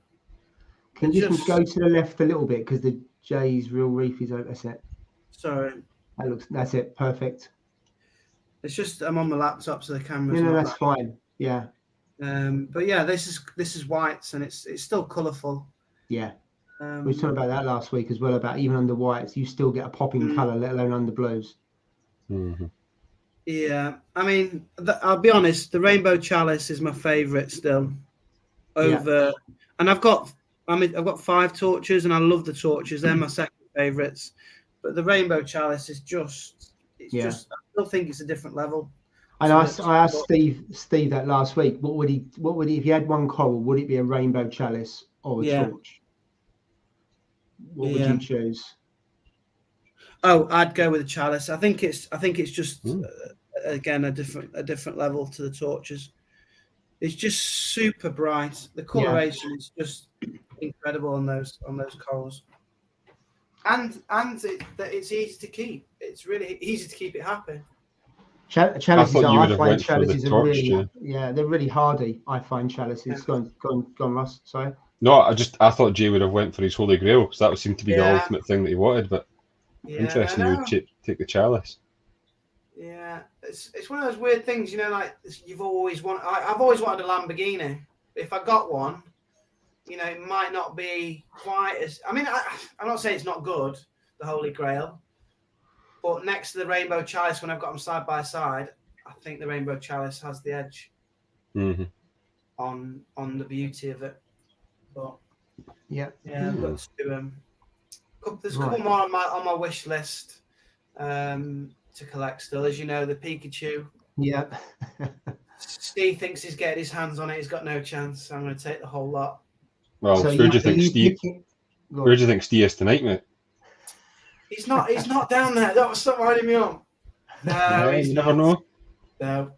Can you just go to the left a little bit because the Jay's Real Reef is over. That's it. Sorry. That's it. Perfect. It's just I'm on my laptop, so the camera's. No, that's fine. Yeah. But yeah, this is whites and it's still colourful. Yeah. We talked about that last week as well, about even under whites, you still get a popping colour, let alone under blues. Mm-hmm. Yeah. I mean, I'll be honest, the Rainbow Chalice is my favourite still. And I've got 5 torches and I love the torches. They're my second favourites. But the Rainbow Chalice is just, It's just, I still think it's a different level. And I asked Steve that last week. What would he if he had one coral? Would it be a rainbow chalice or a torch? What would you choose? Oh, I'd go with a chalice. I think it's just again a different level to the torches. It's just super bright. The coloration is just incredible on those corals, and it's easy to keep. It's really easy to keep it happy. Chalices, I find chalices are really, they're really hardy. I find chalices. Go on, Ross. Sorry. No, I thought Jay would have went for his Holy Grail, because that would seem to be the ultimate thing that he wanted. But interesting, you would take the chalice. Yeah, it's one of those weird things, you know. Like you've always wanted. I've always wanted a Lamborghini. If I got one, you know, it might not be quite as. I mean, I'm not saying it's not good, the Holy Grail. But next to the Rainbow Chalice, when I've got them side by side, I think the Rainbow Chalice has the edge on the beauty of it. But I've got to, there's a couple more on my wish list to collect still. As you know, the Pikachu. Yeah. Steve thinks he's getting his hands on it. He's got no chance. I'm going to take the whole lot. Well, so where do you think Steve? Where do you think Steve is tonight, mate? He's not down there. That was stop winding me on. No, he's never know. No.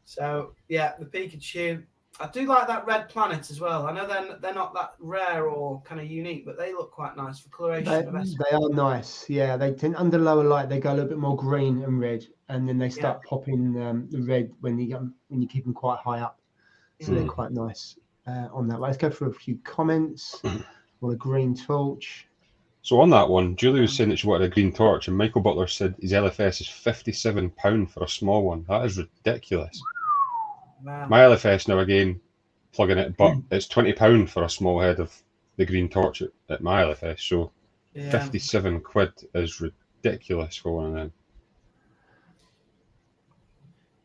So the Pikachu. I do like that red planet as well. I know they're not that rare or kind of unique, but they look quite nice for coloration. They are nice. Yeah, they tend under lower light. They go a little bit more green and red, and then they start popping the red when you keep them quite high up. So they're quite nice on that. Let's go through a few comments. On a green torch. So on that one, Julie was saying that she wanted a green torch, and Michael Butler said his LFS is £57 for a small one. That is ridiculous. Wow. My LFS now, again, plugging it, but it's £20 for a small head of the green torch at my LFS. So £57 is ridiculous for one of them.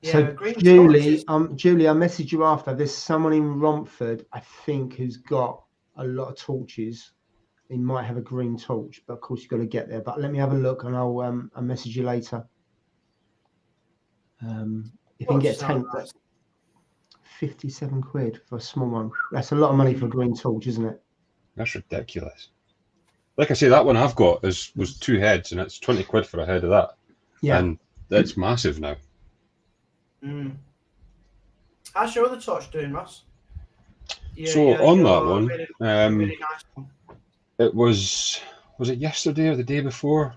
So Julie, I messaged you after. There's someone in Romford, I think, who's got a lot of torches. They might have a green torch, but of course you've got to get there. But let me have a look, and I'll message you later. If you can get a tank, that's £57 for a small one. That's a lot of money for a green torch, isn't it? That's ridiculous. Like I say, that one I've got was 2 heads, and it's £20 for a head of that. Yeah, and it's massive now. How's your other torch doing, Ross? On that one, really nice one. It was it yesterday or the day before?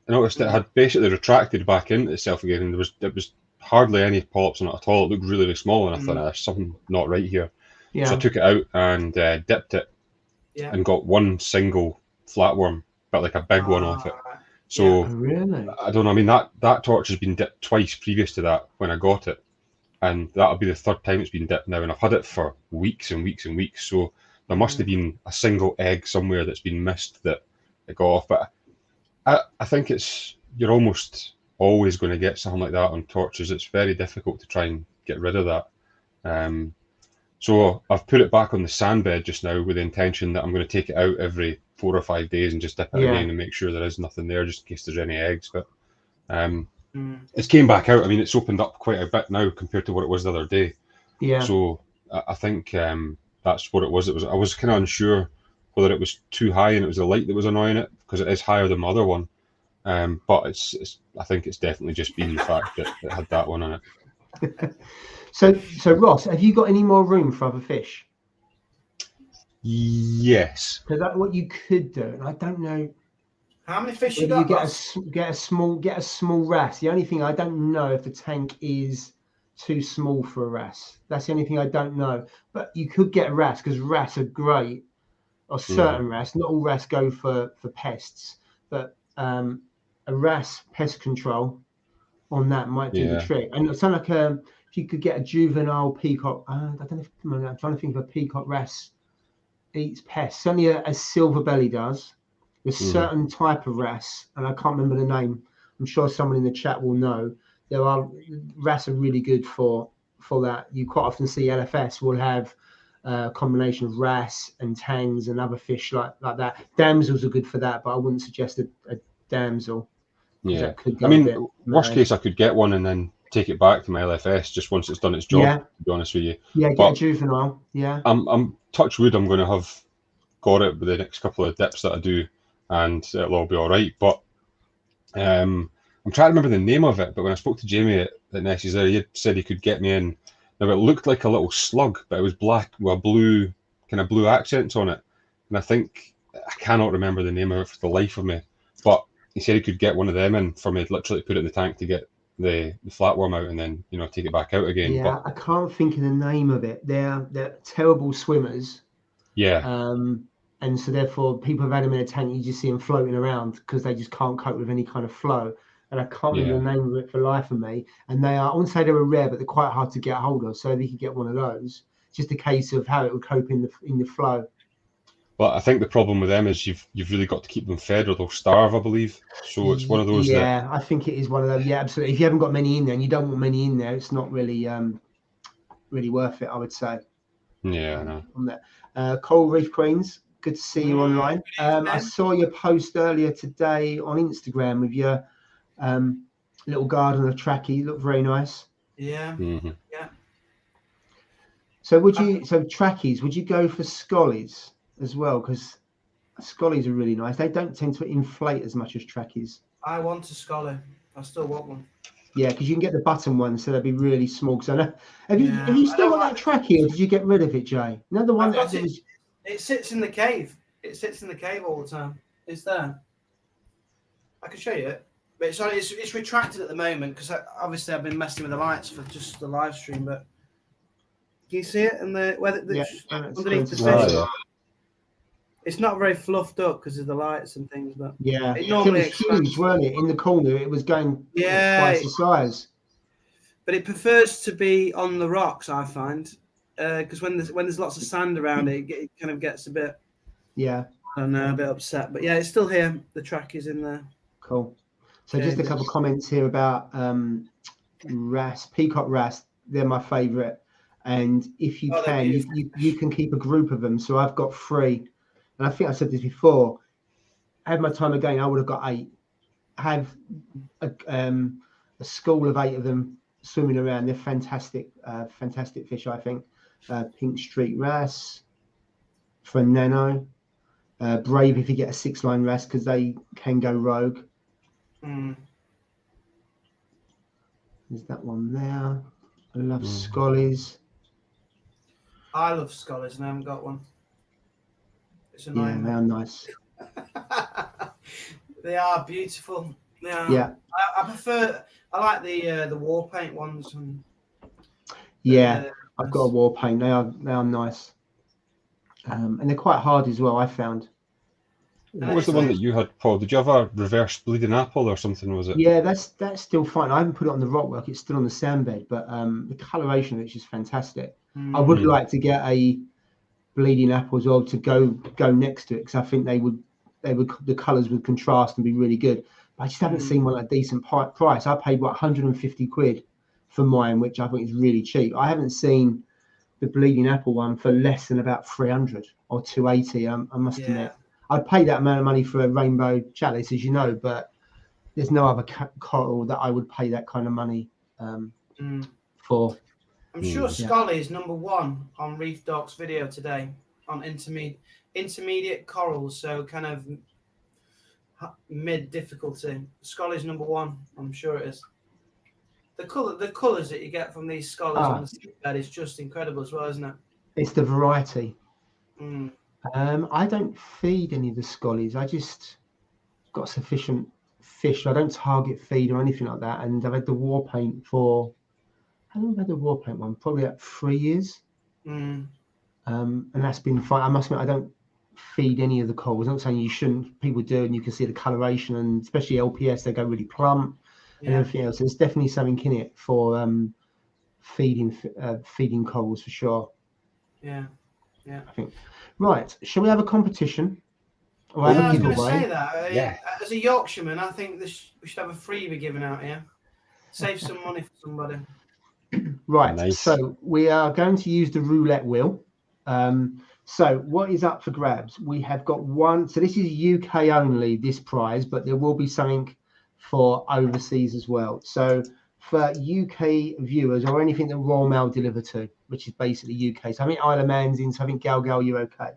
I noticed it had basically retracted back into itself again, and there was hardly any polyps on it at all. It looked really, really small, and I thought there's something not right here. Yeah. So I took it out and dipped it, and got one single flatworm, but like a big one off it. So really? I don't know. I mean, that torch has been dipped twice previous to that when I got it, and that'll be the 3rd time it's been dipped now, and I've had it for weeks and weeks and weeks. So there must have been a single egg somewhere that's been missed that it got off. But I think you're almost always going to get something like that on torches. It's very difficult to try and get rid of that. So I've put it back on the sand bed just now with the intention that I'm going to take it out every 4 or 5 days and just dip it again and make sure there is nothing there, just in case there's any eggs. But it's came back out. I mean, it's opened up quite a bit now compared to what it was the other day. Yeah. So I think that's what it was. I was kind of unsure whether it was too high and it was the light that was annoying it, because it is higher than the other one. But I think it's definitely just been the fact that it had that one on it. So Ross, have you got any more room for other fish? Yes. Because that's what you could do, and I don't know. How many fish you got? Get a small wrasse. The only thing I don't know if the tank is too small for a wrasse. That's the only thing I don't know. But you could get a wrasse, because wrasse are great, or certain wrasse. Not all wrasse go for pests, but a wrasse pest control on that might do the trick. And it's like if you could get a juvenile peacock. I don't know. I'm trying to think of a peacock wrasse eats pests. Only a silver belly does. There's certain type of wrasse, and I can't remember the name. I'm sure someone in the chat will know. There are wrasse are really good for that. You quite often see LFS will have a combination of wrasse and tangs and other fish like that. Damsels are good for that, but I wouldn't suggest a damsel. Yeah. That could I go a mean, bit worst mad. case, I could get one and then take it back to my LFS just once it's done its job. Yeah. To be honest with you. Yeah, get But a juvenile. Yeah. I'm touch wood. I'm going to have got it with the next couple of dips that I do, and it'll all be all right. But I'm trying to remember the name of it. But when I spoke to Jamie at Nessie's there, he said he could get me in. Now it looked like a little slug, but it was black with blue accents on it. And I think I cannot remember the name of it for the life of me. But he said he could get one of them in for me, literally put it in the tank to get the flatworm out and then take it back out again. Yeah, but I can't think of the name of it. They're terrible swimmers. yeah, and so therefore people have had them in a tank. You just see them floating around because they just can't cope with any kind of flow. And I can't remember the name of it for the life of me. And I wouldn't say they were rare, but they're quite hard to get hold of. So if you could get one of those, just a case of how it would cope in the flow. but I think the problem with them is you've really got to keep them fed or they'll starve, I believe. So it's one of those. Yeah, I think it is one of those. Yeah, absolutely. If you haven't got many in there, and you don't want many in there, it's not really really worth it, I would say. Yeah, I know. On that, Coral Reef Queens, good to see you online. I saw your post earlier today on Instagram with your little garden of trackie. You look very nice. Yeah. Mm-hmm. Yeah. So trackies, would you go for scollies as well? Because scollies are really nice. They don't tend to inflate as much as trackies. I want a scolly. I still want one. Yeah, because you can get the button ones, so they'll be really small. Because I know, have you still got that trackie, or did you get rid of it, Jay? No, the one that was. It sits in the cave. It sits in the cave all the time. It's there. I can show you it, but it's retracted at the moment because obviously I've been messing with the lights for just the live stream. But can you see it? And underneath the fish. Yeah. It's not very fluffed up because of the lights and things, but yeah, it normally was huge, weren't it? In the corner, it was going twice the size. But it prefers to be on the rocks, I find, because when there's lots of sand around it, it kind of gets a bit a bit upset. But yeah, it's still here. The track is in there. Cool. So just a couple of comments here about peacock wrasse. They're my favourite, and if you you can keep a group of them. So I've got 3. And I think I said this before. Had my time again, I would have got 8. Have a school of 8 of them swimming around. They're fantastic, fantastic fish. I think. Pink streak wrasse for nano. Brave if you get a 6-line wrasse because they can go rogue. There's that one there. I love scollies. I love scollies and I haven't got one. Yeah, they are nice. They are beautiful. They are. Yeah. I like the war paint ones. I've got a war paint. They are nice. And they're quite hard as well, I found. What was the one that you had, Paul? Did you have a reverse bleeding apple or something, was it? Yeah, that's still fine. I haven't put it on the rockwork. It's still on the sandbed, but the coloration of it's just fantastic. I would like to get a bleeding apple as well to go next to it because I think the colours would contrast and be really good. But I just haven't seen one at a decent price. I paid 150 quid for mine, which I think is really cheap. I haven't seen the bleeding apple one for less than about 300 or 280. I must admit, I'd pay that amount of money for a rainbow chalice, as you know, but there's no other coral that I would pay that kind of money for. I'm sure Scully is number 1 on Reef Doc's video today on intermediate corals, so kind of mid difficulty. Scully's number 1. I'm sure it is. The colours that you get from these scholars on the seabed is just incredible as well, isn't it? It's the variety. I don't feed any of the scollies. I just got sufficient fish. I don't target feed or anything like that. And I've had the war paint for, how long have I had the war paint one? Probably like 3 years. And that's been fine. I must admit, I don't feed any of the corals. I'm not saying you shouldn't. People do, and you can see the coloration, and especially LPS, they go really plump and everything else. There's definitely something in it for feeding corals for sure. Yeah. I think. Right. Shall we have a competition? Or I was going to say that. As a Yorkshireman, I think we should have a freebie given out here. Save some money for somebody. Right. Nice. So we are going to use the roulette wheel. So what is up for grabs? We have got one. So this is UK only, this prize, but there will be something for overseas as well. So for UK viewers or anything that Royal Mail deliver to, which is basically UK. So I think Isle of Man's in, so I think Gal, you're okay.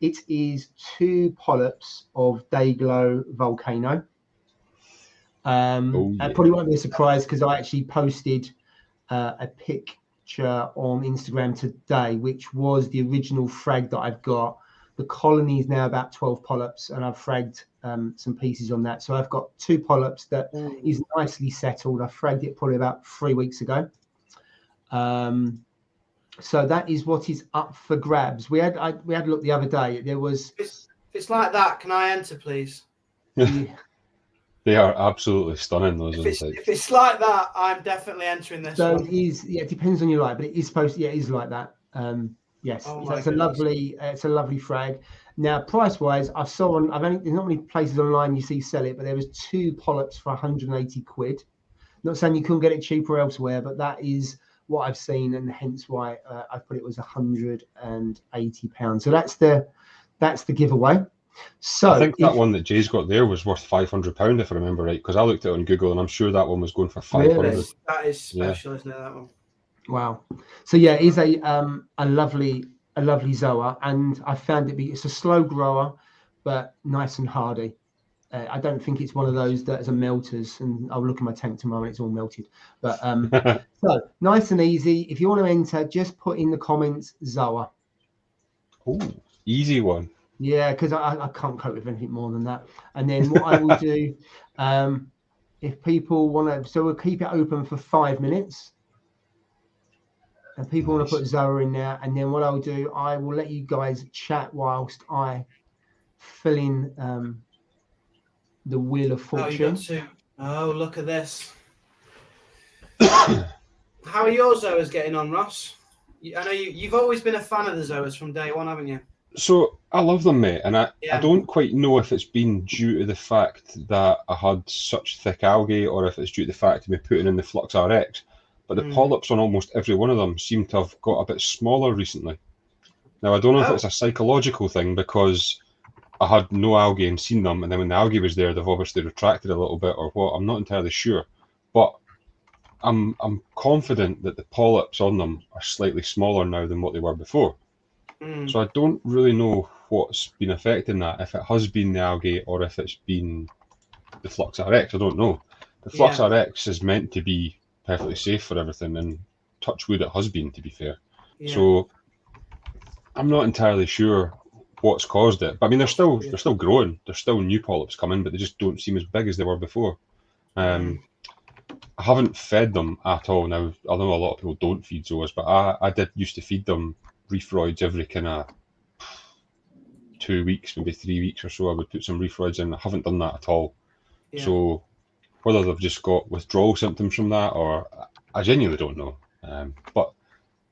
It is 2 polyps of Dayglow volcano. It probably won't be a surprise because I actually posted a picture on Instagram today, which was the original frag that I've got. The colony is now about 12 polyps, and I've fragged some pieces on that. So I've got 2 polyps that is nicely settled. I fragged it probably about 3 weeks ago. So that is what is up for grabs. We had a look the other day. There was. If it's like that, can I enter, please? They are absolutely stunning, those insects. If it's like that, I'm definitely entering this. So one. it depends on your light, but it is supposed to, it is like that. Yes, oh so it's a lovely frag. Now, price wise, there's not many places online you see sell it, but there was 2 polyps for 180 quid. Not saying you couldn't get it cheaper elsewhere, but that is what I've seen, and hence why I put it was £180. So that's the giveaway. So I think that one that Jay's got there was worth £500 if I remember right, because I looked at it on Google and I'm sure that one was going for 500. Really? That is special, isn't it? That one. Wow. So yeah, it is a lovely zoa, and I found it's a slow grower, but nice and hardy. I don't think it's one of those that is a melters, and I'll look at my tank tomorrow and it's all melted. But so nice and easy. If you want to enter, just put in the comments zoa. Oh, easy one. Yeah, because I can't cope with anything more than that. And then what I will do, if people want to, so we'll keep it open for 5 minutes. And people want to put zoa in there. And then what I'll do, I will let you guys chat whilst I fill in the Wheel of Fortune. Oh, look at this. How are your zoas getting on, Ross? I know you've always been a fan of the zoas from day one, haven't you? So I love them, mate, and I don't quite know if it's been due to the fact that I had such thick algae or if it's due to the fact of me putting in the Flux RX, but the polyps on almost every one of them seem to have got a bit smaller recently. Now, I don't know if it's a psychological thing because I had no algae and seen them, and then when the algae was there, they've obviously retracted a little bit or what, I'm not entirely sure. But I'm confident that the polyps on them are slightly smaller now than what they were before. So I don't really know what's been affecting that, if it has been the algae or if it's been the Flux RX, I don't know. The Flux RX is meant to be perfectly safe for everything, and touch wood it has been, to be fair. So I'm not entirely sure what's caused it. But I mean, they're still growing. There's still new polyps coming, but they just don't seem as big as they were before. I haven't fed them at all now. I know a lot of people don't feed zoas, but I did used to feed them reefroids every kind of 2 weeks, maybe 3 weeks or so. I would put some reefroids in. I haven't done that at all. So whether they've just got withdrawal symptoms from that, or I genuinely don't know. But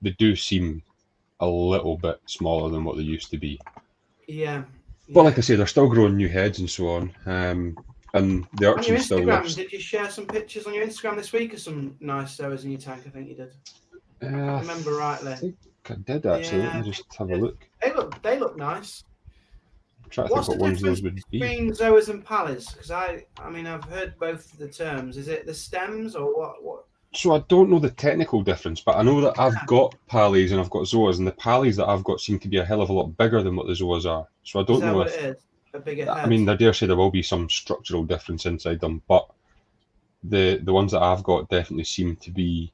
they do seem a little bit smaller than what they used to be. But like I say, they're still growing new heads and so on. And the urchin still lives. Did you share some pictures on your Instagram this week of some nice zoas in your tank? I think you did. I remember rightly. I think I did actually. Let me just have a look. They look nice. I'm trying to think what ones those would be. Between zoas and pallies? Because I mean, I've heard both the terms. Is it the stems or what? So I don't know the technical difference, but I know that I've got pallies and I've got zoas, and the pallies that I've got seem to be a hell of a lot bigger than what the zoas are. So I don't know if it is? A bigger head? I mean, I dare say there will be some structural difference inside them, but the ones that I've got definitely seem to be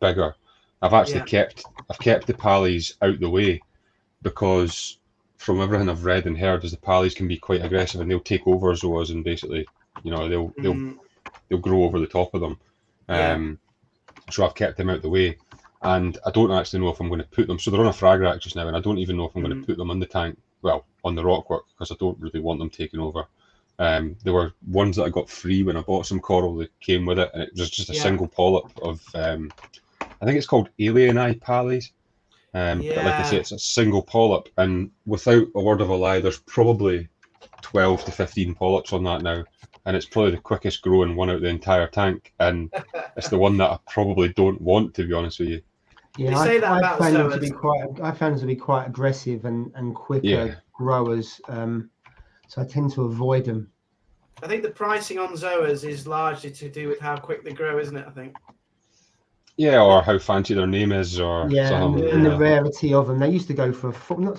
bigger. I've actually kept the pallies out the way because from everything I've read and heard, is the pallies can be quite aggressive and they'll take over zoas and basically, you know, they'll grow over the top of them. So I've kept them out the way, and I don't actually know if I'm going to put them. So they're on a frag rack just now, and I don't even know if I'm going to put them on the tank. Well, on the rockwork, because I don't really want them taken over. There were ones that I got free when I bought some coral that came with it, and it was just a single polyp of, I think it's called alien eye pallies. But like I say, it's a single polyp, and without a word of a lie, there's probably 12 to 15 polyps on that now, and it's probably the quickest growing one out the entire tank, and it's the one that I probably don't want, to be honest with you. Yeah, I found them to be quite aggressive and quicker growers, so I tend to avoid them. I think the pricing on zoas is largely to do with how quick they grow, isn't it? I think. Yeah, or how fancy their name is, or something. And the rarity of them. They used to go for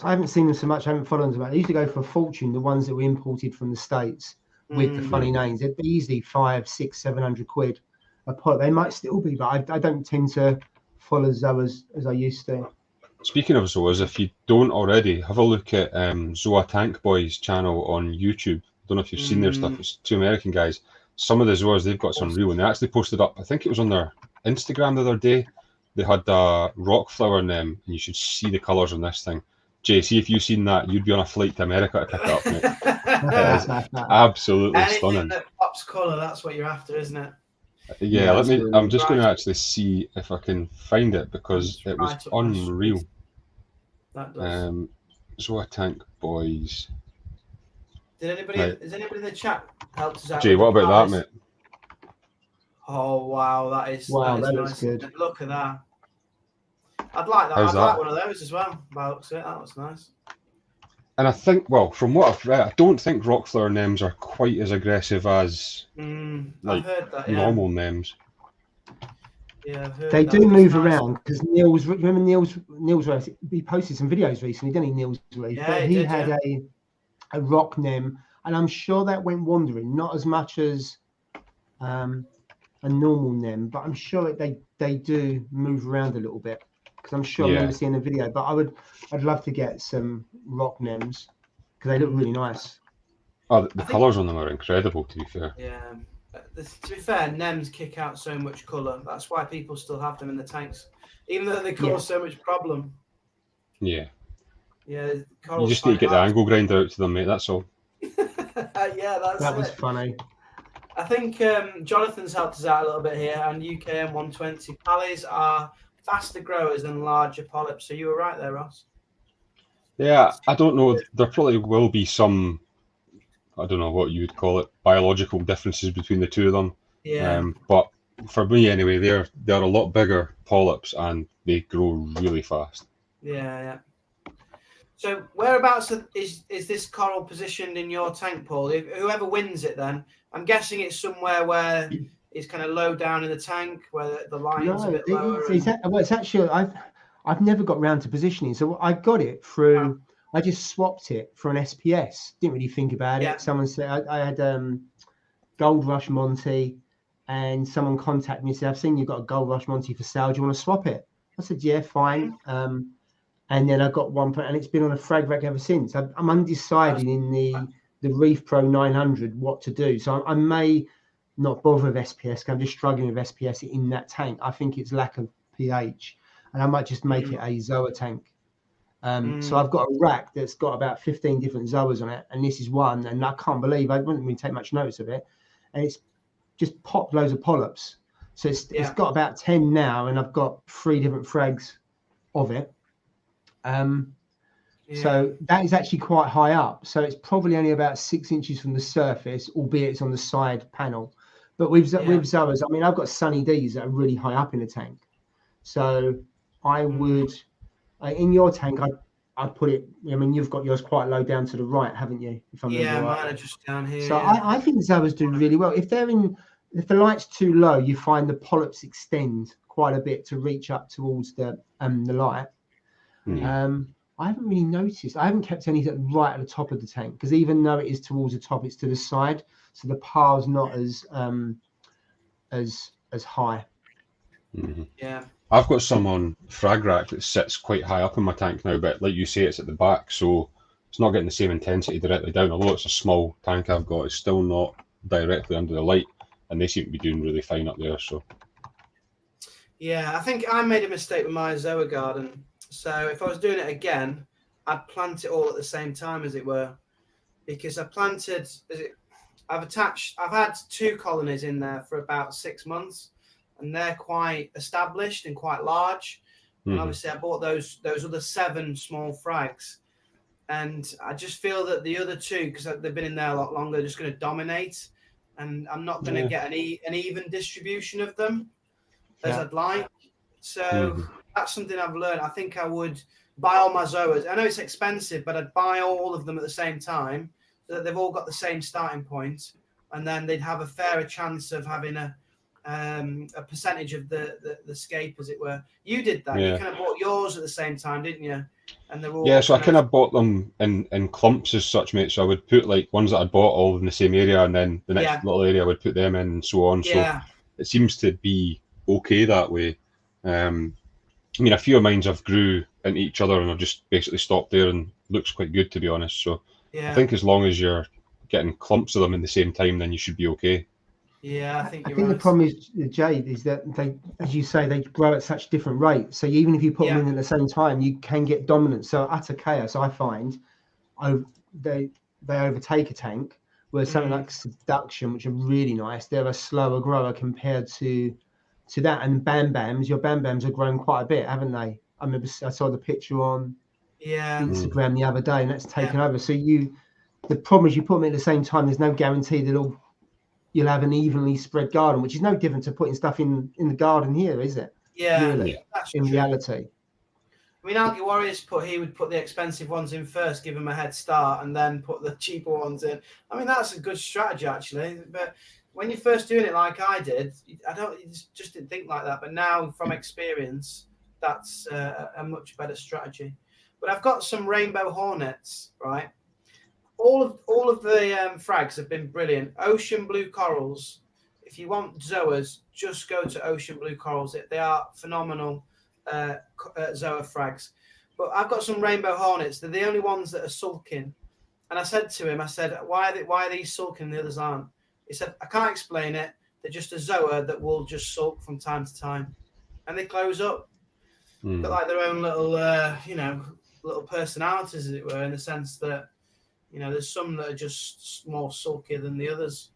I haven't seen them so much. I haven't followed them. They used to go for a fortune. The ones that were imported from the States with the funny names, they'd be easily 500, 600, 700 quid a pot. They might still be, but I don't tend to follow zoas as I used to. Speaking of zoas, if you don't already, have a look at Zoa Tank Boys channel on YouTube. Don't know if you've seen their stuff. It's two American guys. Some of the zoas they've got some real, and they actually posted up. I think it was on their Instagram the other day. They had a rock flower in them, and you should see the colours on this thing. Jay, see if you've seen that, you'd be on a flight to America to pick it up, mate. It is absolutely stunning. Anything that pops colour, that's what you're after, isn't it? Yeah, I'm just going to actually see if I can find it, because it was unreal. That does. Zoa Tank Boys. Is anybody in the chat helped us out? Jay, what about that, mate? Oh wow, that is nice. Good. Look at that. I'd like that. I'd like one of those as well. That looks nice. And I think, well, from what I've read, I don't think rock flower nems are quite as aggressive as I've heard that, normal nems. Yeah, I've heard they do move around, because Neil's. Remember Neil's? He posted some videos recently, didn't he? Neil's Reef, yeah, but he had a rock nem, and I'm sure that went wandering, not as much as a normal nem, but I'm sure they do move around a little bit, because I'm sure I remember seeing the video. But I'd love to get some rock nems, because they look really nice. Oh, the colours on them are incredible, to be fair. Yeah. To be fair, nems kick out so much colour. That's why people still have them in the tanks, even though they cause so much problem. Yeah. Yeah. You just need to get the angle grinder out to them, mate. That's all. That was funny. I think Jonathan's helped us out a little bit here, and UKM 120 pallies are faster growers than larger polyps. So you were right there, Ross. Yeah, I don't know. There probably will be some, I don't know what you would call it, biological differences between the two of them. Yeah. But for me, anyway, they're a lot bigger polyps, and they grow really fast. Yeah. So whereabouts is this coral positioned in your tank, Paul? Whoever wins it, then I'm guessing it's somewhere where it's kind of low down in the tank, where the line's a bit lower. It's actually I've never got round to positioning, so I got it through. I just swapped it for an SPS. Didn't really think about it. Someone said I had Gold Rush Monty, and someone contacted me and said, "I've seen you've got a Gold Rush Monty for sale. Do you want to swap it?" I said, "Yeah, fine." And then I got one, and it's been on a frag rack ever since. I'm undecided in the Reef Pro 900 what to do. So I may not bother with SPS, because I'm just struggling with SPS in that tank. I think it's lack of pH, and I might just make it a Zoa tank. So I've got a rack that's got about 15 different Zoas on it, and this is one, and I can't believe, I wouldn't really take much notice of it, and it's just popped loads of polyps. So it's got about 10 now, and I've got 3 different frags of it. So that is actually quite high up. So it's probably only about 6 inches from the surface, albeit it's on the side panel. But with Zoas, I mean, I've got Sunny D's that are really high up in the tank. So I would, in your tank, I'd put it, I mean, you've got yours quite low down to the right, haven't you? If I remember right. Mine are just down here. So I think Zoas do really well. If the light's too low, you find the polyps extend quite a bit to reach up towards the light. I haven't really noticed. I haven't kept any right at the top of the tank, because even though it is towards the top, it's to the side, so the par's not as high. Yeah. I've got some on frag rack that sits quite high up in my tank now, but like you say, it's at the back, so it's not getting the same intensity directly down. Although it's a small tank I've got, it's still not directly under the light, and they seem to be doing really fine up there. So yeah, I think I made a mistake with my Zoa garden. So if I was doing it again, I'd plant it all at the same time, as it were, because I've had 2 colonies in there for about 6 months, and they're quite established and quite large. And obviously I bought those other 7 small frags, and I just feel that the other 2, because they've been in there a lot longer, are just going to dominate, and I'm not going to get an even distribution of them as I'd like. So that's something I've learned. I think I would buy all my Zoas. I know it's expensive, but I'd buy all of them at the same time, so that they've all got the same starting point. and then they'd have a fairer chance of having a percentage of the scape, as it were. You did that. Yeah. You kind of bought yours at the same time, didn't you? And they're all Yeah, so I kind of bought them in clumps as such, mate. So I would put like ones that I'd bought all in the same area, and then the next little area I would put them in, and so on. Yeah. So it seems to be okay that way. I mean, a few of mine have grew into each other, and I've just basically stopped there, and looks quite good, to be honest. So I think as long as you're getting clumps of them in the same time, then you should be okay. Yeah, I think I think the problem is, Jade, is that they, as you say, they grow at such different rates. So even if you put them in at the same time, you can get dominance. So utter chaos, I find, they overtake a tank. Whereas something like seduction, which are really nice, they're a slower grower compared to that. And your bam bams have grown quite a bit, haven't they? I remember I saw the picture on Instagram the other day, and that's taken over. So the problem is you put them in at the same time. There's no guarantee that you'll have an evenly spread garden, which is no different to putting stuff in the garden here, is it? Yeah, really, that's in true. reality. I mean, Algae Warriors he would put the expensive ones in first, give them a head start, and then put the cheaper ones in. I mean, that's a good strategy, actually. But when you're first doing it like I did, you just didn't think like that. But now, from experience, that's a much better strategy. But I've got some rainbow hornets, right? All of the frags have been brilliant. Ocean blue corals. If you want zoas, just go to ocean blue corals. They are phenomenal zoa frags. But I've got some rainbow hornets. They're the only ones that are sulking. And I said to him, why are these sulking and the others aren't? He said, I can't explain it. They're just a zoa that will just sulk from time to time. And they close up. Got like their own little, little personalities, as it were, in the sense that, there's some that are just more sulky than the others.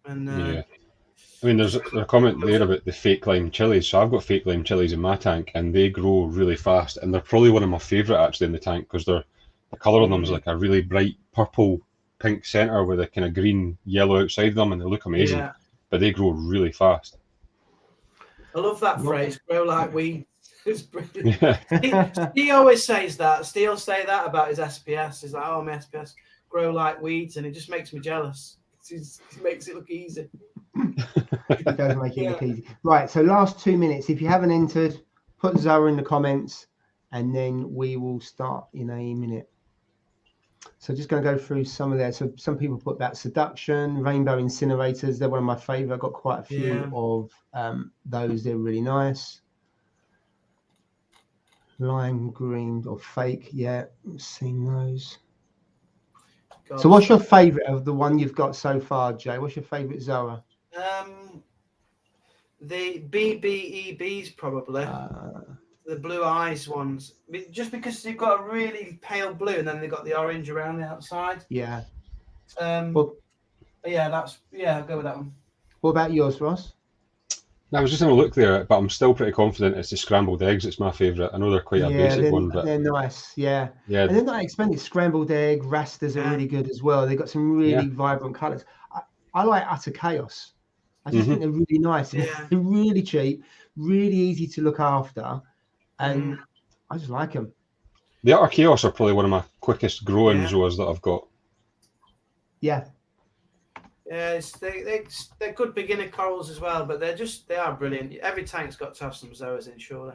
And I mean, there's a comment there about the fake lime chilies. So I've got fake lime chilies in my tank, and they grow really fast. And they're probably one of my favourite actually in the tank, because the colour of them is like a really bright purple pink centre with a kind of green yellow outside of them, and they look amazing. Yeah. But they grow really fast. I love that phrase, grow like weeds. It's brilliant. Yeah. He always says that. Steele'll say that about his SPS. He's like, my SPS grow like weeds, and it just makes me jealous. He makes it look easy. It does make it look easy. Right, so last 2 minutes. If you haven't entered, put Zoa in the comments, and then we will start in a minute. So just going to go through some of there. So some people put that seduction, rainbow incinerators. They're one of my favourite. I've got quite a few of those. They're really nice. Lime green or fake. Yeah, I've seen those. God. So what's your favourite of the one you've got so far, Jay? What's your favourite Zoa? The BBEBs probably. The blue eyes ones. Just because you've got a really pale blue and then they've got the orange around the outside. Yeah. I'll go with that one. What about yours, Ross? I was just having a look there, but I'm still pretty confident it's the scrambled eggs. It's my favourite. I know they're quite a basic one, but they're nice. Yeah. And they're not expensive. Scrambled egg, rastas are really good as well. They've got some really vibrant colours. I like utter chaos. I just think they're really nice. Yeah. They're really cheap, really easy to look after, and I just like them. The utter chaos are probably one of my quickest growing zoas that I've got. Yeah. Yeah, they're good beginner corals as well, but they are brilliant. Every tank's got to have some zoas in, surely.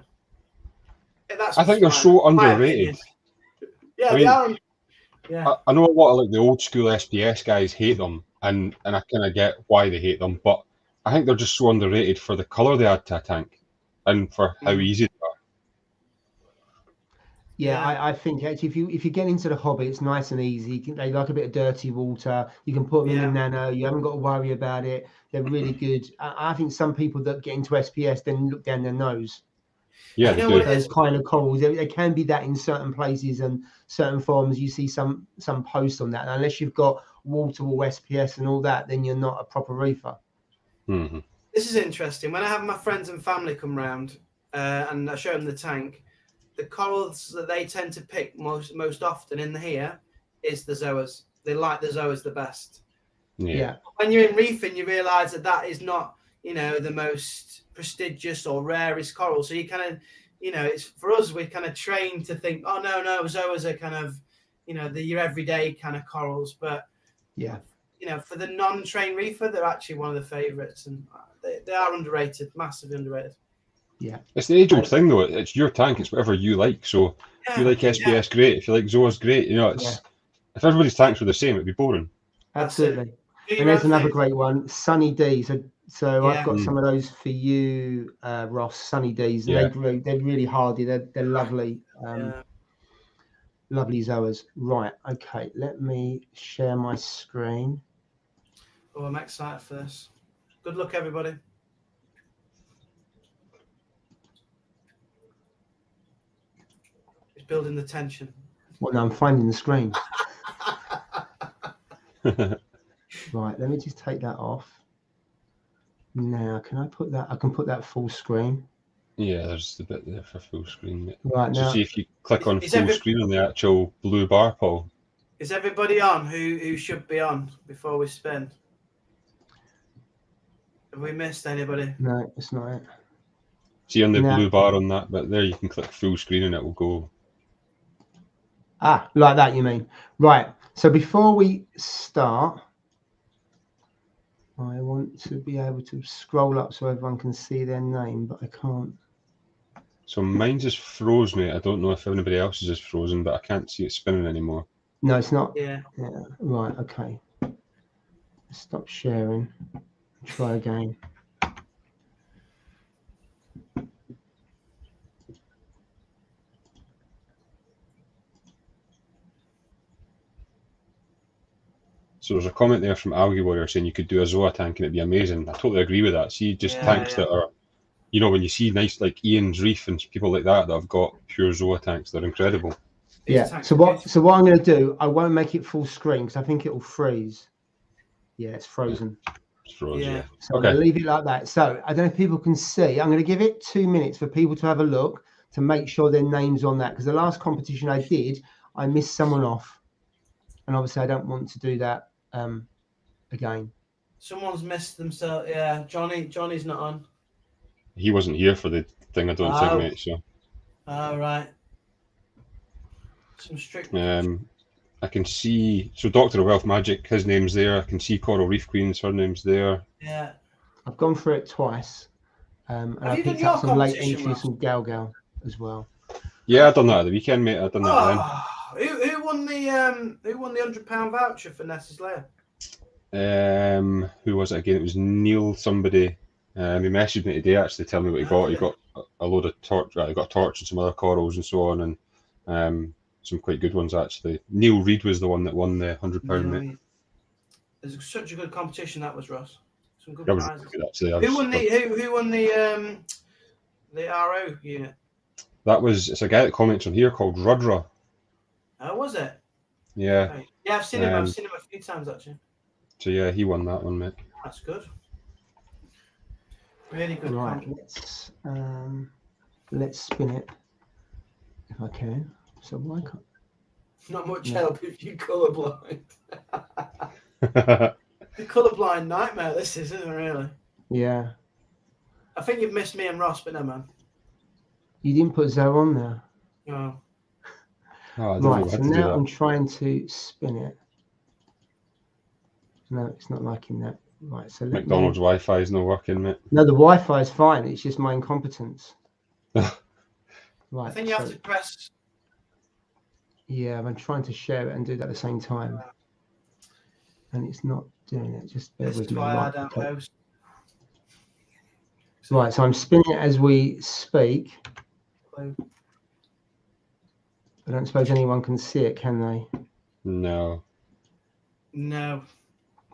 I think they're so underrated. Yeah, they are. Yeah. I know a lot of like the old school SPS guys hate them, and I kind of get why they hate them, but I think they're just so underrated for the colour they add to a tank and for how easy they are. Yeah, I think actually if you get into the hobby, it's nice and easy. They like a bit of dirty water. You can put them in nano. You haven't got to worry about it. They're really good. I think some people that get into SPS then look down their nose. Yeah, they do. Those kind of corals. They can be that in certain places and certain forms. You see some posts on that. And unless you've got wall-to-wall SPS and all that, then you're not a proper reefer. Mm-hmm. This is interesting. When I have my friends and family come round and I show them the tank, the corals that they tend to pick most often in here is the zoas. They like the zoas the best. Yeah. When you're in reefing, you realise that is not, the most prestigious or rarest coral. So you kind of, it's for us, we're kind of trained to think, oh no, zoas are kind of, your everyday kind of corals. But for the non-trained reefer, they're actually one of the favourites, and they are underrated, massively underrated. Yeah, it's the age-old thing though. It's your tank. It's whatever you like. So if you like SPS, great. If you like Zoas, great. It's if everybody's tanks were the same, it'd be boring. Absolutely. And there's another great one, Sunny D. So I've got some of those for you, Ross. Sunny D's. They're really hardy. They're lovely. Lovely Zoas. Right. Okay. Let me share my screen. Oh, I'm excited for this. Good luck, everybody. It's building the tension. Well, no, I'm finding the screen. Right. Let me just take that off. Now, can I put that? I can put that full screen. Yeah, there's the bit there for full screen. Right now, see if you click on full screen on the actual blue bar, Paul. Is everybody on who should be on before we spin? Have we missed anybody? No, it's not it. See on the blue bar on that bit there, you can click full screen and it will go. Ah, like that you mean. Right. So before we start, I want to be able to scroll up so everyone can see their name, but I can't. So mine's just froze, mate. I don't know if anybody else's is frozen, but I can't see it spinning anymore. No, it's not. Yeah. Right. Okay. Stop sharing. Try again. So there's a comment there from Algae Warrior saying you could do a Zoa tank and it'd be amazing. I totally agree with that. See, just tanks that are, when you see nice like Ian's Reef and people like that have got pure Zoa tanks, they're incredible. Yeah. So what I'm going to do, I won't make it full screen because I think it will freeze. Yeah, it's frozen. It's frozen. Yeah. So I'm going to leave it like that. So I don't know if people can see. I'm going to give it 2 minutes for people to have a look to make sure their name's on that, because the last competition I did, I missed someone off, and obviously I don't want to do that again. Someone's missed themselves. Yeah, Johnny's not on. He wasn't here for the thing, I don't think, mate. So. Right. Some strict. I can see. So Doctor of Wealth Magic, his name's there. I can see Coral Reef Queens, her name's there. Yeah. I've gone through it twice, and I picked up some late entries from Gal as well. Yeah, I done that at the weekend, mate. I done that then. Who won the £100 voucher for Nessa's Lair? Who was it again? It was Neil somebody. He messaged me today actually telling me what he got. He got a load of torch. He got torch and some other corals and so on, and some quite good ones actually. Neil Reid was the one that won the £100, mate. It was such a good competition that was, Ross. Some good prizes. Was good, actually. Who won the RO unit? It's a guy that comments on here called Rudra. Oh, was it? Yeah. Okay. Yeah, I've seen him. I've seen him a few times actually. So yeah, he won that one, mate. That's good. Really good. Right, let's spin it if I can. So why can't? Not much help if you're colourblind. The colourblind nightmare this is, isn't it, really? Yeah. I think you've missed me and Ross, but no, man. You didn't put Zoe on there. No. Right, so now I'm trying to spin it. No, it's not liking that. Right, so McDonald's Wi-Fi is not working, mate. No, the Wi-Fi is fine. It's just my incompetence. Right. I think you have to press. Yeah, I'm trying to share it and do that at the same time, and it's not doing it. Just bear with me. Right, so I'm spinning it as we speak. I don't suppose anyone can see it, can they? No. No.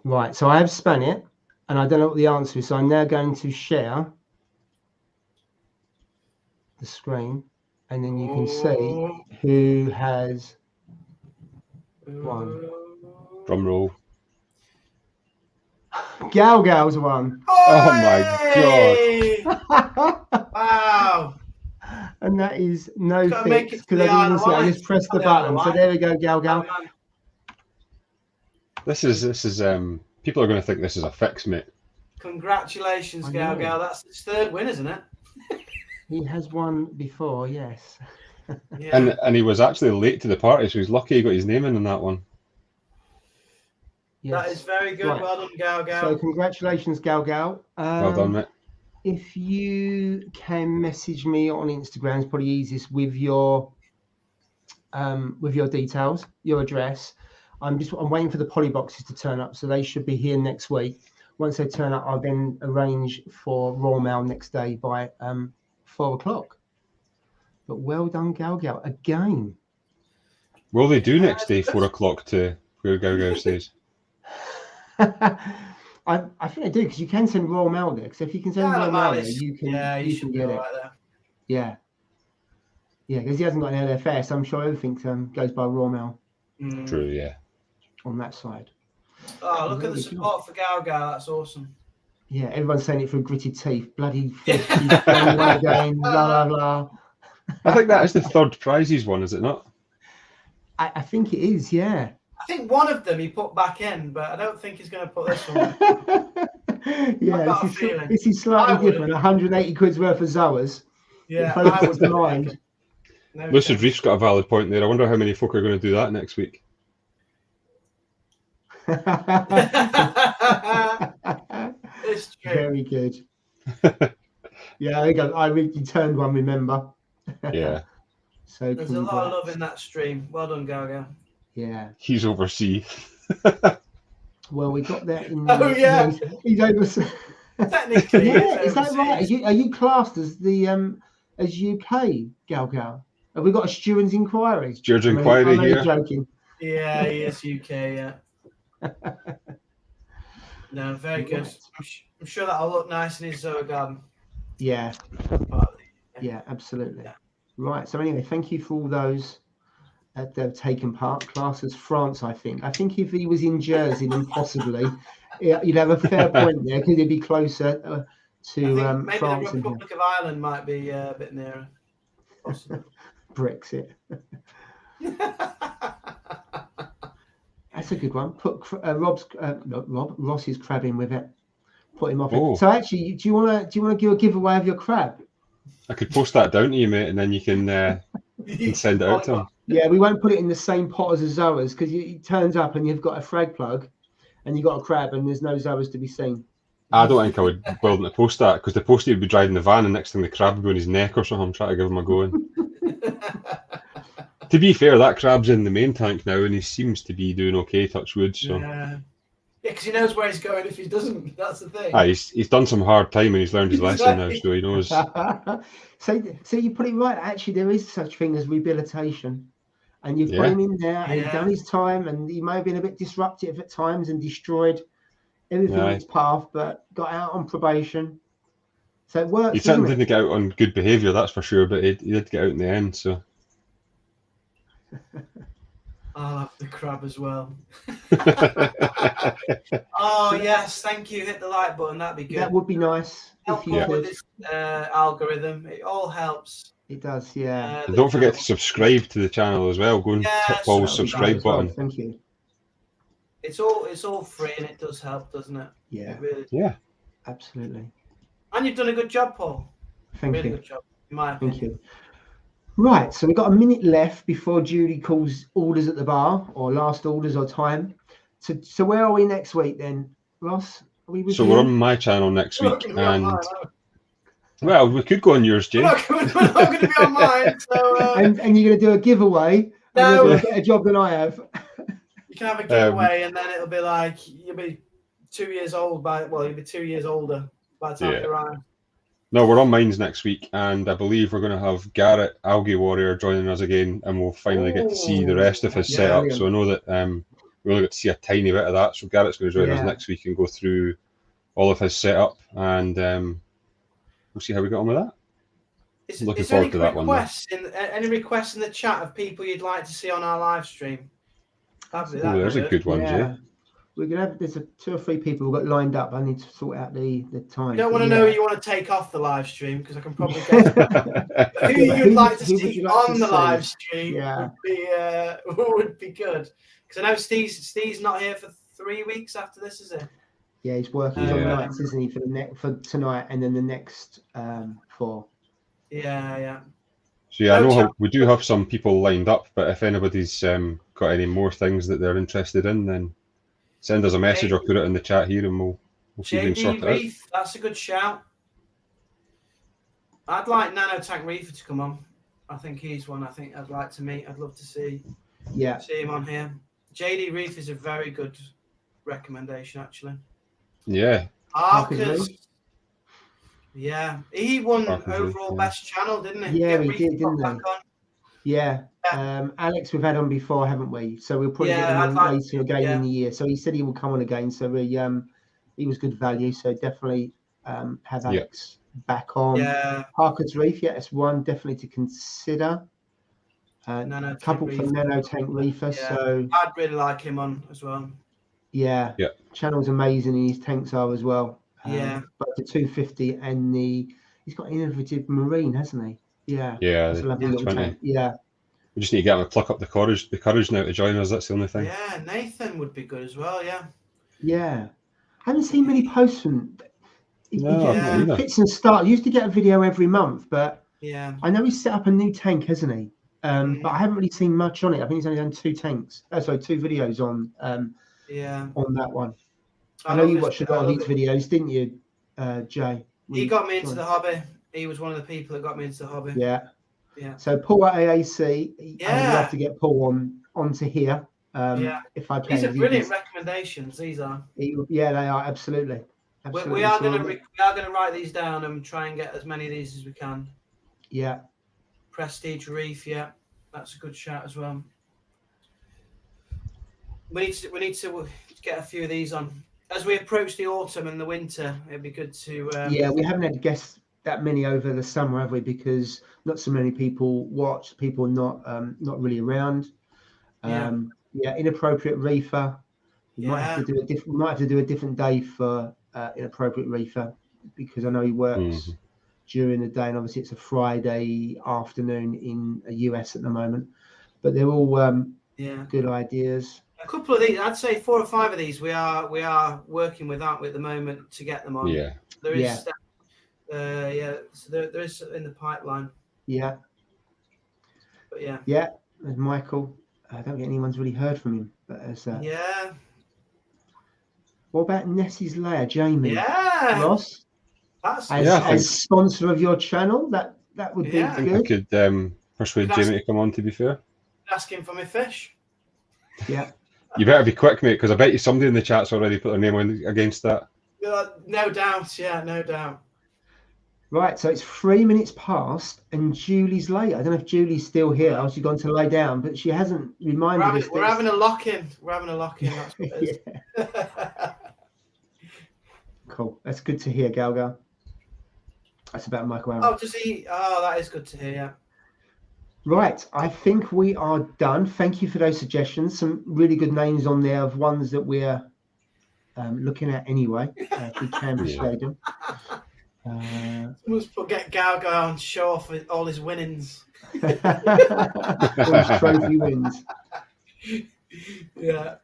Right, so I have spun it, and I don't know what the answer is, so I'm now going to share the screen, and then you can see who has won. Drum roll. Gal's won. Oh my god! Wow! And that is no fix because I just pressed the button. So there we go, Gal. This is people are going to think this is a fix, mate. Congratulations, Gal. That's his third win, isn't it? He has won before, yes. Yeah. And he was actually late to the party, so he's lucky he got his name in that one. That is very good. Right. Well done, Gal Gal. So congratulations, Gal Gal. Well done, mate. If you can message me on Instagram, it's probably easiest with your details, your address. I'm waiting for the poly boxes to turn up, so they should be here next week. Once they turn up, I'll then arrange for raw mail next day by 4 o'clock. But well done, Gal Gal, again. Will they do next day 4 o'clock to where Gal Gal stays? I think I do, because you can send raw mail there. Because if you can send raw mail there, you can get it. Right, yeah, because he hasn't got an LFS. I'm sure everything goes by raw mail. True, yeah. On that side. Oh, look at the support for Gal Gal. That's awesome. Yeah, everyone's saying it through gritted teeth. Bloody fish, again, blah, blah, blah. I think that is the third prizes one, is it not? I think it is, yeah. I think one of them he put back in, but I don't think he's going to put this one. Yeah, this is slightly different. 180 quid's worth of Zoas. Yeah, I would mind. No Lucid Reef's got a valid point there. I wonder how many folk are going to do that next week. It's true. Very good. Yeah, there you go. I returned one, remember? Yeah. So there's a lot of love in that stream. Well done, Gaga. Yeah. He's overseas. Well, we got that in. Oh yeah. He's overseas. Technically, yeah. Is that right? Are you classed as the as UK Gal Gal? Have we got a steward's inquiry? Steward's inquiry here. I'm joking. Yeah, he is UK. Yeah. No, very good. I'm sure that'll look nice in his Zoa garden. Yeah. Yeah, absolutely. Yeah. Right. So anyway, thank you for all those that have taken part. Class as France, I think. I think if he was in Jersey, then possibly you'd have a fair point there, because he'd be closer to maybe France. The Republic of Ireland might be a bit nearer. Possibly. Brexit. That's a good one. Put Ross's crab in with it. Put him off it. So actually, do you want to give a giveaway of your crab? I could post that down to you, mate, and then you can send it out to him. Yeah, we won't put it in the same pot as the Zoas, because it turns up and you've got a frag plug and you've got a crab and there's no Zoas to be seen. I don't think I would be willing to post that, because the poster would be driving the van and next thing the crab would go in his neck or something. I'm trying to give him a go in. To be fair, that crab's in the main tank now and he seems to be doing okay, touch wood. So. Yeah, because he knows where he's going if he doesn't. That's the thing. He's done some hard time and he's learned his lesson now, so he knows. So you put it right. Actually, there is such thing as rehabilitation. And you've put him in there and he's done his time, and he may have been a bit disruptive at times and destroyed everything in its path, but got out on probation. So it works. He certainly didn't get out on good behaviour, that's for sure, but he did get out in the end. So I'll have the crab as well. Oh yes, thank you. Hit the like button. That'd be good. That would be nice. Help with this algorithm. It all helps. It does, yeah. And don't forget to subscribe to the channel as well. Go and tap Paul's subscribe button. Well. Thank you. It's all free and it does help, doesn't it? Yeah. It really does. Yeah. Absolutely. And you've done a good job, Paul. Thank really you. Good job, in my opinion. Thank you. Right, so we've got a minute left before Julie calls orders at the bar, or last orders or time. So where are we next week then, Ross? Are we with you? We're on my channel next week, and well, we could go on yours, Jay. We're not going to be on mine. So, and you're going to do a giveaway. No, and you're going to get a job than I have. You can have a giveaway, and then it'll be like you'll be 2 years old you'll be 2 years older by the time you arrive. No, we're on mines next week, and I believe we're going to have Garrett, Algae Warrior, joining us again, and we'll finally get to see the rest of his setup. Brilliant. So I know that we only got to see a tiny bit of that. So Garrett's going to join us next week and go through all of his setup, and we'll see how we get on with that. Looking forward to that one. Any requests in the chat of people you'd like to see on our live stream? There's a good one, Jay. We're gonna have 2 or 3 people we've got lined up. I need to sort out the time. You don't want to know who you want to take off the live stream, because I can probably guess who you'd like to see on the live stream would be good. Because I know Steve's not here for 3 weeks after this, is he? Yeah, he's working on nights, isn't he, for tonight and then the next 4. Yeah. So I know we do have some people lined up, but if anybody's got any more things that they're interested in, then send us a message or put it in the chat here, and we'll see if we can sort it out. Reef, that's a good shout. I'd like Nano Tank Reefer to come on. I think he's one I think I'd like to meet. I'd love to see him on here. JD Reef is a very good recommendation, actually. Yeah. Arcus. Yeah, he won overall best channel, didn't he? Yeah, he did, didn't he? Yeah. Alex, we've had on before, haven't we? So we'll probably get him on later again in the year. So he said he will come on again. So he was good value. So definitely have Alex back on. Yeah. Parker's Reef, it's one definitely to consider. A couple from Nano Tank Reefer. Yeah. So I'd really like him on as well. Yeah. Channel's amazing, and his tanks are as well. But the 250 and he's got innovative marine, hasn't he? Yeah. Yeah. That's a lovely little tank. Yeah. We just need to get him to pluck up the courage now to join us. That's the only thing. Yeah, Nathan would be good as well. Yeah. Yeah. I haven't seen many posts from. He fits and starts. Used to get a video every month, but I know he's set up a new tank, hasn't he? But I haven't really seen much on it. I think he's only done 2 videos on that one. I know you watched a lot of these videos, didn't you, Jay? He got me into the hobby. He was one of the people that got me into the hobby. Yeah. So Paul at AAC, I'd love to get Paul onto here. If I can. These are brilliant recommendations. These are. Yeah, they are absolutely. We are going to write these down and try and get as many of these as we can. Yeah. Prestige Reef, that's a good shout as well. We need to get a few of these on as we approach the autumn and the winter. It'd be good to. We haven't had guests that many over the summer, have we? Because not so many people watch. People not really around. Inappropriate reefer. We might have to do a different day for inappropriate reefer, because I know he works during the day, and obviously it's a Friday afternoon in the US at the moment. But they're all good ideas. A couple of these, I'd say 4 or 5 of these, we are working with, aren't we, at the moment to get them on. Yeah. There is. So there is in the pipeline. Yeah. But yeah. Yeah. There's Michael. I don't think anyone's really heard from him. But what about Nessie's Lair, Jamie? Yeah. Ross? As sponsor of your channel, that would be good. I could persuade Jamie to come on, to be fair. Ask him for my fish. Yeah. You better be quick, mate, because I bet you somebody in the chat's already put their name on against that. No doubt, no doubt. Right, so it's 3 minutes past, and Julie's late. I don't know if Julie's still here. Or she's gone to lay down, but she hasn't reminded us. We're having a lock-in. That's what it is. Cool. That's good to hear, Galga. That's about Michael Aaron. That is good to hear. Yeah. Right, I think we are done. Thank you for those suggestions. Some really good names on there of ones that we're looking at anyway. If we can persuade them. Someone's get Galga on show off with all his winnings. All his trophy wins. Yeah.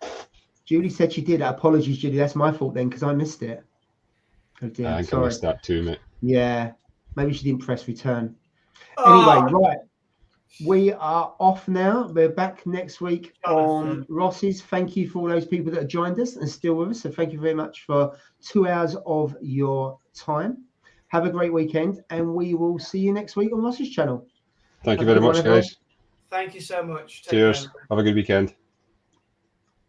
Julie said she did. Apologies, Julie. That's my fault then, because I missed it. Oh dear. I think I missed that too, mate. Yeah. Maybe she didn't press return. Anyway, right. We are off now. We're back next week on Ross's. Thank you for all those people that have joined us and still with us. So thank you very much for 2 hours of your time. Have a great weekend, and we will see you next week on Ross's channel. Thank you very much, guys. Thank you so much. Cheers. Have a good weekend.